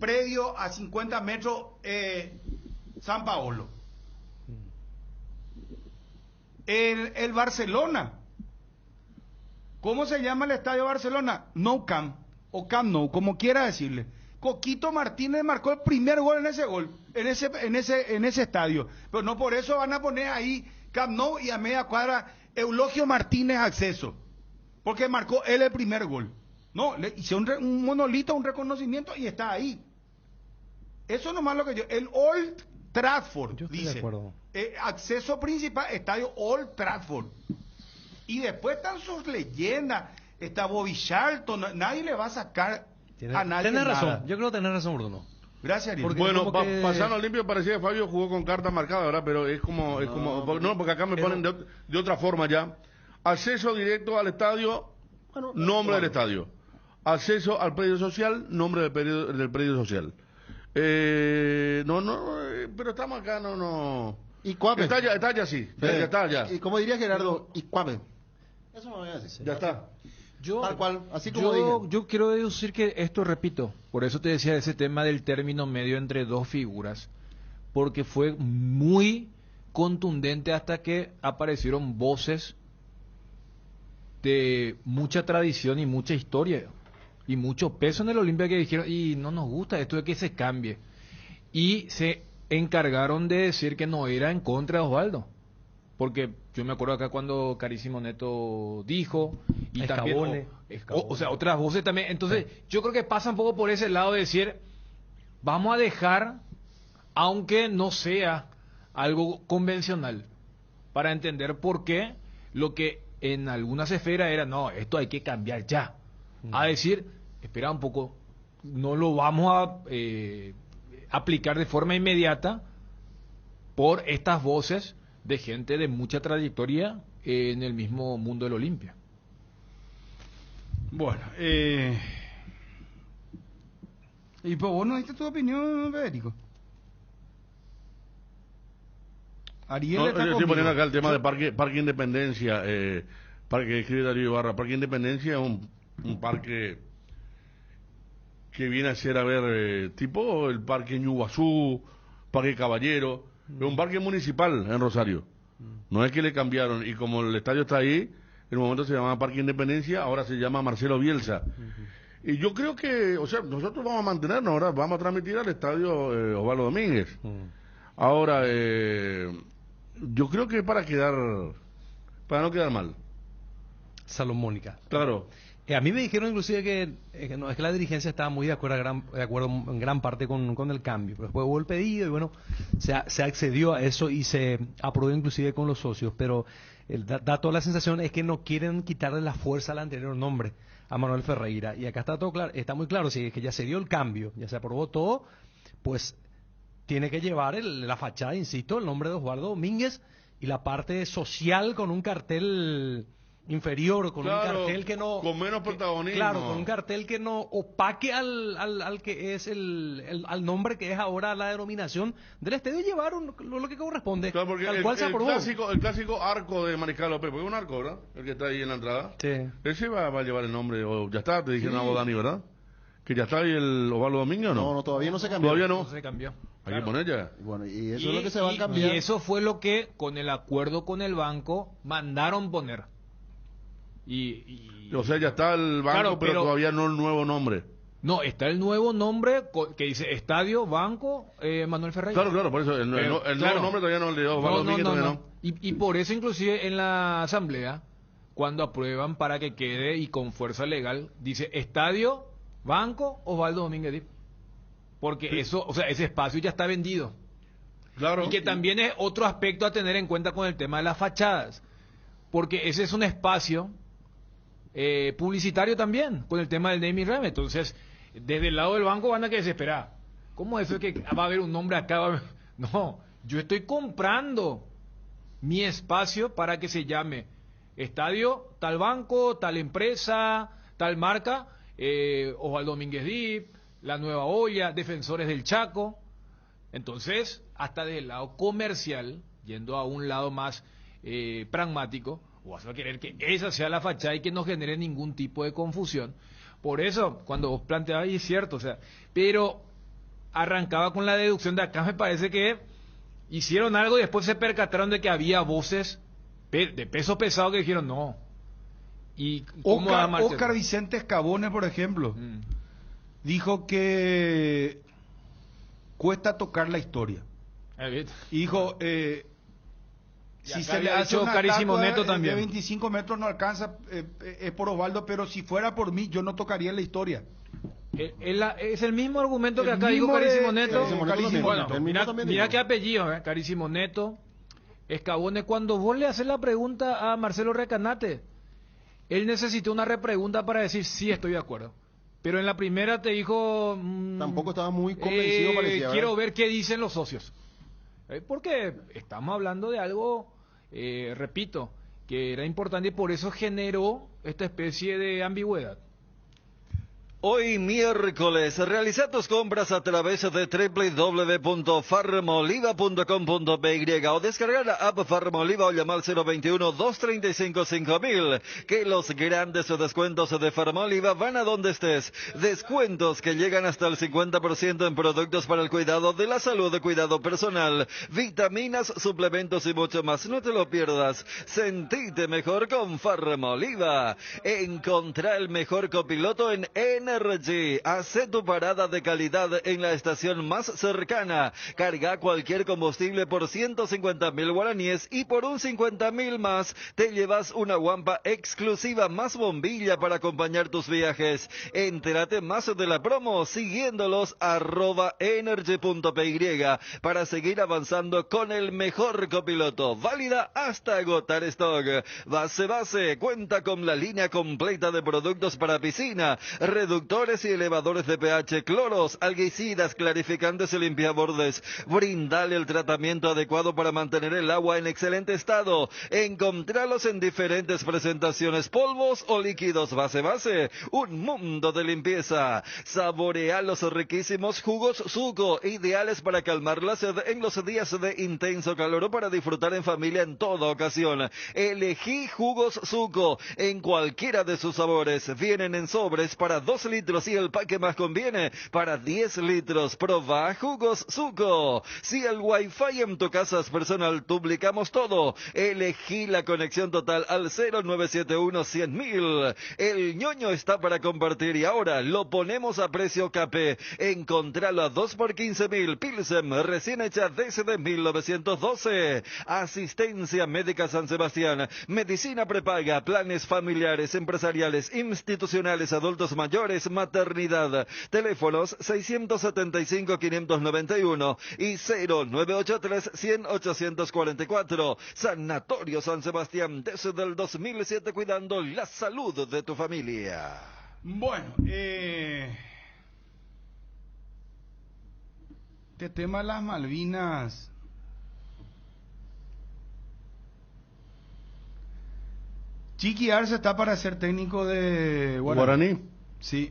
predio a 50 metros San Paolo. El Barcelona, ¿cómo se llama el estadio Barcelona? Nou Camp o Camp Nou, como quiera decirle. Coquito Martínez marcó el primer gol en ese estadio, pero no por eso van a poner ahí Camp Nou y a media cuadra Eulogio Martínez acceso, porque marcó él el primer gol. No, le hicieron un monolito, un reconocimiento y está ahí. Eso nomás lo que el Old Trafford, yo estoy dice, de acuerdo. Acceso principal, estadio Old Trafford. Y después están sus leyendas, está Bobby Charlton, nadie le va a sacar a nadie. Tienes razón, nada. yo creo que tenés razón, Bruno. Gracias, Ariel. Bueno, pasando al limpio, parecía que Fabio jugó con carta marcada, ¿verdad? Pero es como, porque acá me ponen de otra forma ya. Acceso directo al estadio, nombre del estadio. Acceso al predio social, nombre del predio social. Pero estamos acá, Icuame. Está ya, sí. Ya está, ya. Y como diría Gerardo, Icuame. Eso me voy a decir. Ya está. Tal cual, así como dije. Yo quiero deducir que esto, repito, por eso te decía ese tema del término medio entre dos figuras, porque fue muy contundente hasta que aparecieron voces de mucha tradición y mucha historia y mucho peso en el Olimpia que dijeron, y no nos gusta esto de que se cambie, y se encargaron de decir que no era en contra de Osvaldo, porque yo me acuerdo acá cuando Carísimo Neto dijo, y también o sea, otras voces también. Entonces yo creo que pasa un poco por ese lado de decir, vamos a dejar, aunque no sea algo convencional, para entender por qué lo que en algunas esferas era, no, esto hay que cambiar ya, a decir, espera un poco, no lo vamos a aplicar de forma inmediata por estas voces de gente de mucha trayectoria en el mismo mundo del Olimpia. Bueno, y pues vos no diste tu opinión, Federico. Ariel está estoy poniendo acá el tema de Parque Independencia, parque que escribe Darío Ibarra. Parque Independencia es un parque que viene a ser, tipo el Parque Ñuguazú Parque Caballero, es un parque municipal en Rosario. No es que le cambiaron, y como el estadio está ahí, en un momento se llamaba Parque Independencia, ahora se llama Marcelo Bielsa. Y yo creo que, o sea, nosotros vamos a mantenernos, ahora vamos a transmitir al estadio Osvaldo Domínguez. Ahora, yo creo que para no quedar mal. Salomónica. Claro. A mí me dijeron inclusive que es que la dirigencia estaba muy de acuerdo en gran parte con el cambio, pero después hubo el pedido y bueno, se accedió a eso y se aprobó inclusive con los socios, pero da toda la sensación es que no quieren quitarle la fuerza al anterior nombre, a Manuel Ferreira, y acá está todo claro, está muy claro, si es que ya se dio el cambio, ya se aprobó todo, pues tiene que llevar la fachada, insisto, el nombre de Osvaldo Domínguez y la parte social con un cartel inferior, con un cartel que no... Con menos protagonismo. Claro, con un cartel que no opaque al que es al nombre que es ahora la denominación del estadio, llevar lo que corresponde, claro, porque tal cual se aprobó. El clásico arco de Mariscal López, porque es un arco, ¿verdad? El que está ahí en la entrada. Sí. Ese va a llevar el nombre, o ya está, te dijeron a vos, Dani, ¿verdad? Que ya está ahí el Osvaldo Domínguez, ¿o no? No, todavía no se cambió. Todavía no. No se cambió. Hay que poner ya. Bueno, y eso es lo que se va a cambiar. Y eso fue lo que, con el acuerdo con el banco, mandaron poner. O sea, ya está el banco, claro, pero todavía no el nuevo nombre. No, está el nuevo nombre que dice Estadio Banco Manuel Ferreira. Claro, por eso el nuevo nombre todavía no le dio Osvaldo Domínguez, todavía no. Y por eso inclusive en la asamblea, cuando aprueban para que quede y con fuerza legal, dice Estadio Banco Osvaldo Domínguez Dip. Porque eso, o sea, ese espacio ya está vendido. Claro. Y que también es otro aspecto a tener en cuenta con el tema de las fachadas. Porque ese es un espacio publicitario también, con el tema del name y rem. Entonces, desde el lado del banco van a que desesperar. ¿Cómo es eso que va a haber un nombre acá? No, yo estoy comprando mi espacio para que se llame Estadio tal banco, tal empresa, tal marca, Osvaldo Domínguez Dip, La Nueva Olla, Defensores del Chaco. Entonces, hasta desde el lado comercial, yendo a un lado más pragmático, o vas a querer que esa sea la fachada y que no genere ningún tipo de confusión. Por eso, cuando vos planteabas, y es cierto, o sea, pero arrancaba con la deducción de acá, me parece que hicieron algo y después se percataron de que había voces de peso pesado que dijeron no. Y Oscar Vicente Escabone, por ejemplo, dijo que cuesta tocar la historia. Y dijo... si se le hace una estatua de 25 metros no alcanza, es por Osvaldo, pero si fuera por mí yo no tocaría la historia. Es el mismo argumento que acá dijo Carísimo Neto. Bueno, mira qué apellido, Carísimo Neto. Escabone, cuando vos le haces la pregunta a Marcelo Recanate, él necesitó una repregunta para decir sí, estoy de acuerdo. Pero en la primera te dijo... tampoco estaba muy convencido, parecía. Quiero ver qué dicen los socios. Porque estamos hablando de algo, repito, que era importante y por eso generó esta especie de ambigüedad. Hoy miércoles, realiza tus compras a través de www.farmoliva.com.py o descargar la app Farmoliva o llamar 021-235-5000, que los grandes descuentos de Farmoliva van a donde estés. Descuentos que llegan hasta el 50% en productos para el cuidado de la salud, de cuidado personal, vitaminas, suplementos y mucho más. No te lo pierdas. Sentite mejor con Farmoliva. Encontrá el mejor copiloto en Energy. Hace tu parada de calidad en la estación más cercana. Carga cualquier combustible por 150.000 guaraníes y por un 50.000 más te llevas una guampa exclusiva más bombilla para acompañar tus viajes. Entérate más de la promo siguiéndolos @energy.py para seguir avanzando con el mejor copiloto. Válida hasta agotar stock. Base cuenta con la línea completa de productos para piscina, reductores y elevadores de pH, cloros, alguicidas, clarificantes y limpiabordes. Brindale el tratamiento adecuado para mantener el agua en excelente estado. Encontralos en diferentes presentaciones, polvos o líquidos. Base, un mundo de limpieza. Saborea los riquísimos jugos Suco, ideales para calmar la sed en los días de intenso calor o para disfrutar en familia en toda ocasión. Elegí jugos Suco en cualquiera de sus sabores. Vienen en sobres para 2 litros y el pack que más conviene para 10 litros. Proba Jugos Zuco. Si el Wi-Fi en tu casa es personal, duplicamos todo. Elegí la conexión total al 0971-100.000. El ñoño está para compartir y ahora lo ponemos a precio capé. Encontralo a 2 por 15.000. Pilsen, recién hecha desde 1912. Asistencia Médica San Sebastián. Medicina prepaga, planes familiares, empresariales, institucionales, adultos mayores, maternidad. Teléfonos 675-591 y 0983-100-844. Sanatorio San Sebastián, desde el 2007 cuidando la salud de tu familia. Bueno, este tema de las Malvinas. Chiqui Arce está para ser técnico de Guaraní. Sí.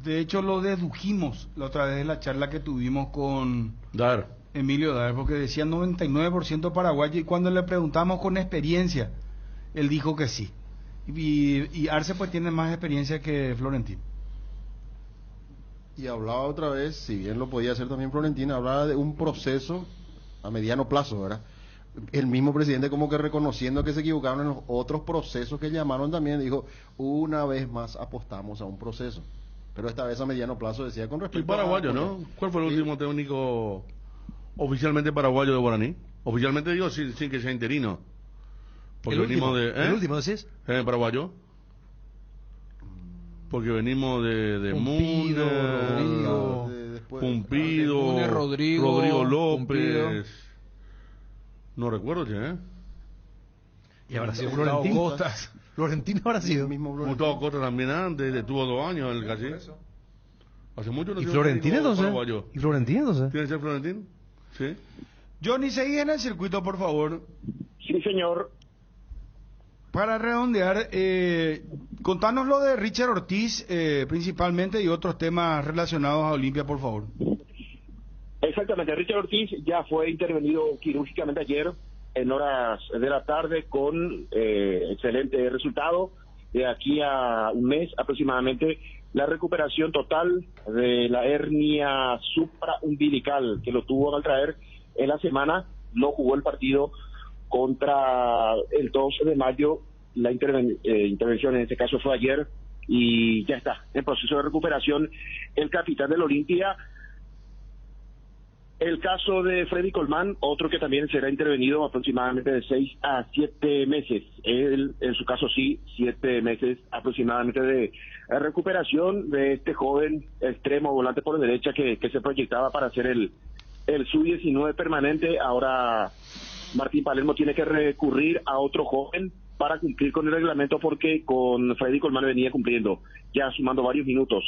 De hecho, lo dedujimos la otra vez en la charla que tuvimos con Emilio Dar, porque decía 99% paraguayo, y cuando le preguntamos con experiencia, él dijo que sí. Y Arce pues tiene más experiencia que Florentino. Y hablaba otra vez, si bien lo podía hacer también Florentino, hablaba de un proceso a mediano plazo, ¿verdad? El mismo presidente como que reconociendo que se equivocaron en los otros procesos que llamaron también, dijo, una vez más apostamos a un proceso. Pero esta vez a mediano plazo decía con respecto y paraguayo, ¿no? ¿Cuál fue el último técnico oficialmente paraguayo de Guaraní? Oficialmente digo sin que sea interino. Porque el venimos último, de... ¿El último decís? Paraguayo. Porque venimos de Pumpido, Muno, Pumpido, Rodrigo López. Pumpido. No recuerdo ya, Y habrá sido Florentino. Costas. Florentino habrá sido. Gustavo Costa también antes, tuvo 2 años en el casi. Hace mucho no. ¿Y Florentino entonces? ¿Tiene que ser Florentino? Sí. Johnny, seguí en el circuito, por favor. Sí, señor. Para redondear, contanos lo de Richard Ortiz, principalmente, y otros temas relacionados a Olimpia, por favor. Exactamente, Richard Ortiz ya fue intervenido quirúrgicamente ayer en horas de la tarde con excelente resultado. De aquí a un mes aproximadamente, la recuperación total de la hernia supraumbilical que lo tuvo al traer en la semana. No jugó el partido contra el 12 de mayo, la intervención en este caso fue ayer y ya está en proceso de recuperación el capitán del Olimpia. El caso de Freddy Colmán, otro que también será intervenido aproximadamente de 6 a 7 meses. Él, en su caso sí, 7 meses aproximadamente de recuperación de este joven extremo volante por derecha que se proyectaba para ser el sub-19 permanente. Ahora Martín Palermo tiene que recurrir a otro joven para cumplir con el reglamento, porque con Freddy Colmán venía cumpliendo, ya sumando varios minutos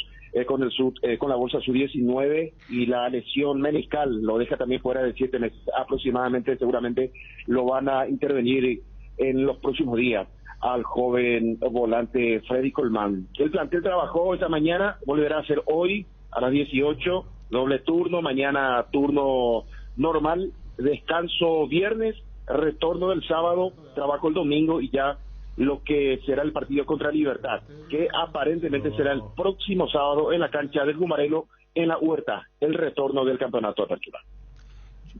con la bolsa sub-19, y la lesión meniscal lo deja también fuera de 7 meses aproximadamente. Seguramente lo van a intervenir en los próximos días al joven volante Freddy Colmán. El plantel trabajó esta mañana, volverá a ser hoy a las 18, doble turno, mañana turno normal, descanso viernes, retorno del sábado, trabajo el domingo y ya lo que será el partido contra Libertad, que aparentemente será el próximo sábado en la cancha del Gumarelo, en la Huerta, el retorno del campeonato de apertura.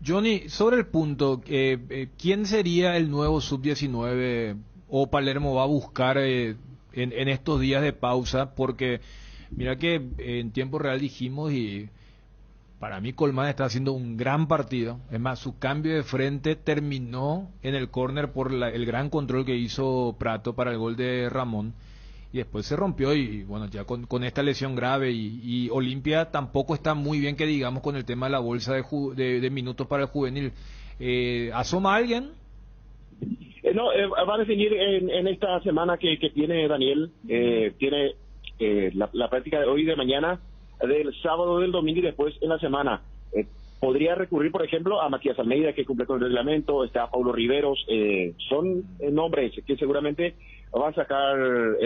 Johnny, sobre el punto, ¿quién sería el nuevo sub-19 o Palermo va a buscar en estos días de pausa? Porque mira que en tiempo real dijimos, y para mí Colmán está haciendo un gran partido. Es más, su cambio de frente terminó en el córner por el gran control que hizo Prato para el gol de Ramón. Y después se rompió y bueno, ya con esta lesión grave y Olimpia tampoco está muy bien, que digamos, con el tema de la bolsa de minutos para el juvenil. ¿Asoma alguien? No, va a definir en esta semana que tiene Daniel. Tiene la práctica de hoy y de mañana, del sábado, del domingo y después en la semana. Podría recurrir, por ejemplo, a Matías Almeida, que cumple con el reglamento, está Paulo Riveros, son nombres que seguramente va a sacar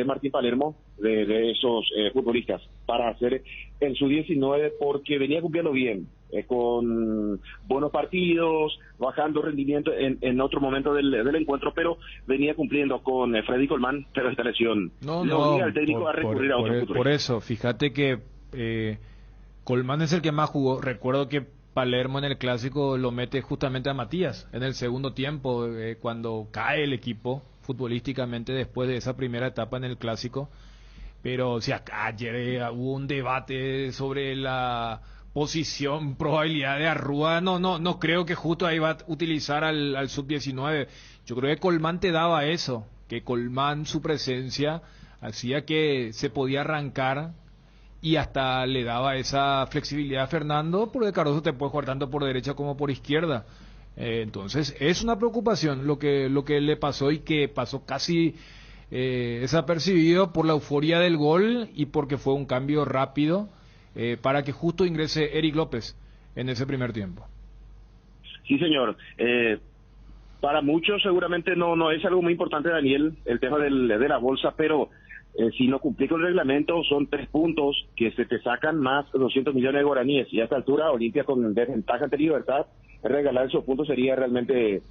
Martín Palermo de esos futbolistas para hacer en su 19 porque venía cumpliendo bien, con buenos partidos, bajando rendimiento en otro momento del encuentro, pero venía cumpliendo con Freddy Colmán, pero esta lesión le obliga al técnico a recurrir a otro futbolista. Por eso, fíjate que Colmán es el que más jugó. Recuerdo que Palermo en el Clásico lo mete justamente a Matías en el segundo tiempo, cuando cae el equipo futbolísticamente después de esa primera etapa en el Clásico. Pero si acá ayer hubo un debate sobre la posición, probabilidad de Arrúa, no creo que justo ahí va a utilizar al sub-19. Yo creo que Colmán te daba eso, que Colmán, su presencia hacía que se podía arrancar y hasta le daba esa flexibilidad a Fernando, porque Cardoso te puede jugar tanto por derecha como por izquierda. Entonces es una preocupación lo que le pasó, y que pasó casi desapercibido por la euforia del gol y porque fue un cambio rápido para que justo ingrese Eric López en ese primer tiempo. Sí, señor. Para muchos seguramente no es algo muy importante, Daniel, el tema de la bolsa, pero si no cumplís con el reglamento son 3 puntos que se te sacan más 200 millones de guaraníes, y a esta altura Olimpia con desventaja ante Libertad, regalar esos puntos sería realmente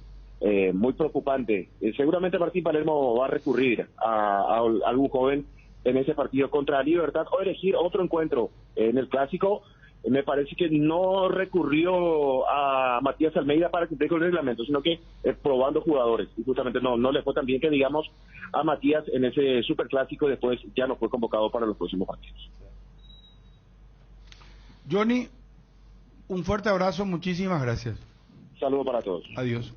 muy preocupante. Seguramente Martín Palermo va a recurrir a algún joven en ese partido contra Libertad, o elegir otro encuentro en el Clásico. Me parece que no recurrió a Matías Almeida para cumplir con el reglamento, sino que probando jugadores, y justamente no le fue tan bien que digamos a Matías en ese superclásico. Después ya no fue convocado para los próximos partidos. Johnny, un fuerte abrazo, muchísimas gracias. Saludos para todos. Adiós.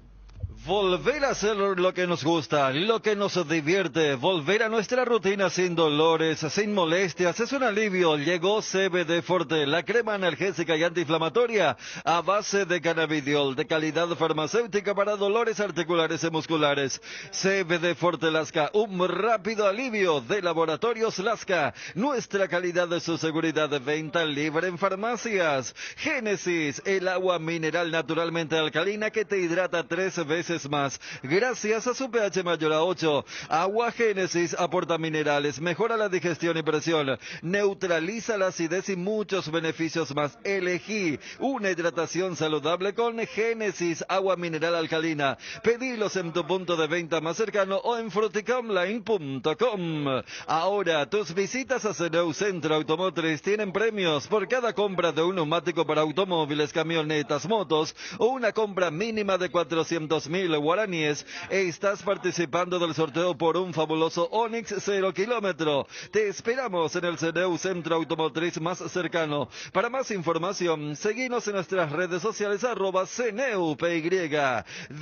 Volver a hacer lo que nos gusta, lo que nos divierte, volver a nuestra rutina sin dolores, sin molestias, es un alivio. Llegó CBD Forte, la crema analgésica y antiinflamatoria a base de cannabidiol, de calidad farmacéutica para dolores articulares y musculares. CBD Forte Lasca, un rápido alivio de Laboratorios Lasca. Nuestra calidad de su seguridad de venta libre en farmacias. Génesis, el agua mineral naturalmente alcalina que te hidrata 3 veces más, gracias a su pH mayor a 8. Agua Génesis aporta minerales, mejora la digestión y presión, neutraliza la acidez y muchos beneficios más. Elegí una hidratación saludable con Génesis, agua mineral alcalina. Pedilos en tu punto de venta más cercano o en fruticomline.com. Ahora, tus visitas a Ceneu Centro Automotriz tienen premios por cada compra de un neumático para automóviles, camionetas, motos, o una compra mínima de 400,000 guaraníes. Estás participando del sorteo por un fabuloso Onix 0 kilómetro. Te esperamos en el Ceneu Centro Automotriz más cercano. Para más información, seguinos en nuestras redes sociales @CeneuPY.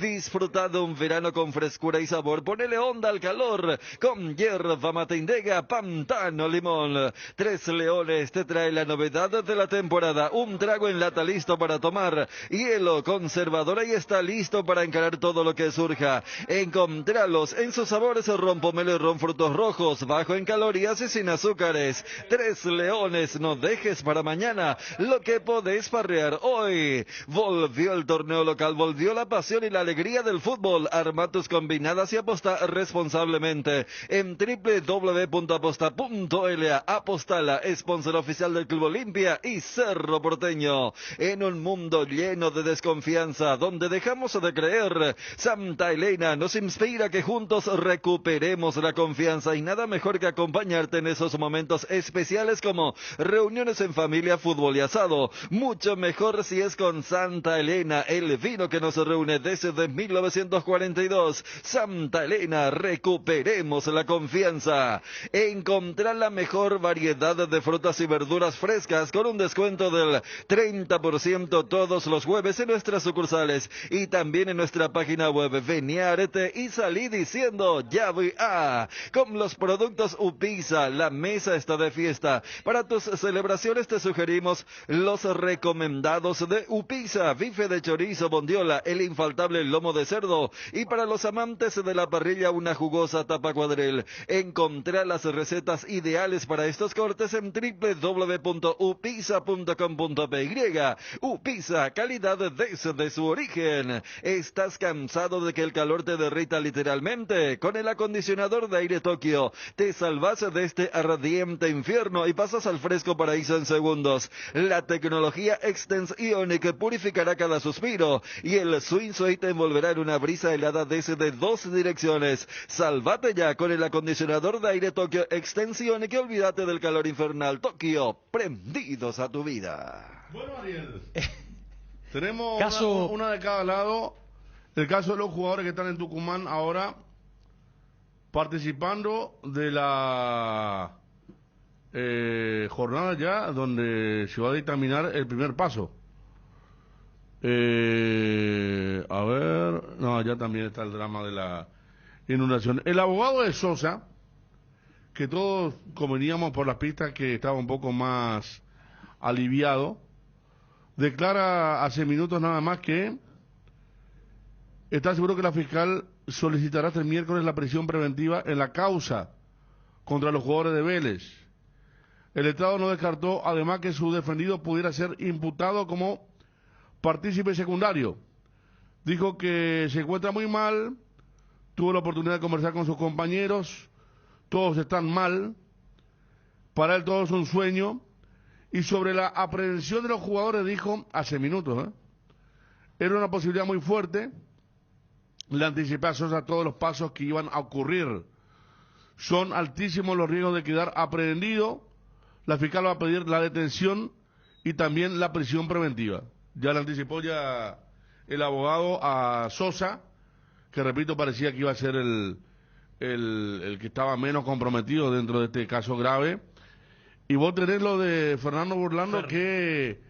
Disfruta de un verano con frescura y sabor. Ponele onda al calor con yerba mate Indega, Pantano Limón. 3 Leones te trae la novedad de la temporada. Un trago en lata listo para tomar. Hielo conservador y está listo para encarar todo lo que surja. Encontralos en sus sabores ron pomelo y ron frutos rojos, bajo en calorías y sin azúcares. 3 Leones, no dejes para mañana lo que podés parrear hoy. Volvió el torneo local, volvió la pasión y la alegría del fútbol. Arma tus combinadas y aposta responsablemente en www.aposta.la. Apostala, sponsor oficial del Club Olimpia y Cerro Porteño. En un mundo lleno de desconfianza, donde dejamos de creer, Santa Elena nos inspira que juntos recuperemos la confianza, y nada mejor que acompañarte en esos momentos especiales como reuniones en familia, fútbol y asado. Mucho mejor si es con Santa Elena, el vino que nos reúne desde 1942. Santa Elena, recuperemos la confianza. Encontrar la mejor variedad de frutas y verduras frescas con un descuento del 30% todos los jueves en nuestras sucursales y también en nuestra página web. Vení a Arete y salí diciendo ya voy a. Con los productos Upisa, la mesa está de fiesta. Para tus celebraciones te sugerimos los recomendados de Upisa: bife de chorizo, bondiola, el infaltable lomo de cerdo, y para los amantes de la parrilla una jugosa tapa cuadril. Encontrá las recetas ideales para estos cortes en www.upisa.com.py. Upisa, calidad desde su origen. Estás cambiando ¿Cansado de que el calor te derrita literalmente? Con el acondicionador de aire Tokio te salvas de este ardiente infierno y pasas al fresco paraíso en segundos. La tecnología Extens Ionic purificará cada suspiro y el Swing Sway te envolverá en una brisa helada de 2 direcciones. Salvate ya con el acondicionador de aire Tokio Extens Ionic y olvídate del calor infernal. Tokio, prendidos a tu vida. Bueno, Ariel, tenemos Caso- una de cada lado. El caso de los jugadores que están en Tucumán ahora participando de la jornada ya donde se va a dictaminar el primer paso. A ver, no, ya también está el drama de la inundación. El abogado de Sosa, que todos conveníamos por las pistas que estaba un poco más aliviado, declara hace minutos nada más que está seguro que la fiscal solicitará este miércoles la prisión preventiva en la causa contra los jugadores de Vélez. El Estado no descartó además que su defendido pudiera ser imputado como partícipe secundario. Dijo que se encuentra muy mal, tuvo la oportunidad de conversar con sus compañeros, todos están mal, para él todo es un sueño, y sobre la aprehensión de los jugadores dijo hace minutos, era una posibilidad muy fuerte, le anticipé a Sosa todos los pasos que iban a ocurrir, son altísimos los riesgos de quedar aprehendido, la fiscal va a pedir la detención y también la prisión preventiva. Ya le anticipó ya el abogado a Sosa, que repito parecía que iba a ser el que estaba menos comprometido dentro de este caso grave. Y vos tenés lo de Fernando Burlando, que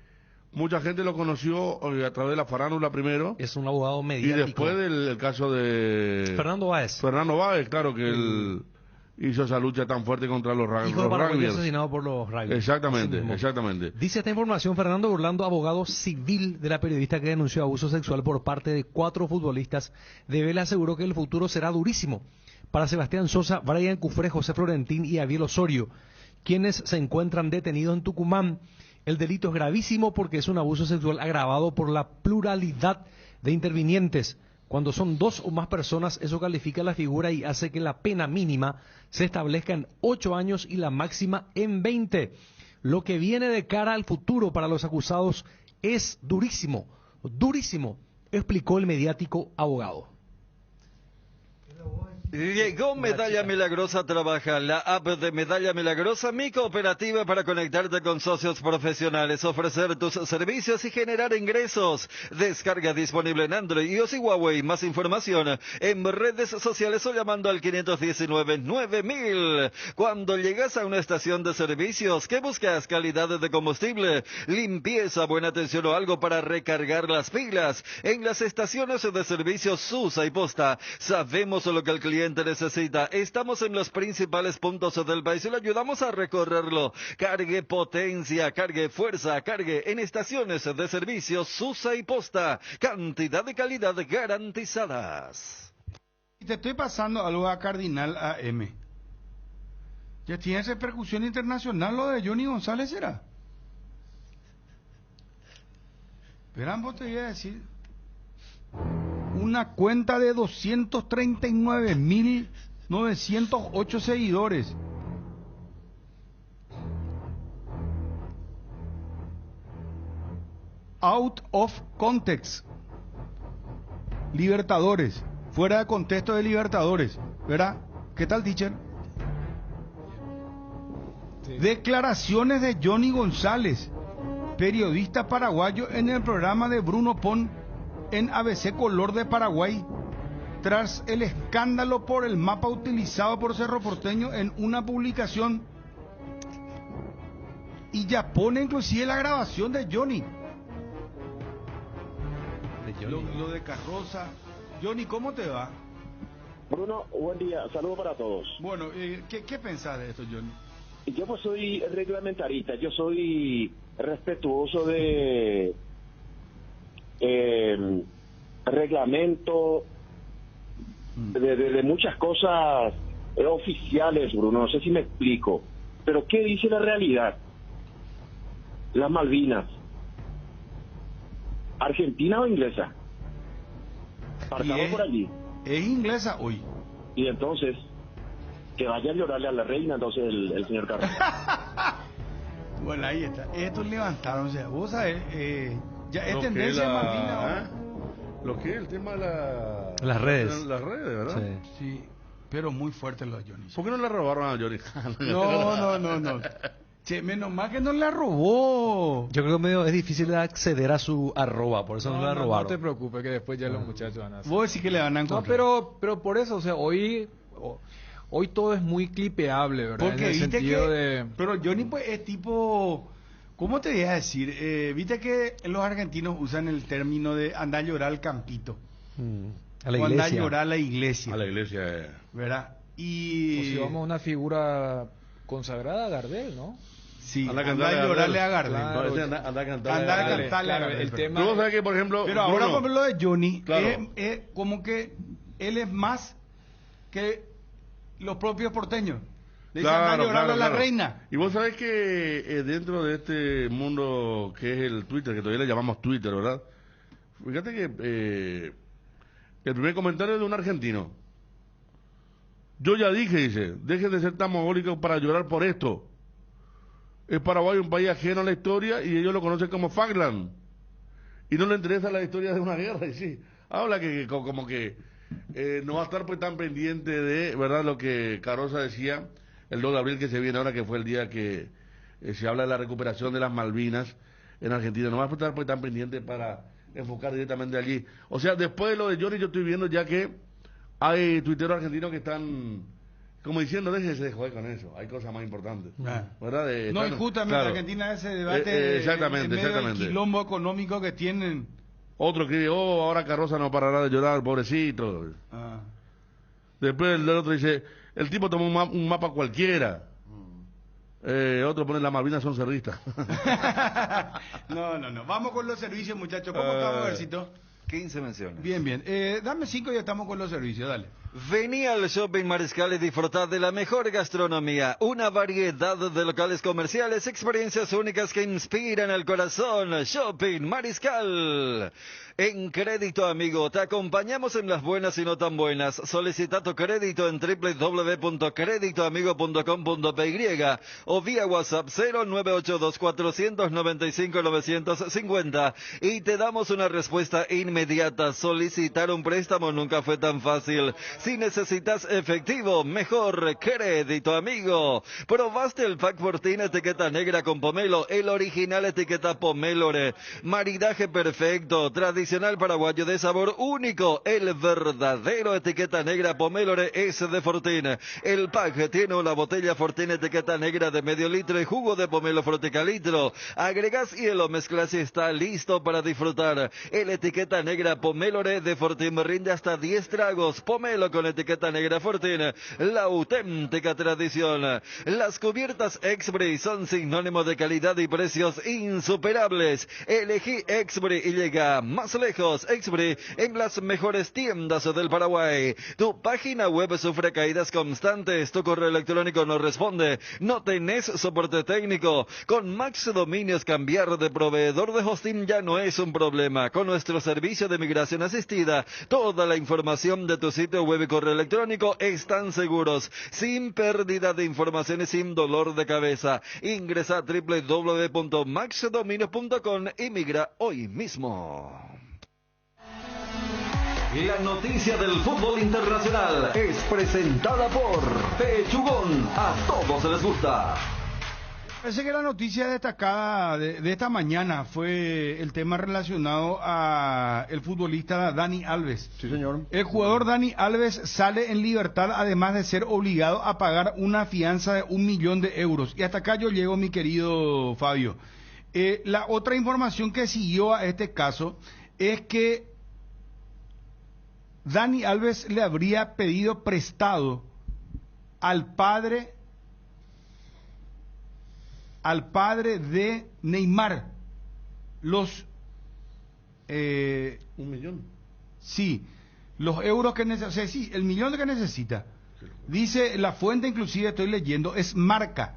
mucha gente lo conoció a través de la farándula primero. Es un abogado mediático. Y después del caso de Fernando Báez. Fernando Báez, claro, que él hizo esa lucha tan fuerte contra los Hijo de paraguayo rugbyers. asesinado por los rugbyers. Exactamente, Así exactamente. Dice esta información Fernando Burlando, abogado civil de la periodista que denunció abuso sexual por parte de 4 futbolistas de Vélez, aseguró que el futuro será durísimo para Sebastián Sosa, Brian Cufré, José Florentín y Abiel Osorio, quienes se encuentran detenidos en Tucumán. El delito es gravísimo porque es un abuso sexual agravado por la pluralidad de intervinientes. Cuando son 2 o más personas, eso califica la figura y hace que la pena mínima se establezca en 8 años y la máxima en 20. Lo que viene de cara al futuro para los acusados es durísimo, durísimo, explicó el mediático abogado. Llegó Medalla Milagrosa, trabaja la app de Medalla Milagrosa, mi cooperativa para conectarte con socios profesionales, ofrecer tus servicios y generar ingresos. Descarga disponible en Android, iOS y Huawei. Más información en redes sociales o llamando al 519-9000. Cuando llegas a una estación de servicios, ¿qué buscas? Calidad de combustible, limpieza, buena atención o algo para recargar las pilas. En las estaciones de servicios Susa y Posta, sabemos lo que el cliente necesita. Estamos en los principales puntos del país y le ayudamos a recorrerlo. Cargue potencia, cargue fuerza, cargue en estaciones de servicio Susa y Posta. Cantidad y calidad garantizadas. Te estoy pasando algo a Cardinal AM. Ya tiene repercusión internacional lo de Johnny González, ¿será? Verán, vos te voy a decir. Una cuenta de 239.908 seguidores. Out of context. Libertadores. Fuera de contexto de Libertadores. ¿Verdad? ¿Qué tal, teacher? Sí. Declaraciones de Johnny González, periodista paraguayo, en el programa de Bruno Pon en ABC Color de Paraguay, tras el escándalo por el mapa utilizado por Cerro Porteño en una publicación, y ya pone inclusive la grabación de Johnny. Lo de Carroza. Johnny, ¿cómo te va? Bruno, buen día, saludos para todos. Bueno, ¿qué pensás de esto, Johnny? Yo pues soy reglamentarista, yo soy respetuoso de reglamento, de muchas cosas oficiales, Bruno, no sé si me explico, pero ¿qué dice la realidad? Las Malvinas, ¿Argentina o inglesa? Partamos por allí. Es inglesa hoy. Y entonces, que vaya a llorarle a la reina, entonces el señor Carlos. Bueno, ahí está. Estos levantaron, o sea, vos sabés, ya es Lo tendencia que Malvina ahora. Lo que es el tema de las redes. Las redes, ¿verdad? Sí, pero muy fuerte los Johnny. ¿Por qué no le robaron a Johnny? No. Che, menos mal que no la robó. Yo creo que medio es difícil de acceder a su @, por eso no la robaron. No te preocupes, que después ya los muchachos van a hacer. Vos sí que le van a encontrar. No, pero por eso, o sea, hoy todo es muy clipeable, ¿verdad? Porque en el viste sentido que... de... Pero Johnny pues es tipo... ¿Cómo te voy a decir? Viste que los argentinos usan el término de andar a llorar al campito. A la o andar a iglesia. llorar a la iglesia. A la iglesia, ¿verdad? Y... O si vamos a una figura consagrada, Gardel, ¿no? Sí, anda a llorarle a Gardel. Claro. Anda a cantarle a Gardel. El tema... Tú sabes que, por ejemplo... Pero ahora, por ejemplo, lo de Johnny, claro, es como que él es más que los propios porteños. Le dicen andar a llorarle a la reina. Y vos sabés que dentro de este mundo que es el Twitter, que todavía le llamamos Twitter, ¿verdad? Fíjate que el primer comentario es de un argentino. Yo ya dije, dice, dejen de ser tan mogólicos para llorar por esto. Es Paraguay un país ajeno a la historia y ellos lo conocen como Falkland. Y no le interesa la historia de una guerra. Y sí, habla que como que no va a estar pues tan pendiente de, ¿verdad?, lo que Carosa decía el 2 de abril que se viene ahora, que fue el día que se habla de la recuperación de las Malvinas en Argentina. No va a estar pues tan pendiente para enfocar directamente allí. O sea, después de lo de Johnny, yo estoy viendo ya que hay tuiteros argentinos que están como diciendo, déjese de joder con eso, hay cosas más importantes, ¿verdad? No, y justamente claro. Argentina ese debate exactamente, en medio del quilombo económico que tienen. Otro que ahora Carroza no parará de llorar, pobrecito. Después el otro dice, el tipo tomó un mapa cualquiera. Otro pone las Malvinas son cerristas. No. Vamos con los servicios, muchachos. ¿Cómo estamos, Versito? 15 menciones. Bien. Dame 5 y ya estamos con los servicios, dale. Vení al Shopping Mariscal y disfrutad de la mejor gastronomía, una variedad de locales comerciales, experiencias únicas que inspiran el corazón. Shopping Mariscal. En Crédito Amigo, te acompañamos en las buenas y no tan buenas. Solicita tu crédito en www.creditoamigo.com.py o vía WhatsApp 0982-495-950 y te damos una respuesta inmediata. Solicitar un préstamo nunca fue tan fácil. Si necesitas efectivo, mejor Crédito Amigo. ¿Probaste el pack Fortín etiqueta negra con pomelo? El original etiqueta Pomelore. Maridaje perfecto, tradicional paraguayo de sabor único. El verdadero etiqueta negra Pomelore es de Fortín. El pack tiene una botella Fortín etiqueta negra de medio litro y jugo de pomelo Frotica litro. Agregas hielo, mezclas y está listo para disfrutar. El etiqueta negra Pomelore de Fortín rinde hasta 10 tragos. Pomelo con etiqueta negra Fortín, la auténtica tradición. Las cubiertas Exbri son sinónimo de calidad y precios insuperables. Elegí Exbri y llega más lejos. Exbri en las mejores tiendas del Paraguay. Tu página web sufre caídas constantes, tu correo electrónico no responde, no tenés soporte técnico. Con Max Dominios cambiar de proveedor de hosting ya no es un problema. Con nuestro servicio de migración asistida, toda la información de tu sitio web y correo electrónico están seguros, sin pérdida de información y sin dolor de cabeza. Ingresa a www.maxdominios.com y migra hoy mismo. La noticia del fútbol internacional es presentada por Pechugón. A todos les gusta. Parece que la noticia destacada de esta mañana fue el tema relacionado a el futbolista Dani Alves. Sí, señor. El jugador Dani Alves sale en libertad, además de ser obligado a pagar una fianza de 1 millón de euros. Y hasta acá yo llego, mi querido Fabio. La otra información que siguió a este caso es que Dani Alves le habría pedido prestado al padre de Neymar los 1 millón. Sí, los euros que necesita, o sea, sí, el millón que necesita. Dice la fuente, inclusive estoy leyendo, es Marca.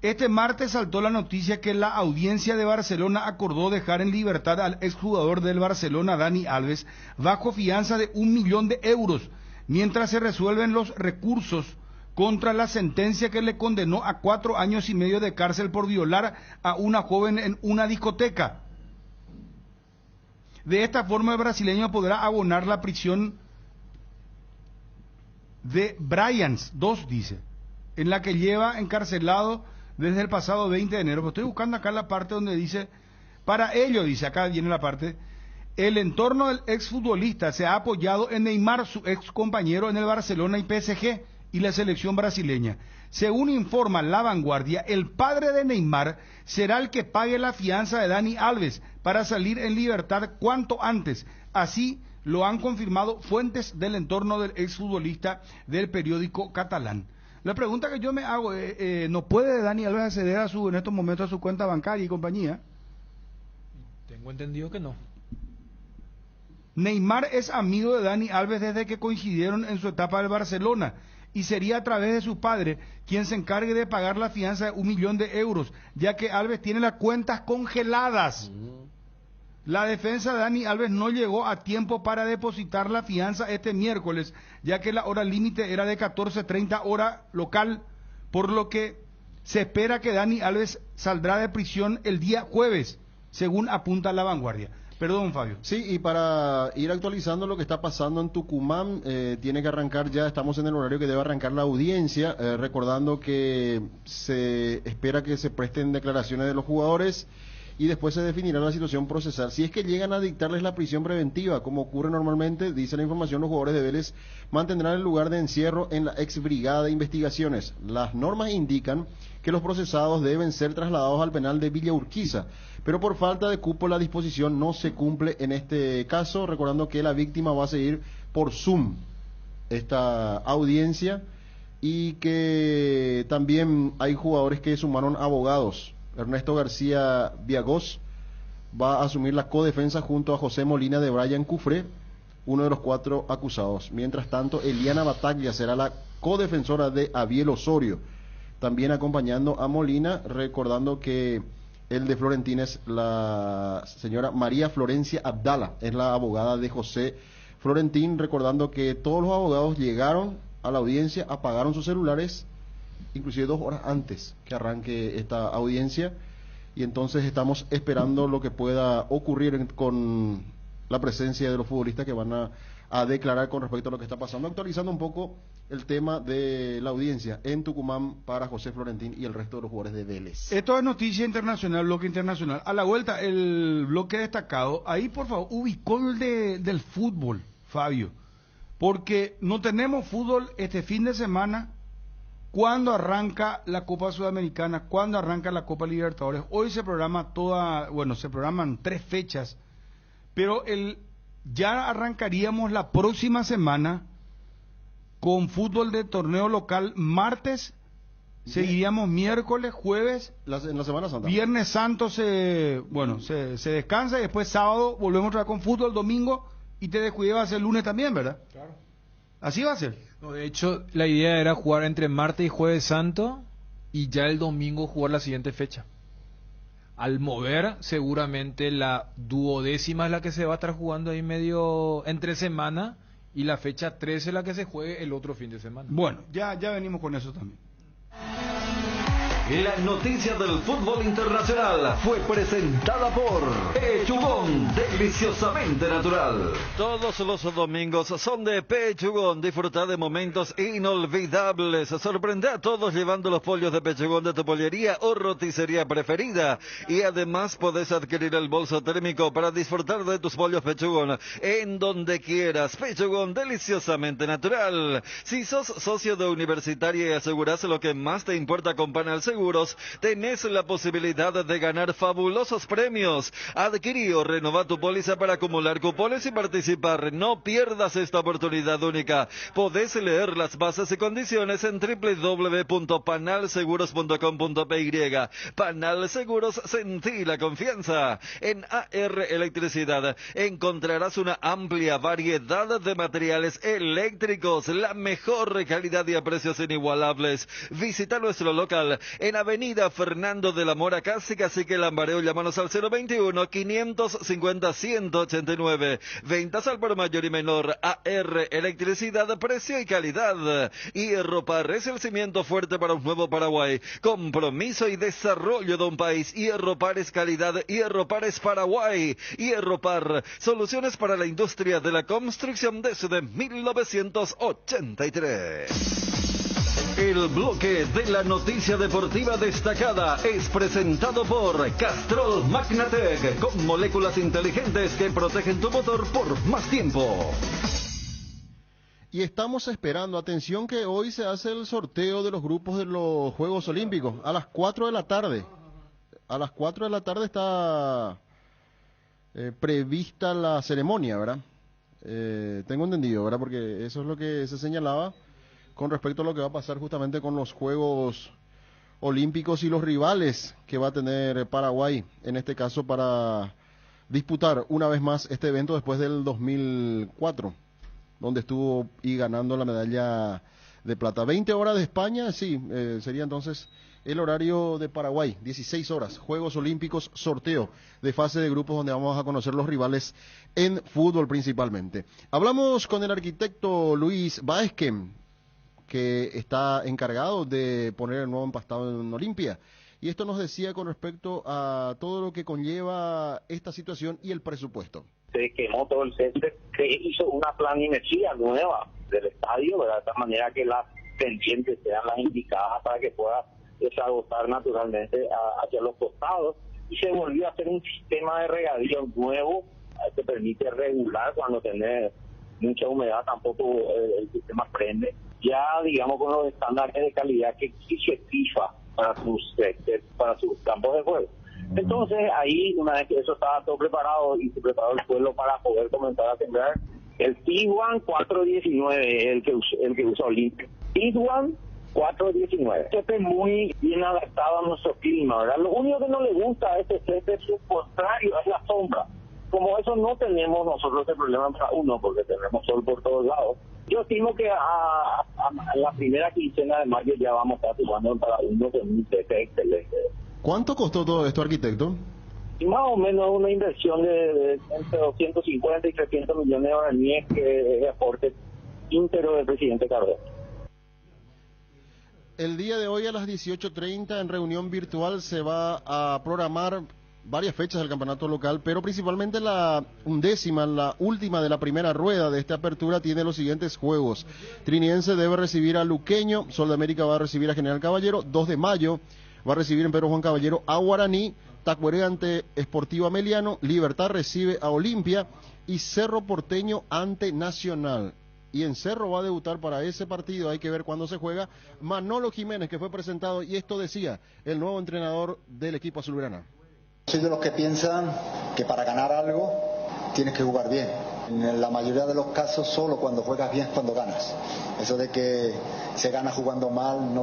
Este martes saltó la noticia que la audiencia de Barcelona acordó dejar en libertad al exjugador del Barcelona, Dani Alves, bajo fianza de 1 millón de euros, mientras se resuelven los recursos contra la sentencia que le condenó a 4 años y medio de cárcel por violar a una joven en una discoteca. De esta forma el brasileño podrá abonar la prisión de Bryans 2, dice, en la que lleva encarcelado desde el pasado 20 de enero. Pero estoy buscando acá la parte donde dice, para ello, dice, acá viene la parte, el entorno del exfutbolista se ha apoyado en Neymar, su ex compañero en el Barcelona y PSG y la selección brasileña. Según informa La Vanguardia, el padre de Neymar será el que pague la fianza de Dani Alves para salir en libertad cuanto antes. Así lo han confirmado fuentes del entorno del exfutbolista del periódico catalán. La pregunta que yo me hago es, ¿no puede Dani Alves acceder en estos momentos a su cuenta bancaria y compañía? Tengo entendido que no. Neymar es amigo de Dani Alves desde que coincidieron en su etapa del Barcelona y sería a través de su padre quien se encargue de pagar la fianza de 1 millón de euros, ya que Alves tiene las cuentas congeladas. La defensa de Dani Alves no llegó a tiempo para depositar la fianza este miércoles, ya que la hora límite era de 14:30 hora local, por lo que se espera que Dani Alves saldrá de prisión el día jueves, según apunta La Vanguardia. Perdón, Fabio. Sí, y para ir actualizando lo que está pasando en Tucumán, tiene que arrancar ya, estamos en el horario que debe arrancar la audiencia, recordando que se espera que se presten declaraciones de los jugadores y después se definirá la situación procesal. Si es que llegan a dictarles la prisión preventiva, como ocurre normalmente, dice la información, los jugadores de Vélez mantendrán el lugar de encierro en la ex brigada de investigaciones. Las normas indican que los procesados deben ser trasladados al penal de Villa Urquiza, pero por falta de cupo la disposición no se cumple en este caso, recordando que la víctima va a seguir por Zoom esta audiencia y que también hay jugadores que sumaron abogados. Ernesto García Viagos va a asumir la codefensa junto a José Molina de Brian Cufré, uno de los 4 acusados. Mientras tanto, Eliana Bataglia será la codefensora de Abiel Osorio, también acompañando a Molina, recordando que el de Florentín es la señora María Florencia Abdala, es la abogada de José Florentín, recordando que todos los abogados llegaron a la audiencia, apagaron sus celulares, inclusive 2 horas antes que arranque esta audiencia, y entonces estamos esperando lo que pueda ocurrir con la presencia de los futbolistas que van a declarar con respecto a lo que está pasando, actualizando un poco el tema de la audiencia en Tucumán para José Florentín y el resto de los jugadores de Vélez. Esto es noticia internacional, bloque internacional. A la vuelta, el bloque destacado, ahí por favor, ubicó el del fútbol, Fabio, porque no tenemos fútbol este fin de semana. ¿Cuándo arranca la Copa Sudamericana? ¿Cuándo arranca la Copa Libertadores? Hoy se programa se programan 3 fechas, pero ya arrancaríamos la próxima semana con fútbol de torneo local martes, seguiríamos miércoles, jueves, en la Semana Santa. Viernes Santo se descansa y después sábado volvemos otra vez con fútbol, domingo, y te descuidé va a ser lunes también, ¿verdad? Claro. Así va a ser. No, de hecho, la idea era jugar entre martes y jueves santo y ya el domingo jugar la siguiente fecha. Al mover, seguramente la 12ª es la que se va a estar jugando ahí medio entre semana y la fecha 13 es la que se juegue el otro fin de semana. Bueno, ya venimos con eso también. La noticia del fútbol internacional fue presentada por Pechugón, deliciosamente natural. Todos los domingos son de Pechugón. Disfruta de momentos inolvidables. Sorprende a todos llevando los pollos de Pechugón de tu pollería o roticería preferida. Y además podés adquirir el bolso térmico para disfrutar de tus pollos Pechugón en donde quieras. Pechugón, deliciosamente natural. Si sos socio de Universitaria y aseguras lo que más te importa con Panal Seguros, tenés la posibilidad de ganar fabulosos premios. Adquirí o renova tu póliza para acumular cupones y participar. No pierdas esta oportunidad única. Podés leer las bases y condiciones en www.panalseguros.com.py. Panal Seguros, sentí la confianza. En AR Electricidad encontrarás una amplia variedad de materiales eléctricos, la mejor calidad y a precios inigualables. Visita nuestro local en Avenida Fernando de la Mora, casi que Lambareo. Llámanos al 021-550-189. Ventas al por mayor y menor. AR Electricidad, precio y calidad. Hierropar es el cimiento fuerte para un nuevo Paraguay. Compromiso y desarrollo de un país. Hierropar es calidad. Hierropar es Paraguay. Hierropar, soluciones para la industria de la construcción desde 1983. El bloque de la noticia deportiva destacada es presentado por Castrol Magnatec, con moléculas inteligentes que protegen tu motor por más tiempo. Y estamos esperando, atención, que hoy se hace el sorteo de los grupos de los Juegos Olímpicos a las 4 de la tarde. A las 4 de la tarde está prevista la ceremonia, ¿verdad? Tengo entendido, ¿verdad? Porque eso es lo que se señalaba con respecto a lo que va a pasar justamente con los Juegos Olímpicos y los rivales que va a tener Paraguay, en este caso para disputar una vez más este evento después del 2004, donde estuvo y ganando la medalla de plata. 20 horas de España, sí, sería entonces el horario de Paraguay, 16 horas, Juegos Olímpicos, sorteo de fase de grupos donde vamos a conocer los rivales en fútbol principalmente. Hablamos con el arquitecto Luis Baezquem, que está encargado de poner el nuevo empastado en Olimpia. Y esto nos decía con respecto a todo lo que conlleva esta situación y el presupuesto. Se quemó todo el césped, se hizo una planimetría nueva del estadio, ¿verdad? De tal manera que las pendientes sean las indicadas para que pueda desagotar naturalmente hacia los costados, y se volvió a hacer un sistema de regadío nuevo que permite regular cuando tenés mucha humedad, tampoco el sistema prende, ya digamos con los estándares de calidad que exige FIFA para sus campos de juego. Entonces ahí, una vez que eso estaba todo preparado y se preparó el suelo para poder comenzar a sembrar, el Tiguan 419 el que usa Olimpia. Tiguan 419. Este es muy bien adaptado a nuestro clima, ¿verdad? Lo único que no le gusta a este césped es su contrario, es la sombra. Como eso no tenemos nosotros el problema para uno, porque tenemos sol por todos lados. Yo estimo que a la primera quincena de mayo ya vamos a estar jugando para uno con un césped excelente. ¿Cuánto costó todo esto, arquitecto? Y más o menos una inversión de entre 250 y 300 millones de guaraníes, que es aporte íntegro del presidente Cardoso. El día de hoy a las 18:30 en reunión virtual se va a programar varias fechas del campeonato local, pero principalmente la 11ª, la última de la primera rueda de esta apertura, tiene los siguientes juegos. Triniense debe recibir a Luqueño, Sol de América va a recibir a General Caballero, 2 de mayo va a recibir en Pedro Juan Caballero a Guaraní, Tacuaré ante Sportivo Ameliano, Libertad recibe a Olimpia y Cerro Porteño ante Nacional. Y en Cerro va a debutar para ese partido, hay que ver cuándo se juega, Manolo Jiménez, que fue presentado, y esto decía el nuevo entrenador del equipo azulgrana. Soy de los que piensan que para ganar algo tienes que jugar bien. En la mayoría de los casos solo cuando juegas bien es cuando ganas. Eso de que se gana jugando mal no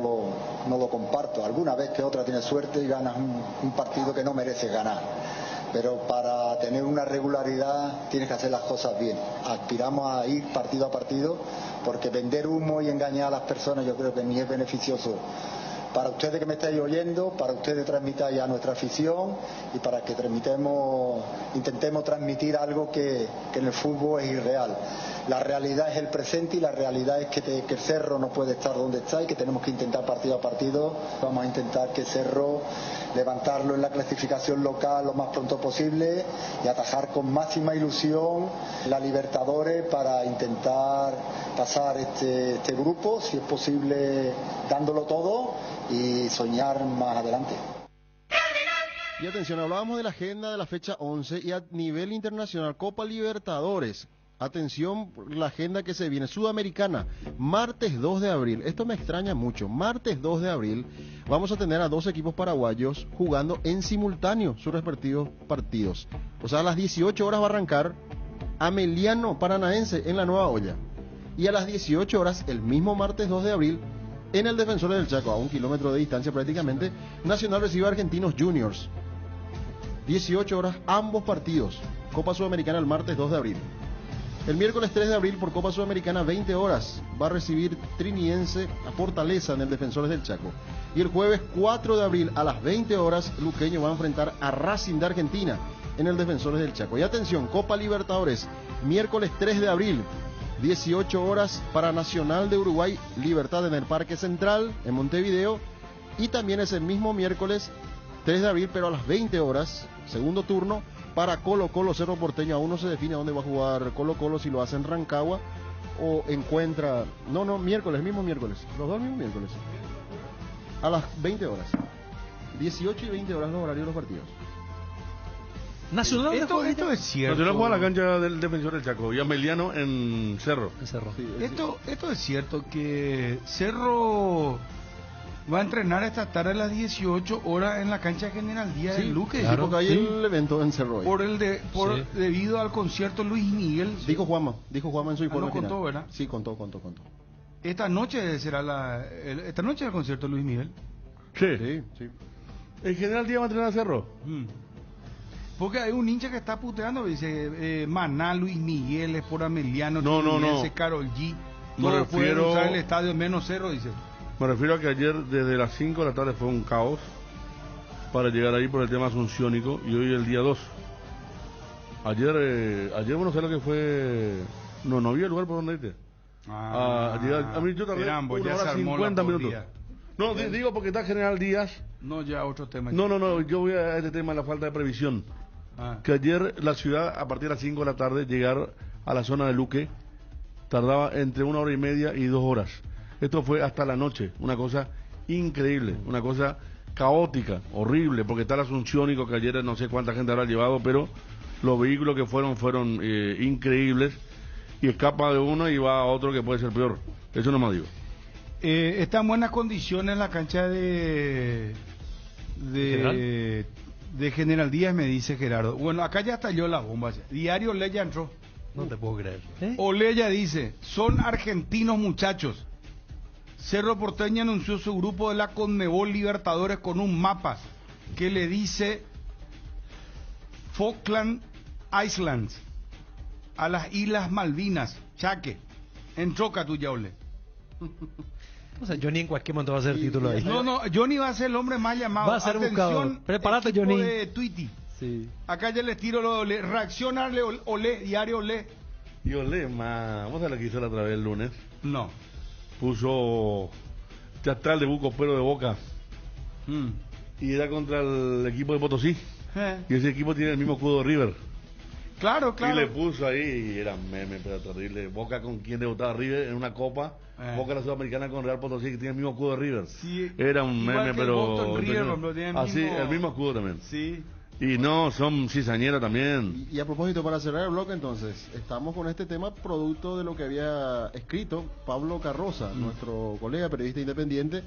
lo comparto. Alguna vez que otra tienes suerte y ganas un partido que no mereces ganar. Pero para tener una regularidad tienes que hacer las cosas bien. Aspiramos a ir partido a partido, porque vender humo y engañar a las personas yo creo que ni es beneficioso para ustedes que me estáis oyendo, para ustedes transmitáis a nuestra afición y para que intentemos transmitir algo que en el fútbol es irreal. La realidad es el presente y la realidad es que el Cerro no puede estar donde está y que tenemos que intentar partido a partido. Vamos a intentar que Cerro levantarlo en la clasificación local lo más pronto posible y atajar con máxima ilusión la Libertadores para intentar pasar este grupo, si es posible dándolo todo, y soñar más adelante. Y atención, hablábamos de la agenda de la fecha 11 y a nivel internacional, Copa Libertadores. Atención, la agenda que se viene, Sudamericana, martes 2 de abril, esto me extraña mucho, martes 2 de abril vamos a tener a 2 equipos paraguayos jugando en simultáneo sus respectivos partidos. O sea, a las 18 horas va a arrancar Ameliano Paranaense en la Nueva Olla. Y a las 18 horas, el mismo martes 2 de abril, en el Defensores del Chaco, a 1 kilómetro de distancia prácticamente, Nacional recibe a Argentinos Juniors. 18 horas, ambos partidos, Copa Sudamericana el martes 2 de abril. El miércoles 3 de abril por Copa Sudamericana, 20 horas, va a recibir Triniense a Fortaleza en el Defensores del Chaco. Y el jueves 4 de abril a las 20 horas, Luqueño va a enfrentar a Racing de Argentina en el Defensores del Chaco. Y atención, Copa Libertadores, miércoles 3 de abril, 18 horas para Nacional de Uruguay, Libertad en el Parque Central, en Montevideo. Y también es el mismo miércoles 3 de abril, pero a las 20 horas, segundo turno, para Colo Colo Cerro Porteño. Aún no se define dónde va a jugar Colo Colo, si lo hace en Rancagua o encuentra... No, miércoles, mismo miércoles. Los dos mismos miércoles. A las 20 horas. 18 y 20 horas los horarios de los partidos. Nacional esto es cierto. Nacional juega en la cancha del Defensor del Chaco y Ameliano en Cerro. Sí, esto es cierto, que Cerro va a entrenar esta tarde a las 18 horas en la cancha General Díaz de Luque. Claro, porque hay el evento en Cerro hoy. Debido al concierto Luis Miguel. Dijo Juanma en su informe. ¿Lo contó, verdad? Sí, contó. Esta noche será esta noche el concierto Luis Miguel. Sí. ¿En General Díaz va a entrenar a Cerro? Porque hay un hincha que está puteando, dice Maná, Luis Miguel, es por Ameliano, Karol G. No pueden usar el estadio menos Cerro, dice. Me refiero a que ayer desde las 5 de la tarde fue un caos para llegar ahí por el tema asunciónico y hoy el día 2. Ayer bueno, sé lo que fue... No había lugar por donde irte. A mí yo tardé 1 hora 50 minutos. No, digo porque está General Díaz. No, ya otro tema. No, yo voy a este tema de la falta de previsión. Que ayer la ciudad, a partir de las 5 de la tarde, llegar a la zona de Luque, tardaba entre 1 hora y media y 2 horas. Esto fue hasta la noche, una cosa increíble, una cosa caótica, horrible, porque está el asunciónico que ayer no sé cuánta gente habrá llevado, pero los vehículos que fueron increíbles, y escapa de uno y va a otro que puede ser peor. Eso no me digo. Está en buenas condiciones la cancha de General Díaz, me dice Gerardo. Bueno, acá ya estalló la bomba. Diario Olé ya entró. No te puedo creer. Olé ya dice, son argentinos muchachos. Cerro Porteño anunció su grupo de la Conmebol Libertadores con un mapa que le dice Falkland Islands, a las Islas Malvinas, Chaque. Entró Catuyaole. O sea, Johnny en cualquier momento va a ser título ahí. No, Johnny va a ser el hombre más llamado. Va a ser buscador. Prepárate, Johnny. De Twitty. Sí. Acá ya les tiro lo de reaccionarle Olé, diario Olé. Y Olé, ¿vamos a ver lo que hizo la otra vez el lunes? No. Puso Chastal de Buco, pero de Boca. Y era contra el equipo de Potosí. Y ese equipo tiene el mismo escudo de River. Claro. Y le puso ahí, y era meme, pero terrible. Boca con quien debutaba River en una copa. Boca la Sudamericana con Real Potosí, que tiene el mismo escudo de River. Sí, era un meme, pero... el mismo escudo también. Sí. Y no, son cizañeras también. Y a propósito, para cerrar el bloque, entonces, estamos con este tema producto de lo que había escrito Pablo Carroza, nuestro colega periodista independiente,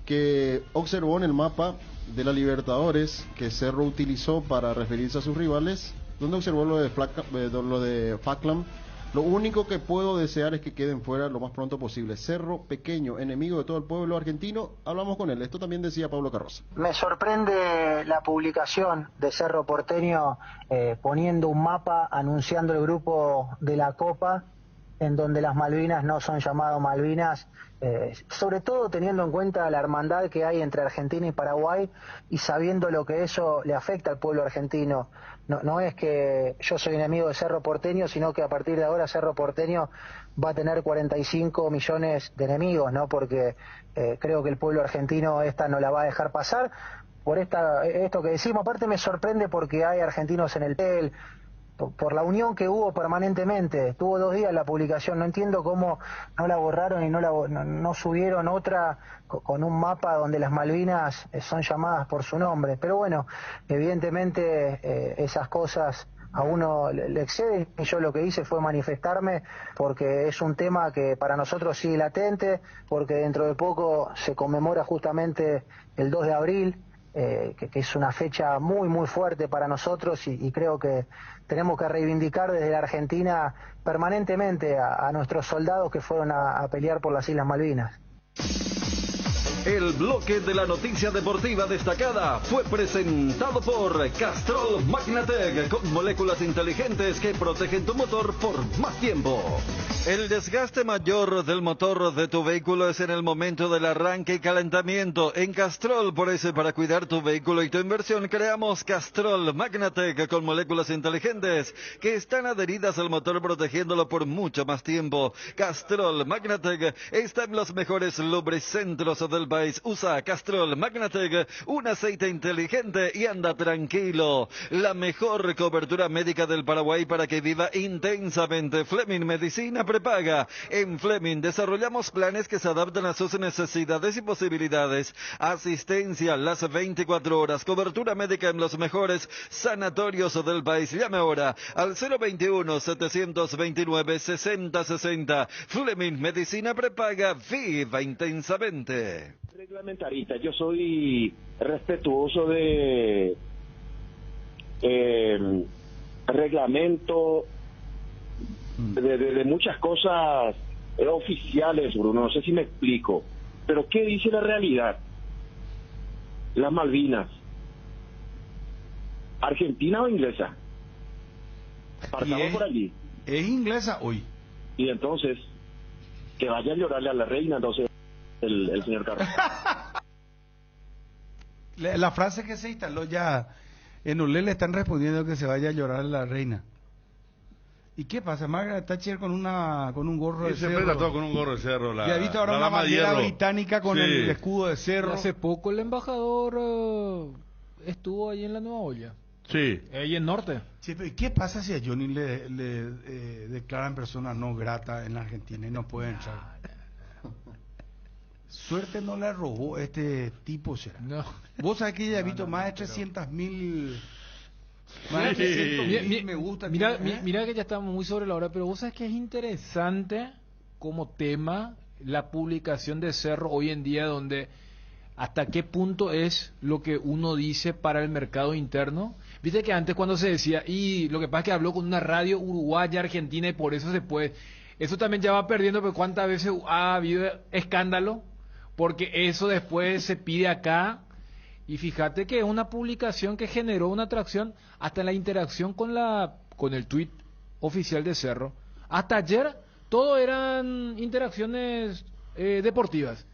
que observó en el mapa de la Libertadores que Cerro utilizó para referirse a sus rivales, donde observó lo de Falkland. Lo único que puedo desear es que queden fuera lo más pronto posible. Cerro pequeño, enemigo de todo el pueblo argentino. Hablamos con él. Esto también decía Pablo Carroza. Me sorprende la publicación de Cerro Porteño poniendo un mapa anunciando el grupo de la Copa, en donde las Malvinas no son llamadas Malvinas, sobre todo teniendo en cuenta la hermandad que hay entre Argentina y Paraguay y sabiendo lo que eso le afecta al pueblo argentino. No es que yo soy enemigo de Cerro Porteño, sino que a partir de ahora Cerro Porteño va a tener 45 millones de enemigos, ¿no? Porque creo que el pueblo argentino esta no la va a dejar pasar por esto que decimos. Aparte me sorprende porque hay argentinos en el PEL, por la unión que hubo permanentemente. Tuvo 2 días la publicación, no entiendo cómo no la borraron y no subieron otra con un mapa donde las Malvinas son llamadas por su nombre. Pero bueno, evidentemente esas cosas a uno le exceden, y yo lo que hice fue manifestarme porque es un tema que para nosotros sigue latente, porque dentro de poco se conmemora justamente el 2 de abril, que es una fecha muy muy fuerte para nosotros y creo que tenemos que reivindicar desde la Argentina permanentemente a nuestros soldados que fueron a pelear por las Islas Malvinas. El bloque de la noticia deportiva destacada fue presentado por Castrol Magnatec, con moléculas inteligentes que protegen tu motor por más tiempo. El desgaste mayor del motor de tu vehículo es en el momento del arranque y calentamiento. En Castrol, por eso, para cuidar tu vehículo y tu inversión, creamos Castrol Magnatec con moléculas inteligentes que están adheridas al motor, protegiéndolo por mucho más tiempo. Castrol Magnatec está en los mejores lubricentros del país. Usa Castrol Magnatec, un aceite inteligente, y anda tranquilo. La mejor cobertura médica del Paraguay para que viva intensamente. Fleming Medicina Prepaga. En Fleming desarrollamos planes que se adaptan a sus necesidades y posibilidades. Asistencia las 24 horas. Cobertura médica en los mejores sanatorios del país. Llame ahora al 021-729-6060. Fleming Medicina Prepaga. Viva intensamente. Reglamentarista, yo soy respetuoso de reglamento, de muchas cosas oficiales, Bruno, no sé si me explico, pero ¿qué dice la realidad? Las Malvinas, ¿Argentina o inglesa? Partamos por allí. Es inglesa hoy. Y entonces, que vaya a llorarle a la reina, entonces, el señor Carlos. La frase que se instaló ya en Olé le están respondiendo que se vaya a llorar a la reina. ¿Y qué pasa? Margaret Thatcher con un gorro de cerro. Siempre todo con un gorro de cerro. Ya he visto ahora una bandera británica con el escudo de cerro. Hace poco el embajador estuvo ahí en la Nueva Olla. Sí. Ahí en Norte. Sí, pero ¿qué pasa si a Johnny le declaran persona no grata en la Argentina y no puede entrar? Suerte no le robó este tipo, será. No. Vos sabés que ya he visto más de 300.000... me gusta. Mira que ya estamos muy sobre la hora, pero vos sabés que es interesante como tema la publicación de Cerro hoy en día, donde hasta qué punto es lo que uno dice para el mercado interno. Viste que antes cuando se decía, y lo que pasa es que habló con una radio uruguaya, argentina, y por eso se puede. Eso también ya va perdiendo, pero cuántas veces ha habido escándalo, porque eso después se pide acá. Y fíjate que es una publicación que generó una atracción hasta en la interacción con el tuit oficial de Cerro. Hasta ayer todo eran interacciones deportivas.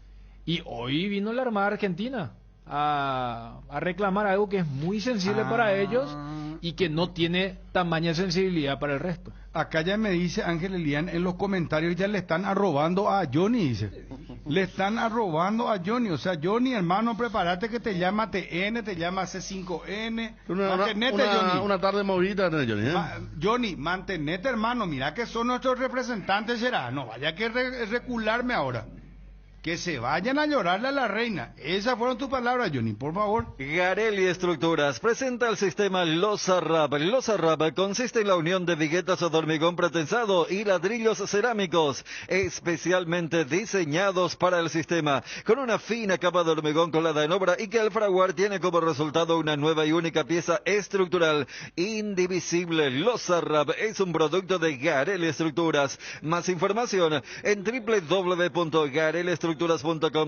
Y hoy vino la Armada Argentina a reclamar algo que es muy sensible para ellos y que no tiene tamaña sensibilidad para el resto. Acá ya me dice Ángel Elian, en los comentarios ya le están arrobando a Johnny, dice. Le están arrobando a Johnny. O sea, Johnny, hermano, prepárate que te llama TN, te llama C5N. Una tarde movida, Johnny. Johnny, mantenete, hermano. Mira que son nuestros representantes, será. No vaya que recularme ahora. Que se vayan a llorarle a la reina. Esas fueron tus palabras, Johnny, por favor. Garelli Estructuras presenta el sistema Losarrap. Losarrap consiste en la unión de viguetas de hormigón pretensado y ladrillos cerámicos, especialmente diseñados para el sistema, con una fina capa de hormigón colada en obra y que al fraguar tiene como resultado una nueva y única pieza estructural indivisible. Losarrap es un producto de Garelli Estructuras. Más información en www.gareliestructuras.com,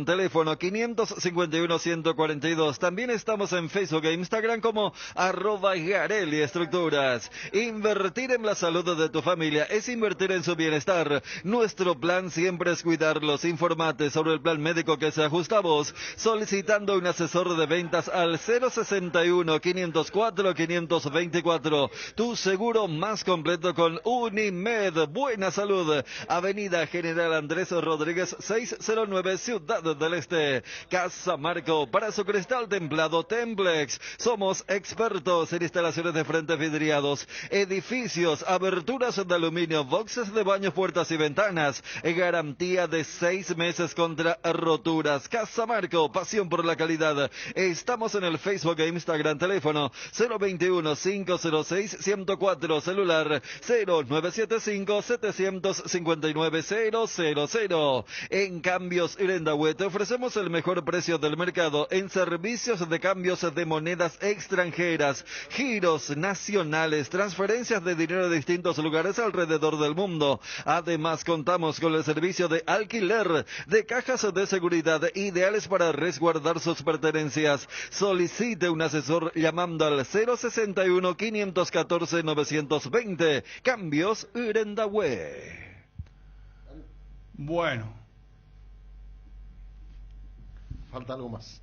teléfono 551-142. También estamos en Facebook e Instagram como @Garelli Estructuras. Invertir en la salud de tu familia es invertir en su bienestar. Nuestro plan siempre es cuidarlos. Informate sobre el plan médico que se ajusta a vos, solicitando un asesor de ventas al 061-504-524. Tu seguro más completo con Unimed. Buena salud. Avenida General Andrés Rodríguez 609, Ciudad del Este. Casa Marco, para su cristal templado Templex. Somos expertos en instalaciones de frentes vidriados, edificios, aberturas de aluminio, boxes de baños, puertas y ventanas. Garantía de 6 meses contra roturas. Casa Marco, pasión por la calidad. Estamos en el Facebook e Instagram, teléfono 021-506-104, celular 0975-759-000. En cambio Cambios Irendahue, te ofrecemos el mejor precio del mercado en servicios de cambios de monedas extranjeras, giros nacionales, transferencias de dinero de distintos lugares alrededor del mundo. Además, contamos con el servicio de alquiler de cajas de seguridad ideales para resguardar sus pertenencias. Solicite un asesor llamando al 061-514-920. Cambios Irendahue. Bueno. Falta algo más.